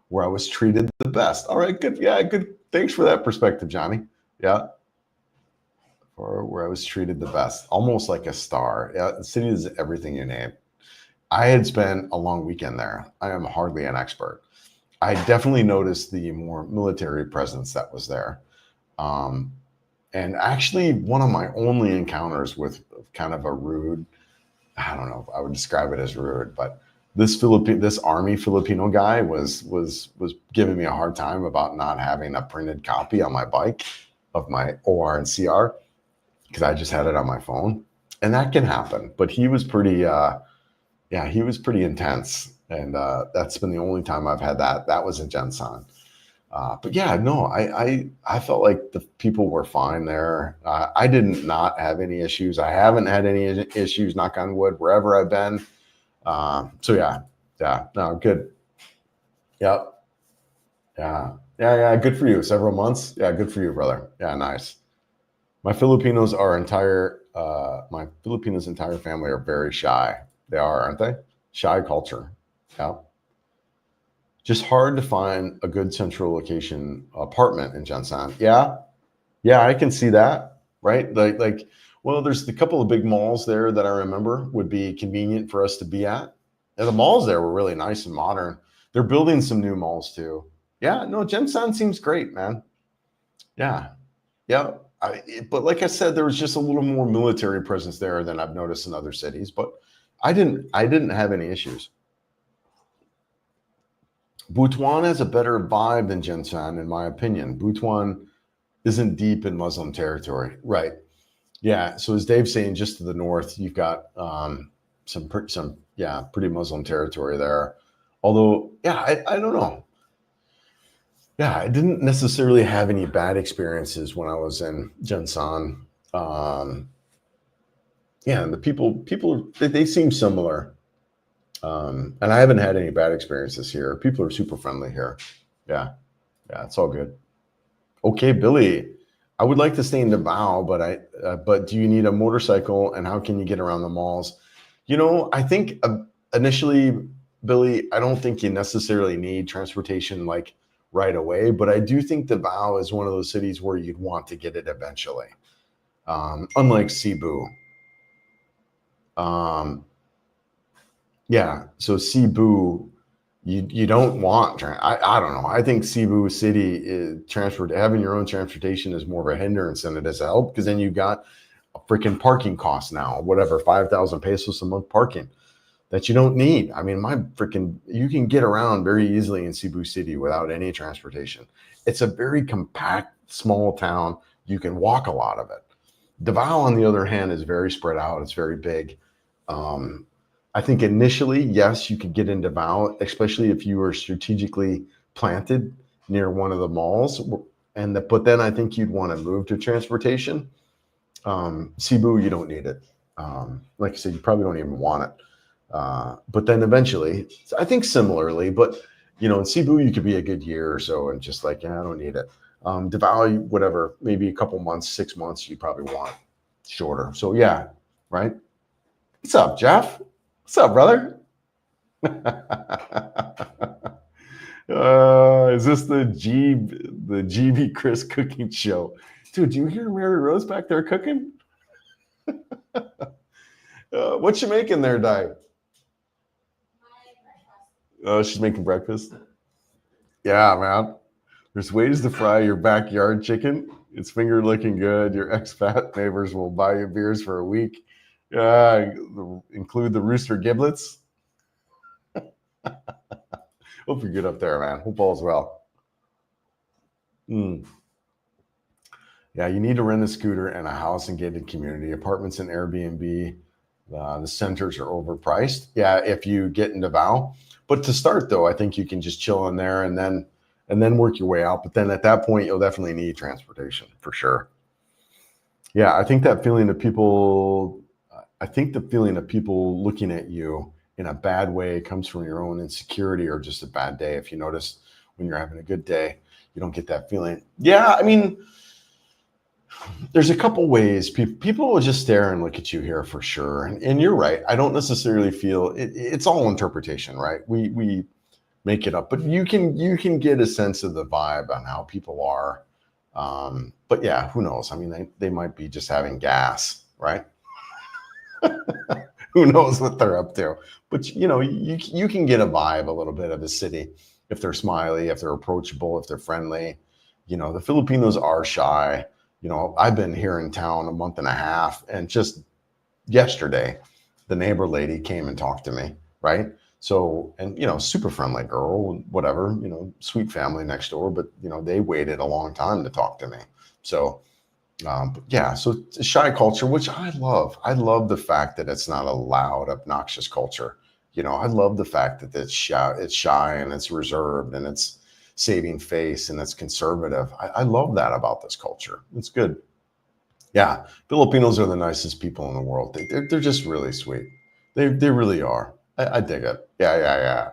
S1: where I was treated the best. All right, good. Yeah, good. Thanks for that perspective, Johnny. Yeah, or where I was treated the best, almost like a star. Yeah, the city is everything you name. I had spent a long weekend there. I am hardly an expert. I definitely noticed the more military presence that was there. Um, and actually, one of my only encounters with kind of a rude, I don't know if I would describe it as rude, but this army Filipino guy was giving me a hard time about not having a printed copy on my bike of my OR and CR because I just had it on my phone, and that can happen. But he was pretty, yeah, he was pretty intense, and that's been the only time I've had that. That was in Jensan. But yeah, no, I felt like the people were fine there. I didn't not have any issues. I haven't had any issues, knock on wood, wherever I've been. So yeah, no, good. Yep. Yeah. Good for you. Several months. Yeah, good for you, brother. Yeah, nice. My Filipinos entire family are very shy. They are, aren't they? Shy culture. Yeah. Just hard to find a good central location apartment in Jensan. Yeah, I can see that. Right, well, there's a couple of big malls there that I remember would be convenient for us to be at. And the malls there were really nice and modern. They're building some new malls too. Yeah, no, Jensan seems great, man. Yeah, yeah. But like I said, there was just a little more military presence there than I've noticed in other cities. But I didn't have any issues. Butuan has a better vibe than Jensan, in my opinion. Butuan isn't deep in Muslim territory, right? Yeah. So as Dave's saying, just to the north, you've got some pretty Muslim territory there. Although, yeah, I don't know. Yeah, I didn't necessarily have any bad experiences when I was in Jensan. Um, yeah, and the people they seem similar. And I haven't had any bad experiences here. People are super friendly here. Yeah, yeah, it's all good. Okay, Billy, I would like to stay in Davao, but do you need a motorcycle, and how can you get around the malls? I think initially, Billy, I don't think you necessarily need transportation like right away, but I do think Davao is one of those cities where you'd want to get it eventually. Unlike Cebu. Um, yeah, so Cebu, you don't want. I don't know. I think Cebu City having your own transportation is more of a hindrance than it is a help, because then you got a freaking parking cost now, whatever, 5,000 pesos a month parking that you don't need. I mean, you can get around very easily in Cebu City without any transportation. It's a very compact, small town. You can walk a lot of it. Davao, on the other hand, is very spread out. It's very big. Um, I think initially, yes, you could get into Davao, especially if you were strategically planted near one of the malls. But then I think you'd want to move to transportation. Cebu, you don't need it. Like I said, you probably don't even want it. But then eventually, I think similarly, but in Cebu, you could be a good year or so and just like, yeah, I don't need it. Davao, whatever, maybe a couple months, 6 months, you probably want shorter. So yeah, right. What's up, Jeff? What's up, brother? Is this the GB Chris cooking show? Dude, do you hear Mary Rose back there cooking? What you making there, Di? Oh, she's making breakfast. Yeah, man. There's ways to fry your backyard chicken. It's finger looking good. Your expat neighbors will buy you beers for a week. Include the rooster giblets. Hope you're good up there, man. Hope all's well. Yeah, you need to rent a scooter and a house in gated community. Apartments and Airbnb, the centers are overpriced. Yeah, if you get into Davao. But to start, though, I think you can just chill in there and then work your way out. But then at that point, you'll definitely need transportation for sure. Yeah, I think the feeling of people looking at you in a bad way comes from your own insecurity or just a bad day. If you notice when you're having a good day, You don't get that feeling. Yeah, I mean, there's a couple ways people will just stare and look at you here for sure. And you're right. I don't necessarily feel it's all interpretation, right? We make it up, but you can get a sense of the vibe on how people are. But yeah, who knows? I mean, they might be just having gas, right? Who knows what they're up to? But you can get a vibe a little bit of a city if they're smiley, if they're approachable, if they're friendly. The Filipinos are shy. I've been here in town a month and a half, and just yesterday, the neighbor lady came and talked to me, right? So, and super friendly girl, whatever, sweet family next door, but they waited a long time to talk to me. So, but yeah, so it's a shy culture, which I love. I love the fact that it's not a loud, obnoxious culture. I love the fact that it's shy and it's reserved and it's saving face and it's conservative. I love that about this culture. It's good. Yeah, Filipinos are the nicest people in the world. They're just really sweet. They really are. I dig it. Yeah.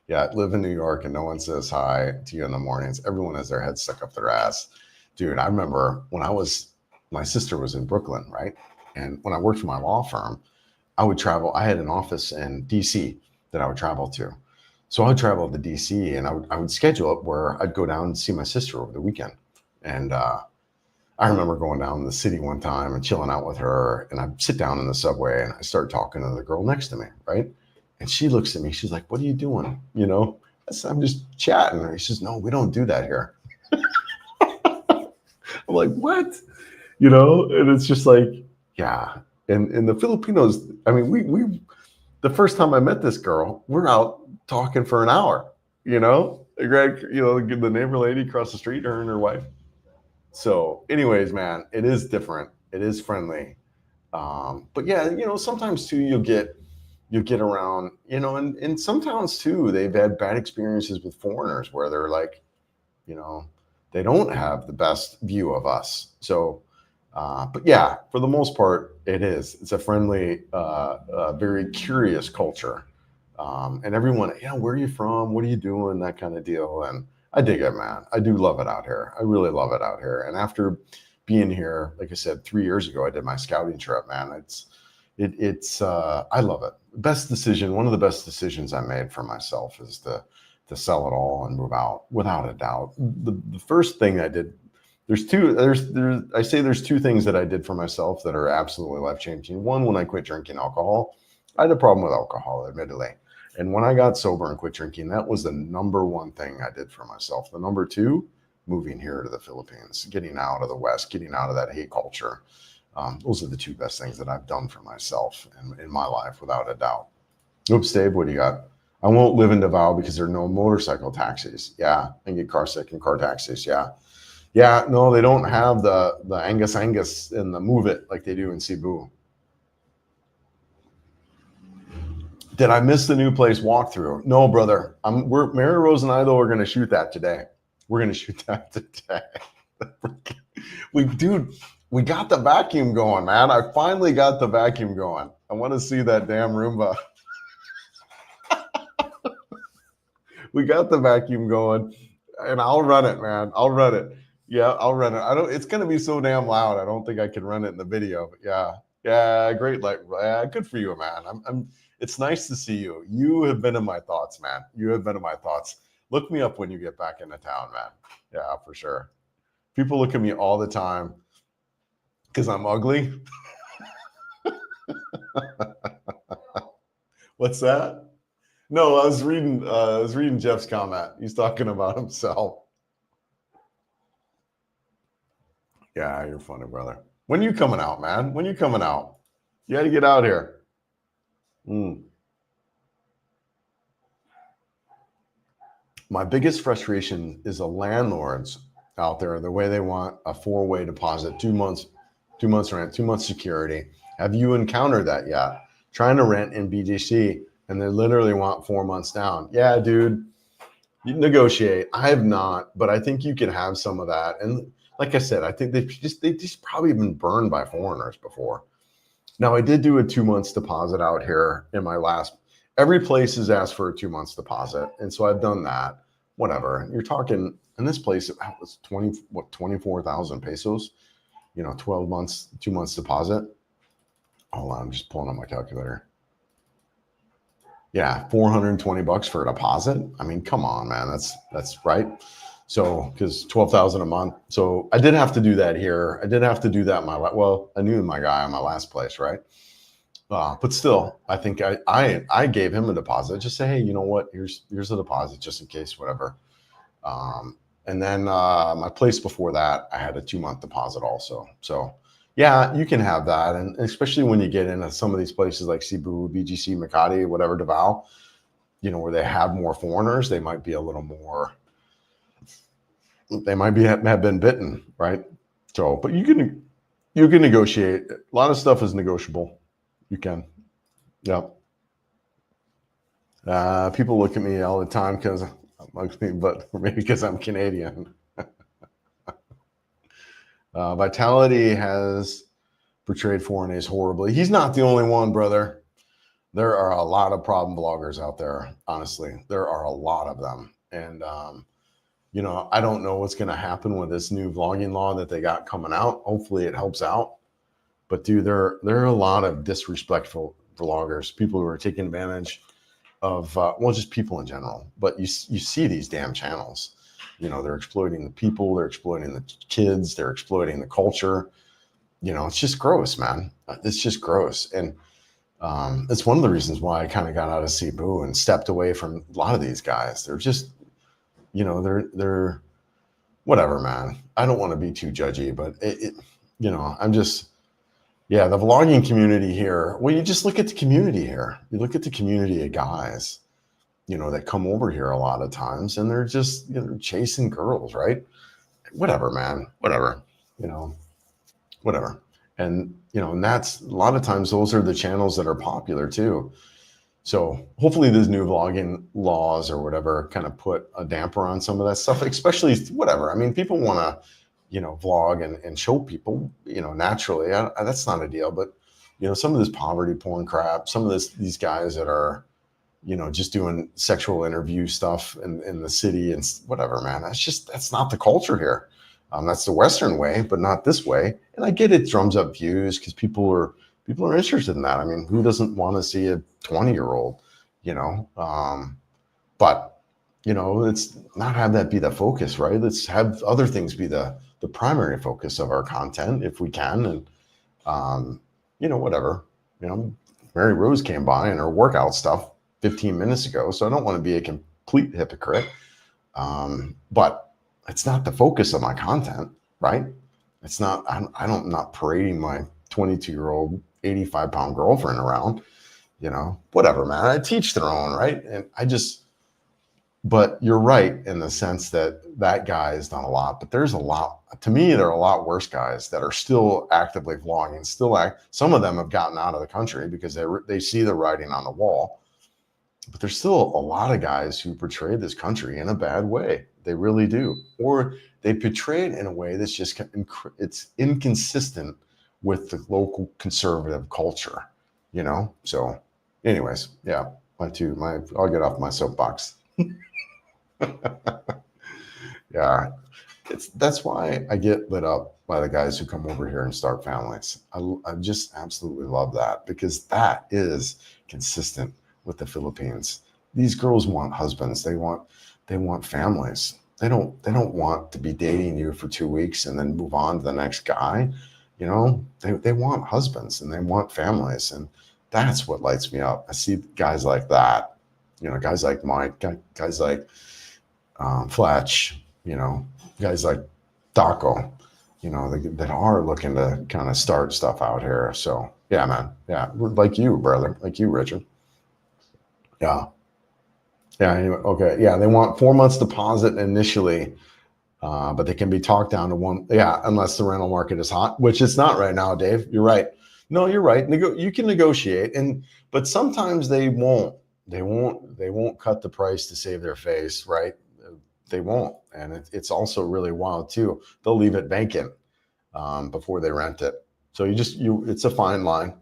S1: I live in New York and no one says hi to you in the mornings. Everyone has their head stuck up their ass. Dude, I remember when my sister was in Brooklyn, right? And when I worked for my law firm, I would travel. I had an office in DC that I would travel to. So I would travel to DC and I would schedule it where I'd go down and see my sister over the weekend. And I remember going down to the city one time and chilling out with her, and I'd sit down in the subway and I start talking to the girl next to me, right? And she looks at me, she's like, "What are you doing?" I said, "I'm just chatting." And she says, "No, we don't do that here." I'm like, "What?" And it's just like, yeah. And the Filipinos, I mean, we the first time I met this girl, we're out talking for an hour, Greg, the neighbor lady across the street, her and her wife. So anyways, man, it is different. It is friendly. But yeah, sometimes too, you'll get around, and some towns too, they've had bad experiences with foreigners where they're like, they don't have the best view of us. So, but yeah, for the most part, it's a friendly, very curious culture. And everyone, where are you from? What are you doing? That kind of deal. And I dig it, man. I do love it out here. I really love it out here. And after being here, like I said, 3 years ago, I did my scouting trip, man. I love it. Best decision. One of the best decisions I made for myself is to sell it all and move out, without a doubt. The first thing I did, there's two things that I did for myself that are absolutely life-changing. One, when I quit drinking alcohol, I had a problem with alcohol, admittedly. And when I got sober and quit drinking, that was the number one thing I did for myself. The number two, moving here to the Philippines, getting out of the West, getting out of that hate culture. Those are the two best things that I've done for myself in my life, without a doubt. Oops, Dave, what do you got? I won't live in Davao because there are no motorcycle taxis. Yeah, and get car sick and car taxis. Yeah. Yeah, no, they don't have the Angus and the Move It like they do in Cebu. Did I miss the new place walkthrough? No, brother. Mary Rose and I, though, are going to shoot that today. We're going to shoot that today. We got the vacuum going, man. I finally got the vacuum going. I want to see that damn Roomba. We got the vacuum going, and I'll run it, man. I'll run it. Yeah, I'll run it. It's going to be so damn loud. I don't think I can run it in the video. But yeah, great. Good for you, man. It's nice to see you. You have been in my thoughts, man. You have been in my thoughts. Look me up when you get back into town, man. Yeah, for sure. People look at me all the time because I'm ugly. What's that? No, I was reading Jeff's comment. He's talking about himself. Yeah, you're funny, brother. When you coming out, man? When you coming out? You got to get out here. My biggest frustration is the landlords out there, the way they want a 4-way deposit, 2 months rent, 2 months security. Have you encountered that yet? Trying to rent in BGC and they literally want 4 months down. Yeah, dude, you negotiate. I have not, but I think you can have some of that. And like I said, I think they've just probably been burned by foreigners before. Now, I did do a 2 months deposit out here in my last. Every place has asked for a 2 months deposit, and so I've done that. whatever. You're talking in this place, it was 24,000 pesos, 12 months, 2 months deposit. Hold on, I'm just pulling up my calculator. Yeah, $420 for a deposit. I mean, come on, man. That's right. So, because 12,000 a month. So I did have to do that here. I did have to do that in I knew my guy in my last place, right? But still, I think I gave him a deposit. Just say, hey, you know what? Here's a deposit just in case, whatever. And then my place before that, I had a 2-month deposit also. So yeah, you can have that, and especially when you get into some of these places like Cebu, BGC, Makati, whatever, Davao, where they have more foreigners, they might be a little more. They might have been bitten, right? So, but you can negotiate. A lot of stuff is negotiable. You can. Yeah. People look at me all the time but maybe because I'm Canadian. Vitality has portrayed Foreigners horribly. He's not the only one, brother. There are a lot of problem bloggers out there. Honestly, there are a lot of them, and I don't know what's going to happen with this new vlogging law that they got coming out. Hopefully, it helps out. But dude, there are a lot of disrespectful vloggers, people who are taking advantage of just people in general. But you see these damn channels. They're exploiting the people, they're exploiting the kids, they're exploiting the culture. It's just gross, man. It's just gross. And it's one of the reasons why I kind of got out of Cebu and stepped away from a lot of these guys. They're just, they're whatever, man. I don't want to be too judgy, but I'm just, yeah, the vlogging community here. Well, you just look at the community here. You look at the community of guys, that come over here a lot of times, and they're just, chasing girls, right? Whatever, man. Whatever, whatever. And, and that's a lot of times those are the channels that are popular too. So hopefully these new vlogging laws or whatever kind of put a damper on some of that stuff, especially whatever. I mean, people want to, vlog and show people, naturally. That's not a deal. But, some of this poverty porn crap, some of these guys that are, just doing sexual interview stuff in the city and whatever, man, that's not the culture here. That's the Western way, but not this way. And I get it drums up views because people are interested in that. I mean, who doesn't want to see a 20-year-old, but, let's not have that be the focus, right? Let's have other things be the primary focus of our content if we can. And, whatever, Mary Rose came by and her workout stuff 15 minutes ago. So I don't want to be a complete hypocrite. But it's not the focus of my content, right? It's not, I'm not parading my 22-year-old 85-pound girlfriend around, whatever, man. I teach their own, right? And but you're right in the sense that guy has done a lot, but there's a lot, to me, there are a lot worse guys that are still actively vlogging, some of them have gotten out of the country because they see the writing on the wall, but there's still a lot of guys who portray this country in a bad way. They really do. Or they portray it in a way that's just, it's inconsistent with the local conservative culture, So anyways, yeah, I'll get off my soapbox. Yeah, that's why I get lit up by the guys who come over here and start families. I just absolutely love that because that is consistent with the Philippines. These girls want husbands. They want families. They don't want to be dating you for 2 weeks and then move on to the next guy. They want husbands and they want families, and that's what lights me up. I see guys like that. Guys like Mike, guys like Fletch, guys like Daco, that are looking to kind of start stuff out here. So yeah, man. Yeah. Like you, brother, like you, Richard. Yeah. Yeah. Anyway, okay. Yeah. They want 4 months deposit initially, but they can be talked down to one. Yeah. Unless the rental market is hot, which it's not right now, Dave. You're right. No, you're right. You can negotiate, but sometimes they won't. They won't cut the price to save their face, right? They won't. And it's also really wild too. They'll leave it vacant before they rent it. So it's a fine line.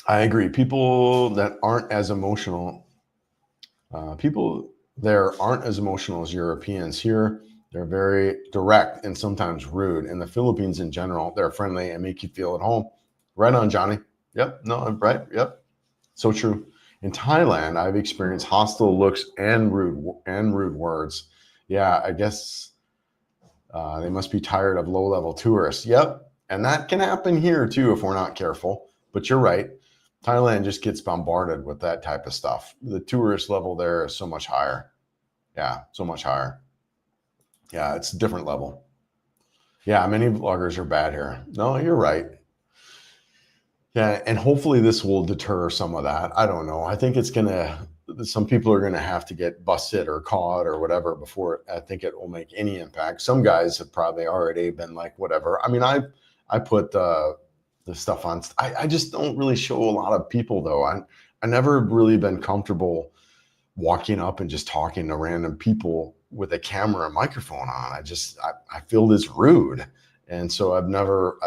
S1: I agree. People that aren't as emotional People there aren't as emotional as Europeans here. They're very direct and sometimes rude. In the Philippines in general, they're friendly and make you feel at home. Right on, Johnny. Yep. No, right. Yep. So true. In Thailand, I've experienced hostile looks and rude words. Yeah, I guess they must be tired of low-level tourists. Yep. And that can happen here too if we're not careful. But you're right. Thailand just gets bombarded with that type of stuff. The tourist level there is so much higher. Yeah, so much higher. Yeah, it's a different level. Yeah, many vloggers are bad here. No, you're right. Yeah, and hopefully this will deter some of that. I don't know. I think it's gonna. Some people are gonna have to get busted or caught or whatever before I think it will make any impact. Some guys have probably already been like, whatever. I mean, I put the stuff on. I just don't really show a lot of people though. I never really been comfortable walking up and just talking to random people with a camera and microphone on. I feel this rude, and so I've never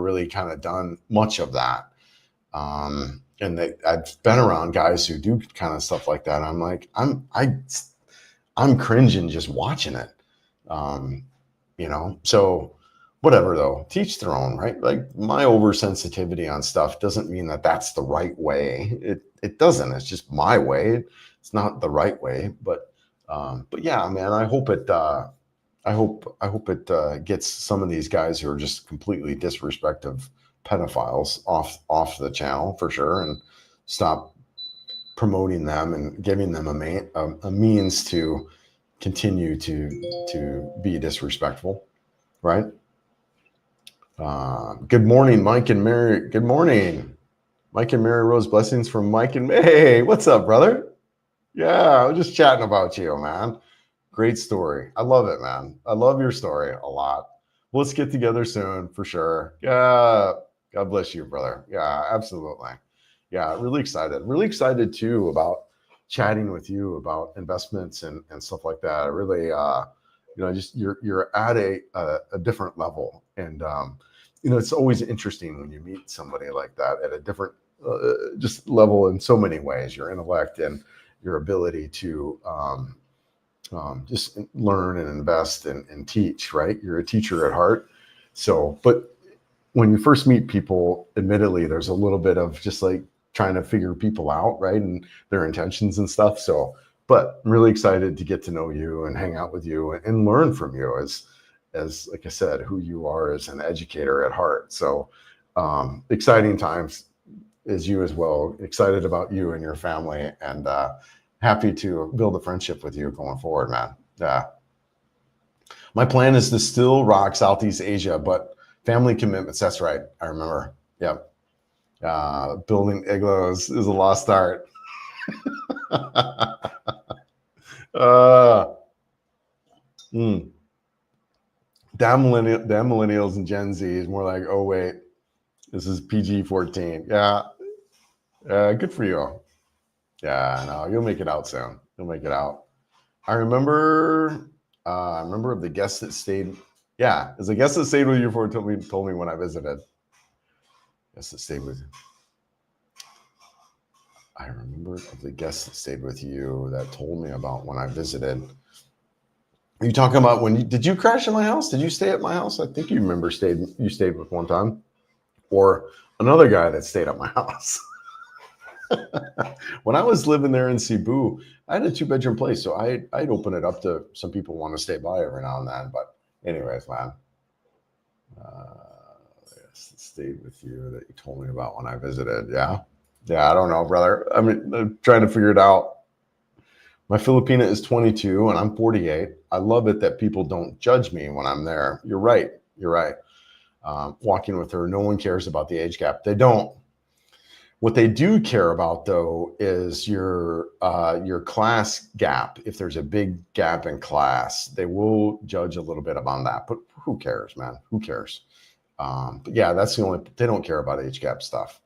S1: really kind of done much of that. And I've been around guys who do kind of stuff like that. I'm like, I'm cringing just watching it. So whatever though, teach their own, right? Like my oversensitivity on stuff doesn't mean that that's the right way. It doesn't. It's just my way. It's not the right way. But yeah, man, I hope it. I hope it gets some of these guys who are just completely disrespectful pedophiles off the channel for sure, and stop promoting them and giving them a means to continue to be disrespectful, right? Good morning, Mike and Mary. Good morning, Mike and Mary Rose. Blessings from Mike and Mary. Hey, what's up, brother? Yeah, I was just chatting about you, man. Great story. I love it, man. I love your story a lot. Let's get together soon for sure. Yeah. God bless you, brother. Yeah, absolutely. Yeah, really excited. Really excited too about chatting with you about investments and stuff like that. I really, just you're at a different level, and it's always interesting when you meet somebody like that at a different just level in so many ways. Your intellect and your ability to just learn and invest and teach. Right, you're a teacher at heart. So, but when you first meet people, admittedly, there's a little bit of just like trying to figure people out, right? And their intentions and stuff. So, but I'm really excited to get to know you and hang out with you and learn from you as like I said, who you are as an educator at heart. So exciting times as you as well. Excited about you and your family, and happy to build a friendship with you going forward, man. Yeah. My plan is to still rock Southeast Asia, but family commitments. That's right. I remember. Yep. Building igloos is a lost art. Damn millennials and Gen Z is more like, oh wait, this is PG-14. Yeah. Good for you. Yeah, no, you'll make it out soon. You'll make it out. I remember of the guests that stayed. Yeah, as a guest that stayed with you for told me when I visited. Guest that stayed with you. I remember of the guests that stayed with you that told me about when I visited. Are you talking about did you crash at my house? Did you stay at my house? I think you remember you stayed with one time, or another guy that stayed at my house. When I was living there in Cebu, I had a 2-bedroom place, so I'd open it up to some people want to stay by every now and then. But anyways, man, stayed with you that you told me about when I visited. Yeah, I don't know, brother. I mean, I'm trying to figure it out. My Filipina is 22 and I'm 48. I love it that people don't judge me when I'm there. You're right. Walking with her, no one cares about the age gap. They don't. What they do care about, though, is your class gap. If there's a big gap in class, they will judge a little bit on that. But who cares, man? Who cares? But yeah, that's the only. They don't care about age gap stuff.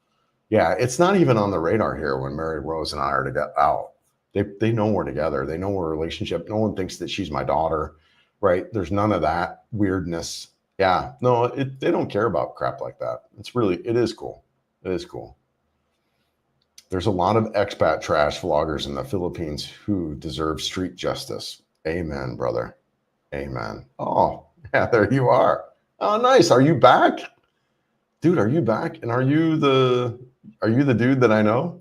S1: Yeah, it's not even on the radar here when Mary Rose and I are to get out. They know we're together. They know we're a relationship. No one thinks that she's my daughter, right? There's none of that weirdness. Yeah, no, they don't care about crap like that. It is cool. It is cool. There's a lot of expat trash vloggers in the Philippines who deserve street justice. Amen, brother. Amen. Oh, yeah, there you are. Oh, nice. Are you back? Dude, are you back? And are you the dude that I know?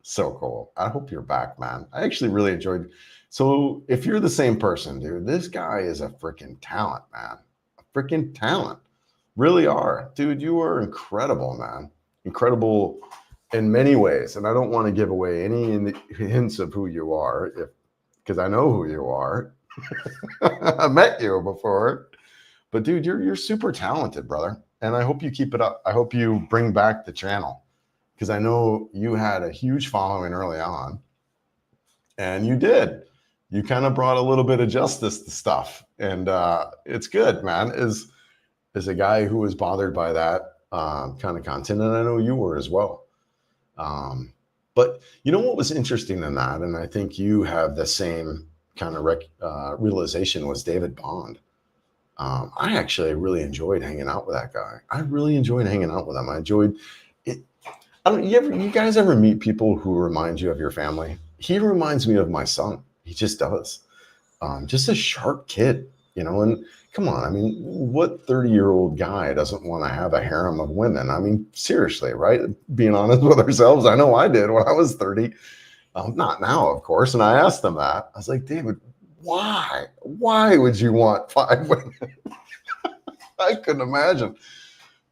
S1: So cool. I hope you're back, man. I actually really enjoyed. So if you're the same person, dude, this guy is a freaking talent, man. A freaking talent. Really are. Dude, you are incredible, man. Incredible in many ways. And I don't want to give away any hints of who you are, because I know who you are. I met you before. But dude, you're super talented, brother. And I hope you keep it up. I hope you bring back the channel, because I know you had a huge following early on, and you did. You kind of brought a little bit of justice to stuff, and it's good, man. As a guy who was bothered by that kind of content, and I know you were as well. But you know what was interesting in that, and I think you have the same kind of realization, was David Bond. I actually really enjoyed hanging out with that guy. I really enjoyed hanging out with him. I enjoyed it. You guys ever meet people who remind you of your family? He reminds me of my son. He just does. Just a sharp kid, you know, and come on. I mean, what 30-year-old guy doesn't want to have a harem of women? I mean, seriously, right? Being honest with ourselves, I know I did when I was 30. Not now, of course. And I asked him that. I was like, David, why? Why would you want 5 women? I couldn't imagine.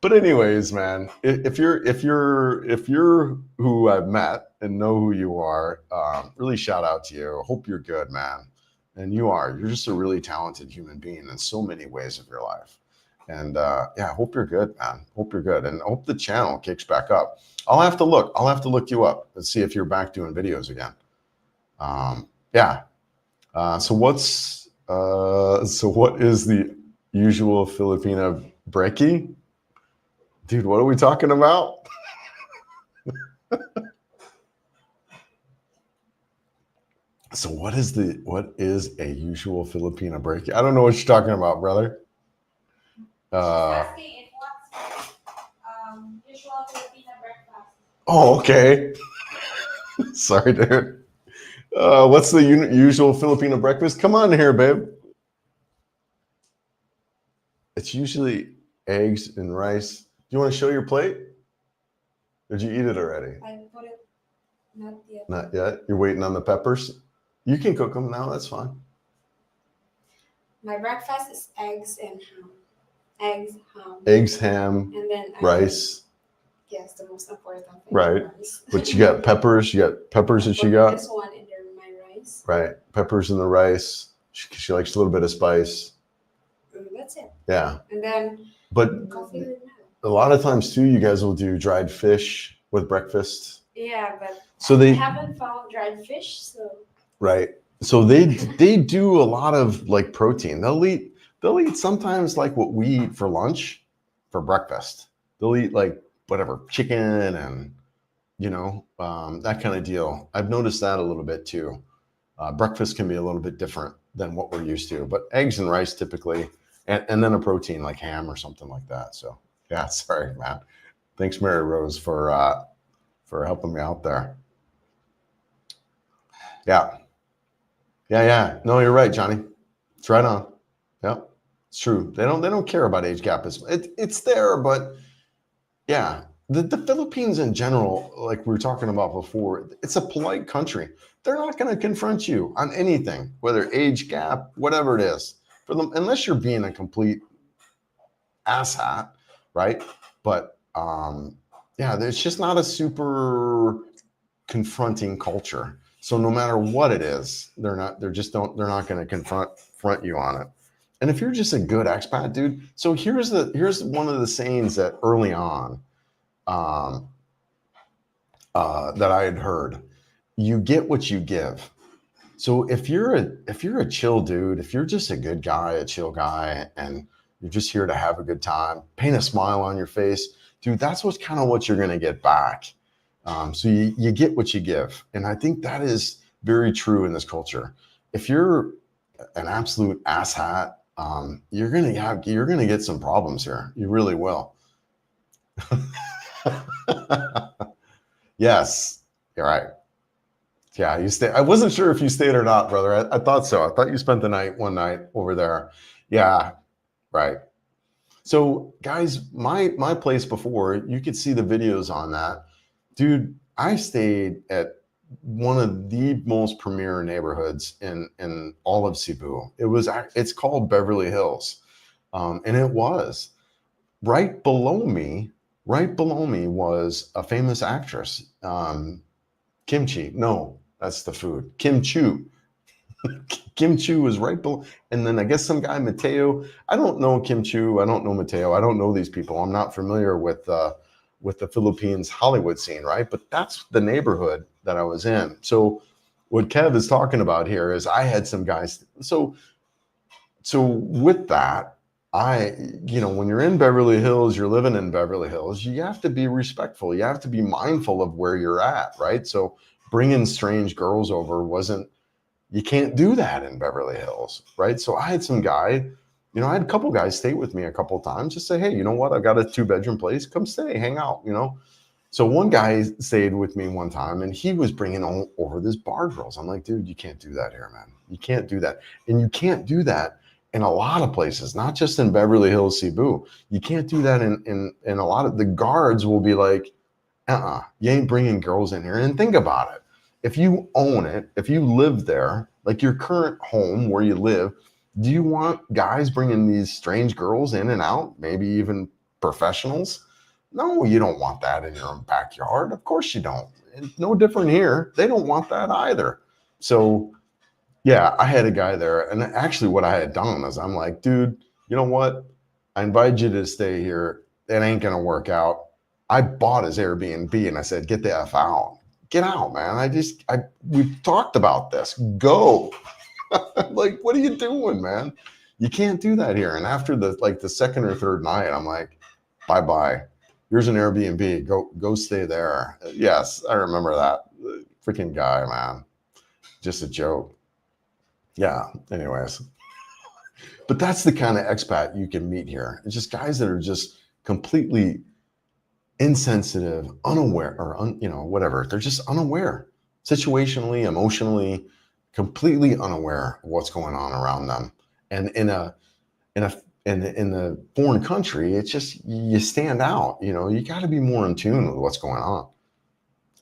S1: But anyways, man, if you're who I've met and know who you are, really shout out to you. Hope you're good, man. And you're just a really talented human being in so many ways of your life. And yeah, hope you're good, man. Hope you're good. And hope the channel kicks back up. I'll have to look you up and see if you're back doing videos again. Yeah. So what is the usual Filipina brekkie? Dude, what are we talking about? So what is a usual Filipina brekkie? I don't know what you're talking about, brother.
S2: Asking if what's usual Filipino breakfast.
S1: Oh, okay. Sorry, dude. What's the usual Filipino breakfast? Come on here, babe. It's usually eggs and rice. Do you want to show your plate? Did you eat it already?
S2: I put it, not yet.
S1: Not yet. You're waiting on the peppers? You can cook them now. That's fine.
S2: My breakfast is eggs and ham. Eggs, ham.
S1: Eggs, ham,
S2: and then
S1: rice.
S2: Yes, the most important thing.
S1: Right.
S2: Rice.
S1: But you got peppers. You got peppers that you got.
S2: This one in there, my rice.
S1: Right. Peppers in the rice. She likes a little bit of spice.
S2: That's it.
S1: Yeah.
S2: And then
S1: but
S2: coffee with milk.
S1: A lot of times too, you guys will do dried fish with breakfast.
S2: Yeah, but
S1: so
S2: I haven't found dried fish, so.
S1: Right. So they do a lot of like protein. They'll eat sometimes like what we eat for lunch, for breakfast. They'll eat like whatever, chicken and, you know, that kind of deal. I've noticed that a little bit too. Breakfast can be a little bit different than what we're used to, but eggs and rice typically, and then a protein like ham or something like that. So yeah, sorry, man. Thanks, Mary Rose, for helping me out there. Yeah. Yeah. No, you're right, Johnny. It's right on. Yeah, it's true. They don't care about age gap. It's there, but yeah, the Philippines in general, like we were talking about before, it's a polite country. They're not going to confront you on anything, whether age gap, whatever it is, for them, unless you're being a complete asshat, right? But yeah, it's just not a super confronting culture. So no matter what it is, they're not going to confront you on it. And if you're just a good expat, dude, so here's one of the sayings that early on that I had heard: you get what you give. So if you're a chill dude, if you're just a good guy, a chill guy, and you're just here to have a good time, paint a smile on your face, dude, that's what you're going to get back. So you get what you give. And I think that is very true in this culture. If you're an absolute asshat, you're going to get some problems here. You really will. Yes, you're right. Yeah, you stay. I wasn't sure if you stayed or not, brother. I thought so. I thought you spent the night one night over there. Yeah, right. So, guys, my place before, you could see the videos on that. Dude, I stayed at one of the most premier neighborhoods in all of Cebu. It's called Beverly Hills. And it was right below me, right below me was a famous actress. Kimchi. No, that's the food. Kim Chu. Kim Chu was right below. And then I guess some guy, Mateo. I don't know Kim Chu. I don't know Mateo. I don't know these people. I'm not familiar with the Philippines Hollywood scene, right? But that's the neighborhood that I was in. So what Kev is talking about here is I had some guys. So with that, when you're in Beverly Hills, you're living in Beverly Hills, you have to be respectful. You have to be mindful of where you're at, right? So bringing strange girls over you can't do that in Beverly Hills, right? So I had some guy, I had a couple guys stay with me a couple of times, just say, hey, you know what? I've got a 2-bedroom place. Come stay, hang out, So one guy stayed with me one time and he was bringing over this bar girls. I'm like, dude, you can't do that here, man. You can't do that. And you can't do that in a lot of places, not just in Beverly Hills, Cebu. You can't do that in a lot of, the guards will be like, you ain't bringing girls in here. And think about it. If you own it, if you live there, like your current home where you live, do you want guys bringing these strange girls in and out, maybe even professionals? No, you don't want that in your own backyard. Of course you don't. It's no different here. They don't want that either. So yeah, I had a guy there. And actually what I had done is I'm like, dude, you know what? I invite you to stay here. It ain't going to work out. I bought his Airbnb and I said, get the F out. Get out, man. We've talked about this. Go. Like, what are you doing, man? You can't do that here. And after the second or third night, I'm like, bye-bye. Here's an Airbnb. Go stay there. Yes, I remember that. Freaking guy, man. Just a joke. Yeah, anyways. But that's the kind of expat you can meet here. It's just guys that are just completely insensitive, unaware, or whatever. They're just unaware, situationally, emotionally, completely unaware of what's going on around them. And in the foreign country, it's just you stand out. You got to be more in tune with what's going on.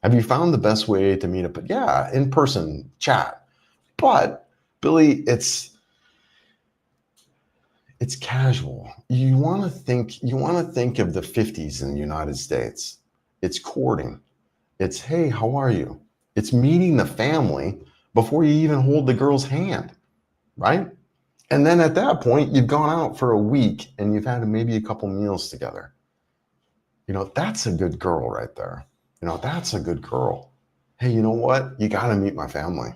S1: Have you found the best way to meet up? Yeah, in person chat. But Billy, it's casual. You want to think of the 50s in the United States. It's courting. It's, hey, how are you? It's meeting the family before you even hold the girl's hand, right? And then at that point, you've gone out for a week and you've had maybe a couple meals together. That's a good girl right there. That's a good girl. Hey, you know what? You got to meet my family.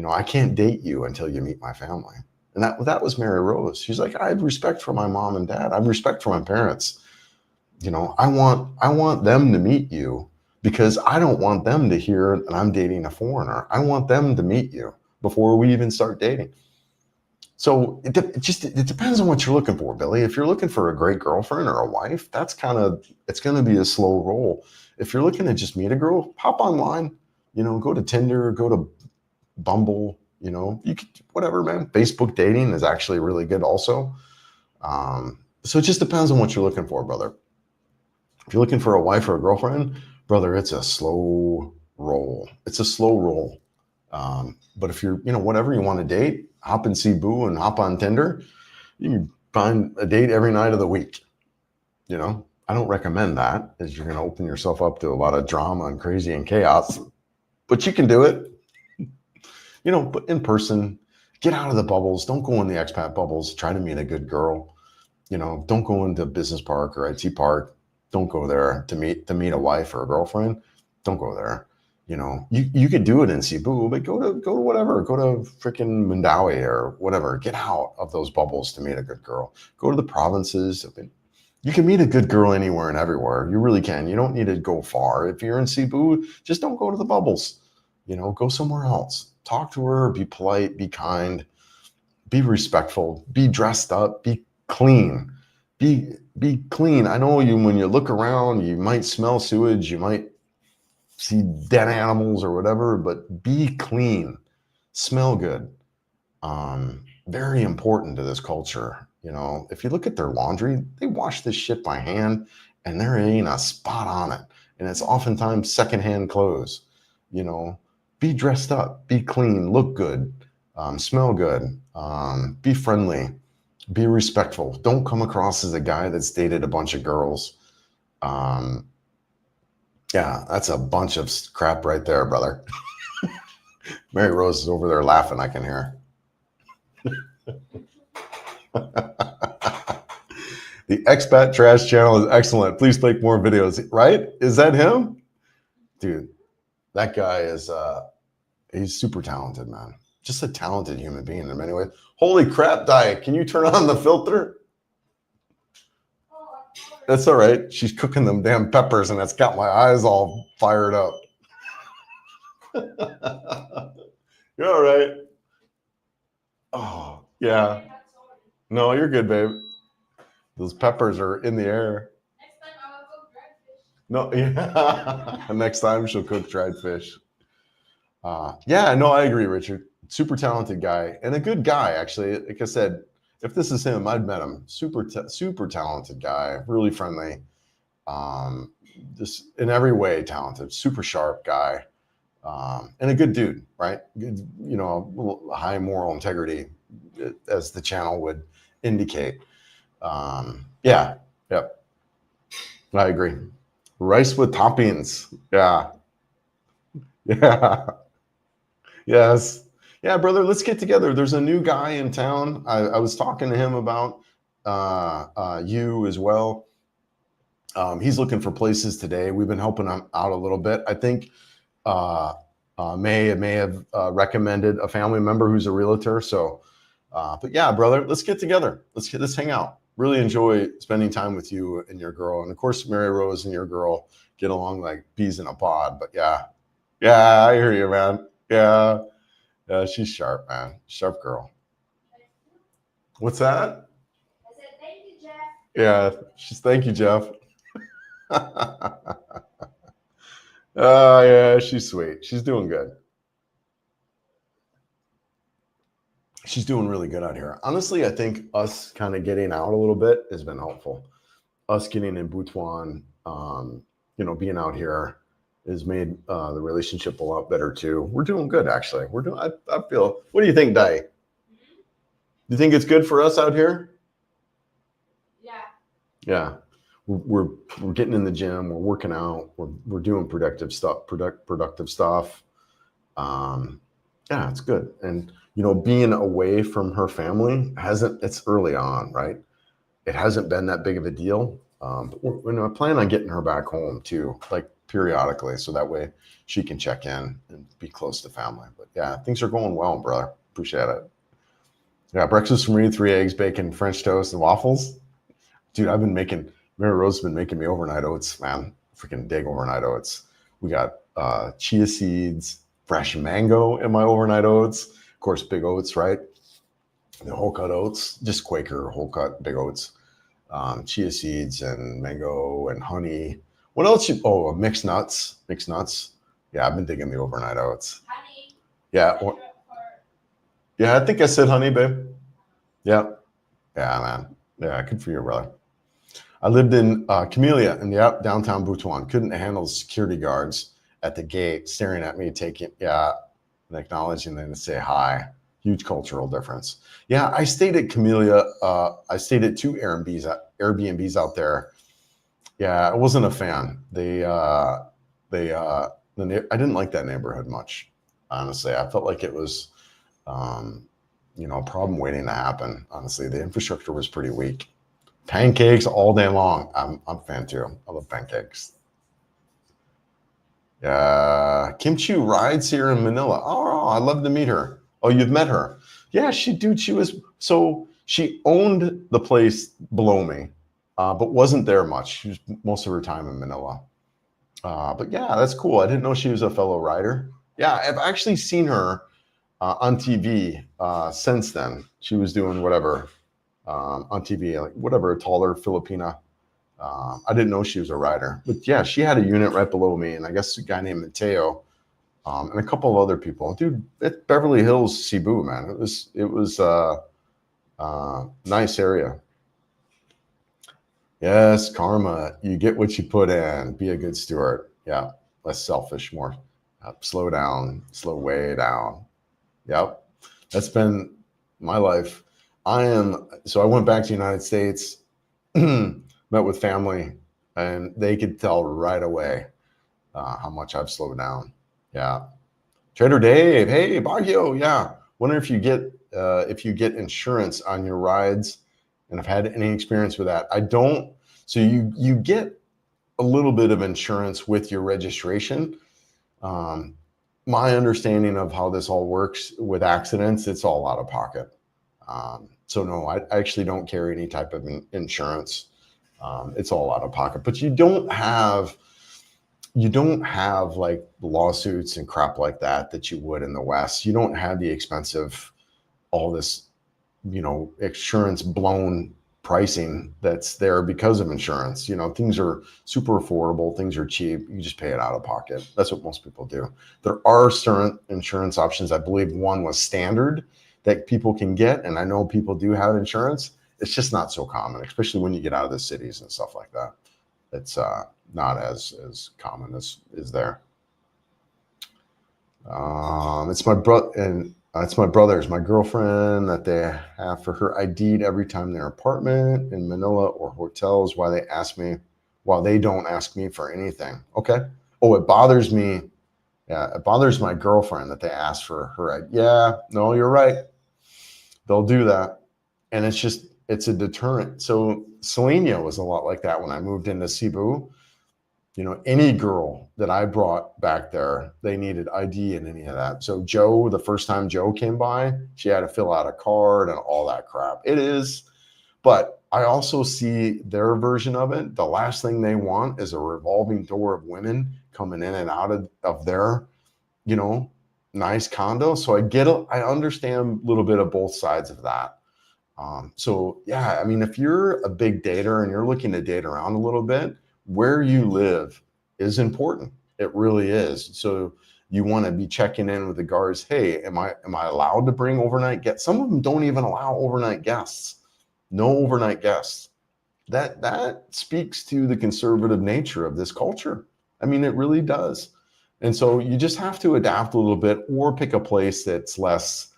S1: I can't date you until you meet my family. And that was Mary Rose. She's like, I have respect for my mom and dad. I have respect for my parents. I want them to meet you because I don't want them to hear that I'm dating a foreigner. I want them to meet you before we even start dating. So it depends on what you're looking for, Billy. If you're looking for a great girlfriend or a wife, it's going to be a slow roll. If you're looking to just meet a girl, hop online, go to Tinder, go to Bumble, you could, whatever, man. Facebook dating is actually really good also. So it just depends on what you're looking for, brother. If you're looking for a wife or a girlfriend, brother, it's a slow roll. It's a slow roll. But if you're, whatever you want to date, hop in Cebu and hop on Tinder. You can find a date every night of the week. I don't recommend that, as you're going to open yourself up to a lot of drama and crazy and chaos. But you can do it. But in person, get out of the bubbles. Don't go in the expat bubbles. Try to meet a good girl. Don't go into Business Park or IT Park. Don't go there to meet a wife or a girlfriend. Don't go there. You could do it in Cebu, but go to whatever. Go to freaking Mandawi or whatever. Get out of those bubbles to meet a good girl. Go to the provinces. You can meet a good girl anywhere and everywhere. You really can. You don't need to go far. If you're in Cebu, just don't go to the bubbles. Go somewhere else. Talk to her, be polite, be kind, be respectful, be dressed up, be clean, be clean. I know when you look around, you might smell sewage, you might see dead animals or whatever, but be clean, smell good. Very important to this culture. You know, if you look at their laundry, they wash this shit by hand and there ain't a spot on it. And it's oftentimes secondhand clothes. You know, be dressed up, be clean, look good, smell good, be friendly, be respectful. Don't come across as a guy that's dated a bunch of girls. Yeah, that's a bunch of crap right there, brother. Mary Rose is over there laughing, I can hear. The Expat Trash channel is excellent. Please make more videos. Right? Is that him? Dude, that guy is, he's super talented, man. Just a talented human being in many ways. Holy crap, Diet. Can you turn on the filter? That's all right. She's cooking them damn peppers and it's got my eyes all fired up. You're all right. Oh, yeah. No, you're good, babe. Those peppers are in the air.
S2: Next time I will cook dried fish.
S1: No, yeah. Next time she'll cook dried fish. Yeah, no, I agree, Richard. Super talented guy and a good guy, actually. Like I said, if this is him, I'd met him. Super talented guy, really friendly. Just in every way talented, super sharp guy, and a good dude, right? Good, you know, high moral integrity, as the channel would indicate. Yeah, yep. I agree. Rice with toppings. Yeah. Yeah. Yes. Yeah, brother, let's get together. There's a new guy in town. I was talking to him about you as well. He's looking for places today. We've been helping him out a little bit. I think may have recommended a family member who's a realtor. So, but yeah, brother, let's get together. Let's hang out. Really enjoy spending time with you and your girl. And of course, Mary Rose and your girl get along like peas in a pod. But yeah, I hear you, man. Yeah, she's sharp, man. Sharp girl. What's that?
S2: I said, thank you, Jeff.
S1: Yeah, thank you, Jeff. Oh, yeah, she's sweet. She's doing good. She's doing really good out here. Honestly, I think us kind of getting out a little bit has been helpful. Us getting in Butuan, you know, being out here has made the relationship a lot better too. We're doing good, actually. We're doing. I feel. What do you think, Dai? Do you think it's good for us out here?
S2: Yeah.
S1: Yeah. We're getting in the gym. We're working out. We're doing productive stuff. Yeah, it's good. And you know, being away from her family it's early on, right? It hasn't been that big of a deal. But I plan on getting her back home too, like periodically, so that way she can check in and be close to family. But yeah, things are going well, brother. Appreciate it. Yeah, breakfast for me: 3 eggs, bacon, French toast, and waffles. Dude, Mary Rose has been making me overnight oats, man. Freaking dig overnight oats. We got chia seeds, fresh mango in my overnight oats. Of course, big oats, right? The whole cut oats, just Quaker whole cut big oats. Chia seeds and mango and honey. What else? Mixed nuts. Yeah, I've been digging the overnight oats.
S2: Honey.
S1: Yeah. Yeah, I think I said honey, babe. Yeah. Yeah, man. Yeah, good for you, brother. I lived in Camellia in the downtown Butuan. Couldn't handle the security guards at the gate staring at me, and acknowledging them to say hi. Huge cultural difference. Yeah, I stayed at Camellia. I stayed at 2 Airbnbs out there. Yeah, I wasn't a fan. I didn't like that neighborhood much. Honestly, I felt like it was, you know, a problem waiting to happen. Honestly, the infrastructure was pretty weak. Pancakes all day long. I'm a fan too. I love pancakes. Yeah, Kimchi rides here in Manila. Oh, I'd love to meet her. Oh, you've met her? Yeah, she owned the place below me, but wasn't there much. She was most of her time in Manila. But yeah, that's cool. I didn't know she was a fellow rider. Yeah, I've actually seen her on TV since then. She was doing whatever on TV, like whatever, a taller Filipina I didn't know she was a rider, but yeah, she had a unit right below me, and I guess a guy named Mateo, and a couple of other people. Dude, at Beverly Hills, Cebu, man, it was nice area. Yes, karma. You get what you put in. Be a good steward. Yeah, less selfish, more slow down, slow way down. Yep, that's been my life. So I went back to the United States, met with family, and they could tell right away how much I've slowed down. Yeah, Trader Dave, hey Baguio, yeah. Wonder if you get insurance on your rides, and I've had any experience with that. I don't. So you get a little bit of insurance with your registration. My understanding of how this all works with accidents, it's all out of pocket. So no, I actually don't carry any type of insurance. It's all out of pocket, but you don't have like lawsuits and crap like that you would in the West. You don't have the expensive, all this, insurance blown pricing that's there because of insurance. Things are super affordable, things are cheap. You just pay it out of pocket. That's what most people do. There are certain insurance options. I believe one was standard that people can get, and I know people do have insurance. It's just not so common, especially when you get out of the cities and stuff like that. It's not as common as is there. It's my brother, and it's my brother's, my girlfriend, that they have for her ID'd every time their apartment in Manila or hotels. Why they don't ask me for anything. Okay. Oh, it bothers me. Yeah, it bothers my girlfriend that they ask for her ID. Yeah, no, you're right. They'll do that, and it's a deterrent. So Selenia was a lot like that when I moved into Cebu. Any girl that I brought back there, they needed ID and any of that. So Joe, the first time Joe came by, she had to fill out a card and all that crap. It is, but I also see their version of it. The last thing they want is a revolving door of women coming in and out of their, nice condo. So I understand a little bit of both sides of that. So yeah, I mean, if you're a big dater and you're looking to date around a little bit, where you live is important. It really is. So you want to be checking in with the guards. Hey, am I allowed to bring overnight guests? Some of them don't even allow overnight guests. No overnight guests. That speaks to the conservative nature of this culture. I mean, it really does. And so you just have to adapt a little bit, or pick a place that's less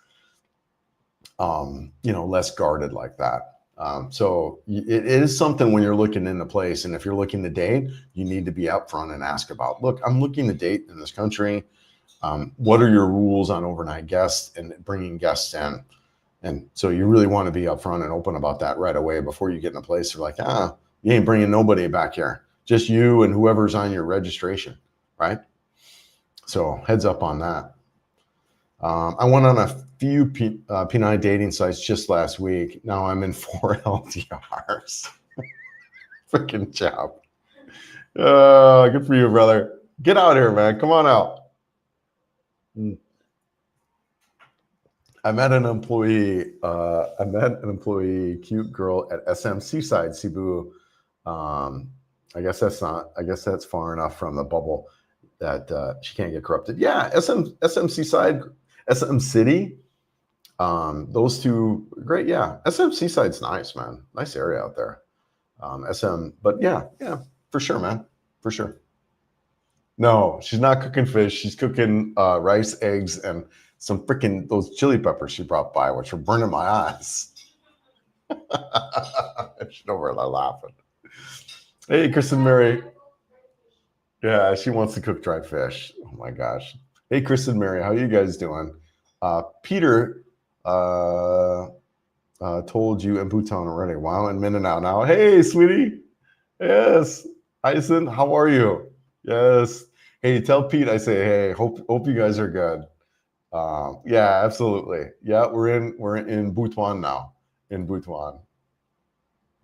S1: less guarded like that. So it is something when you're looking into place, and if you're looking to date, you need to be upfront and ask about, look, I'm looking to date in this country. What are your rules on overnight guests and bringing guests in? And so you really want to be upfront and open about that right away before you get in a place. They're like, you ain't bringing nobody back here, just you and whoever's on your registration, right? So heads up on that. I went on a few P9 dating sites just last week. Now I'm in 4 LDRs. Freaking job. Good for you, brother. Get out here, man. Come on out. I met an employee, cute girl at SM Seaside, Cebu. I guess that's far enough from the bubble that she can't get corrupted. Yeah, SM Seaside, SM City. Those two, great. Yeah, SM Seaside's nice, man. Nice area out there. But yeah, for sure, man. For sure. No, she's not cooking fish. She's cooking rice, eggs, and some freaking those chili peppers she brought by, which were burning my eyes. She's over there laughing. Hey, Kristen Mary. Yeah, she wants to cook dried fish. Oh my gosh. Hey, Kristen Mary, how you guys doing? Peter told you in Butuan already. Wow, in Mindanao now. Hey, sweetie. Yes. Hyson, how are you? Yes. Hey, tell Pete I say, hey, hope you guys are good. Yeah, absolutely. Yeah, we're in Butuan now. In Butuan.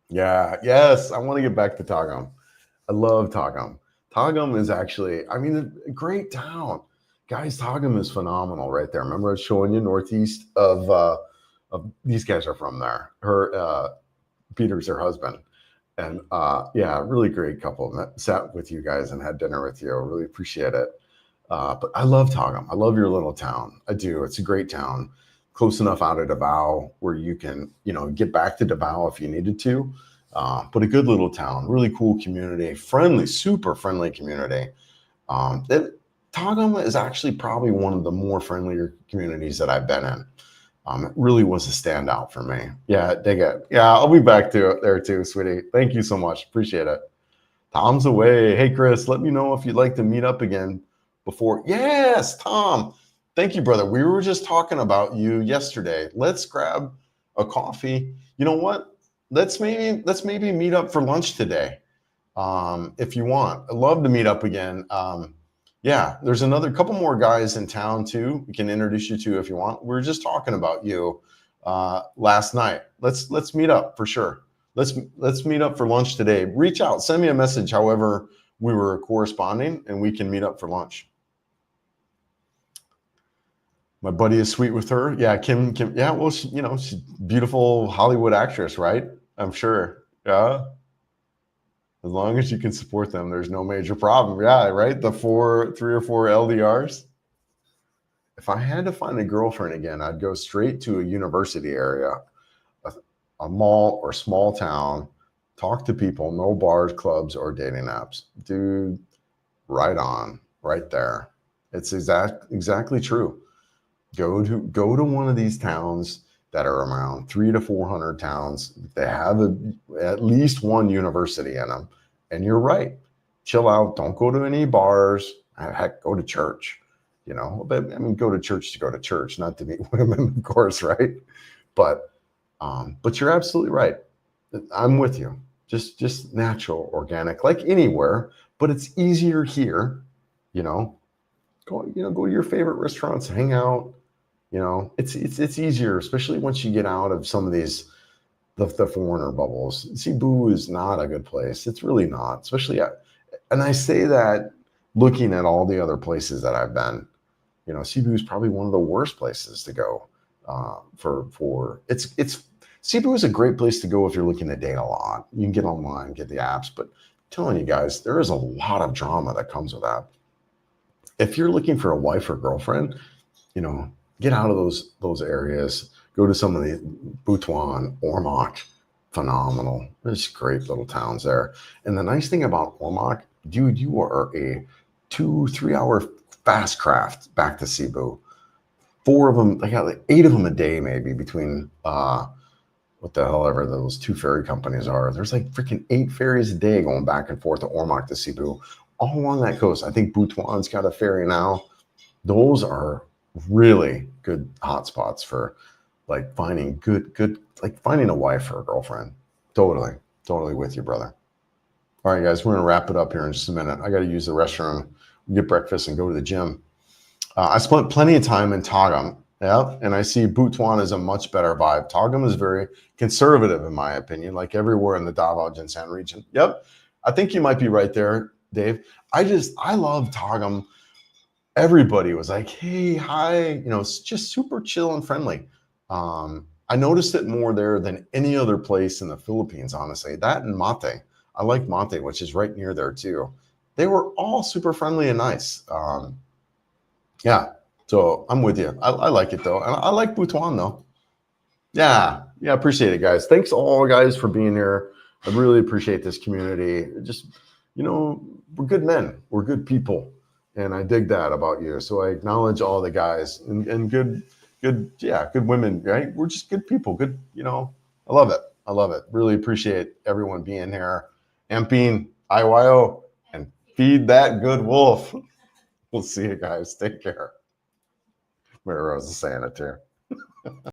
S1: Yeah, yes. I want to get back to Tagum. I love Tagum. Tagum is actually, I mean, a great town. Guys, Tagum is phenomenal right there. Remember I was showing you northeast of these guys are from there. Peter's her husband. And yeah, really great couple. Sat with you guys and had dinner with you. Really appreciate it. But I love Togum. I love your little town. I do. It's a great town, close enough out of Davao where you can, get back to Davao if you needed to. But a good little town, really cool community, friendly, super friendly community. Togum is actually probably one of the more friendlier communities that I've been in. It really was a standout for me. Yeah, dig it. Yeah, I'll be back to it there too, sweetie. Thank you so much. Appreciate it. Tom's away. Hey, Chris, let me know if you'd like to meet up again before. Yes, Tom. Thank you, brother. We were just talking about you yesterday. Let's grab a coffee. You know what? Let's maybe meet up for lunch today, if you want. I'd love to meet up again. Yeah, there's another couple more guys in town too. We can introduce you to if you want. We were just talking about you last night. Let's meet up for sure. Let's meet up for lunch today. Reach out, send me a message. However, we were corresponding, and we can meet up for lunch. My buddy is sweet with her. Yeah, Kim. Yeah, well, she's a beautiful Hollywood actress, right? I'm sure. Yeah. As long as you can support them, there's no major problem. Yeah, right? The 3 or 4 LDRs. If I had to find a girlfriend again, I'd go straight to a university area, a mall or small town, talk to people, no bars, clubs, or dating apps. Dude, right on, right there. It's exactly true. Go to one of these towns that are around 300 to 400 towns. They have at least one university in them. And you're right. Chill out. Don't go to any bars. Heck, go to church. But I mean, go to church, not to meet women, of course, right? But you're absolutely right. I'm with you. Just natural, organic, like anywhere. But it's easier here. Go to your favorite restaurants, hang out. It's easier, especially once you get out of some of these the foreigner bubbles. Cebu is not a good place. It's really not, especially and I say that looking at all the other places that I've been. Cebu is probably one of the worst places to go for it's Cebu is a great place to go if you're looking to date a lot. You can get online, get the apps, but I'm telling you guys, there is a lot of drama that comes with that. If you're looking for a wife or girlfriend, get out of those areas. Go to some of the Butuan, Ormoc, phenomenal. There's great little towns there. And the nice thing about Ormoc, dude, you are a 2-3 hour fast craft back to Cebu. 4 of them, they got like 8 of them a day, maybe between what the hell ever those 2 ferry companies are. There's like freaking 8 ferries a day going back and forth to Ormoc to Cebu, all along that coast. I think Butuan's got a ferry now. Those are really good hotspots for like finding finding a wife or a girlfriend. Totally with you, brother. All right, guys, we're gonna wrap it up here in just a minute. I got to use the restroom, get breakfast, and go to the gym. I spent plenty of time in Togum, yeah, and I see Butuan is a much better vibe. Togum is very conservative, in my opinion, like everywhere in the Davao Jinsan region. Yep, I think you might be right there, Dave. I love Togum. Everybody was like, hey, hi, it's just super chill and friendly. I noticed it more there than any other place in the Philippines, honestly. That and Mate. I like Mate, which is right near there too. They were all super friendly and nice. Yeah, so I'm with you. I like it though. And I like Butuan though. Yeah, appreciate it, guys. Thanks all guys for being here. I really appreciate this community. Just, we're good men. We're good people. And I dig that about you. So I acknowledge all the guys and good women, right? We're just good people. Good, I love it. Really appreciate everyone being here. Amping, IYO, and feed that good wolf. We'll see you guys. Take care. Mary Rose is saying it too.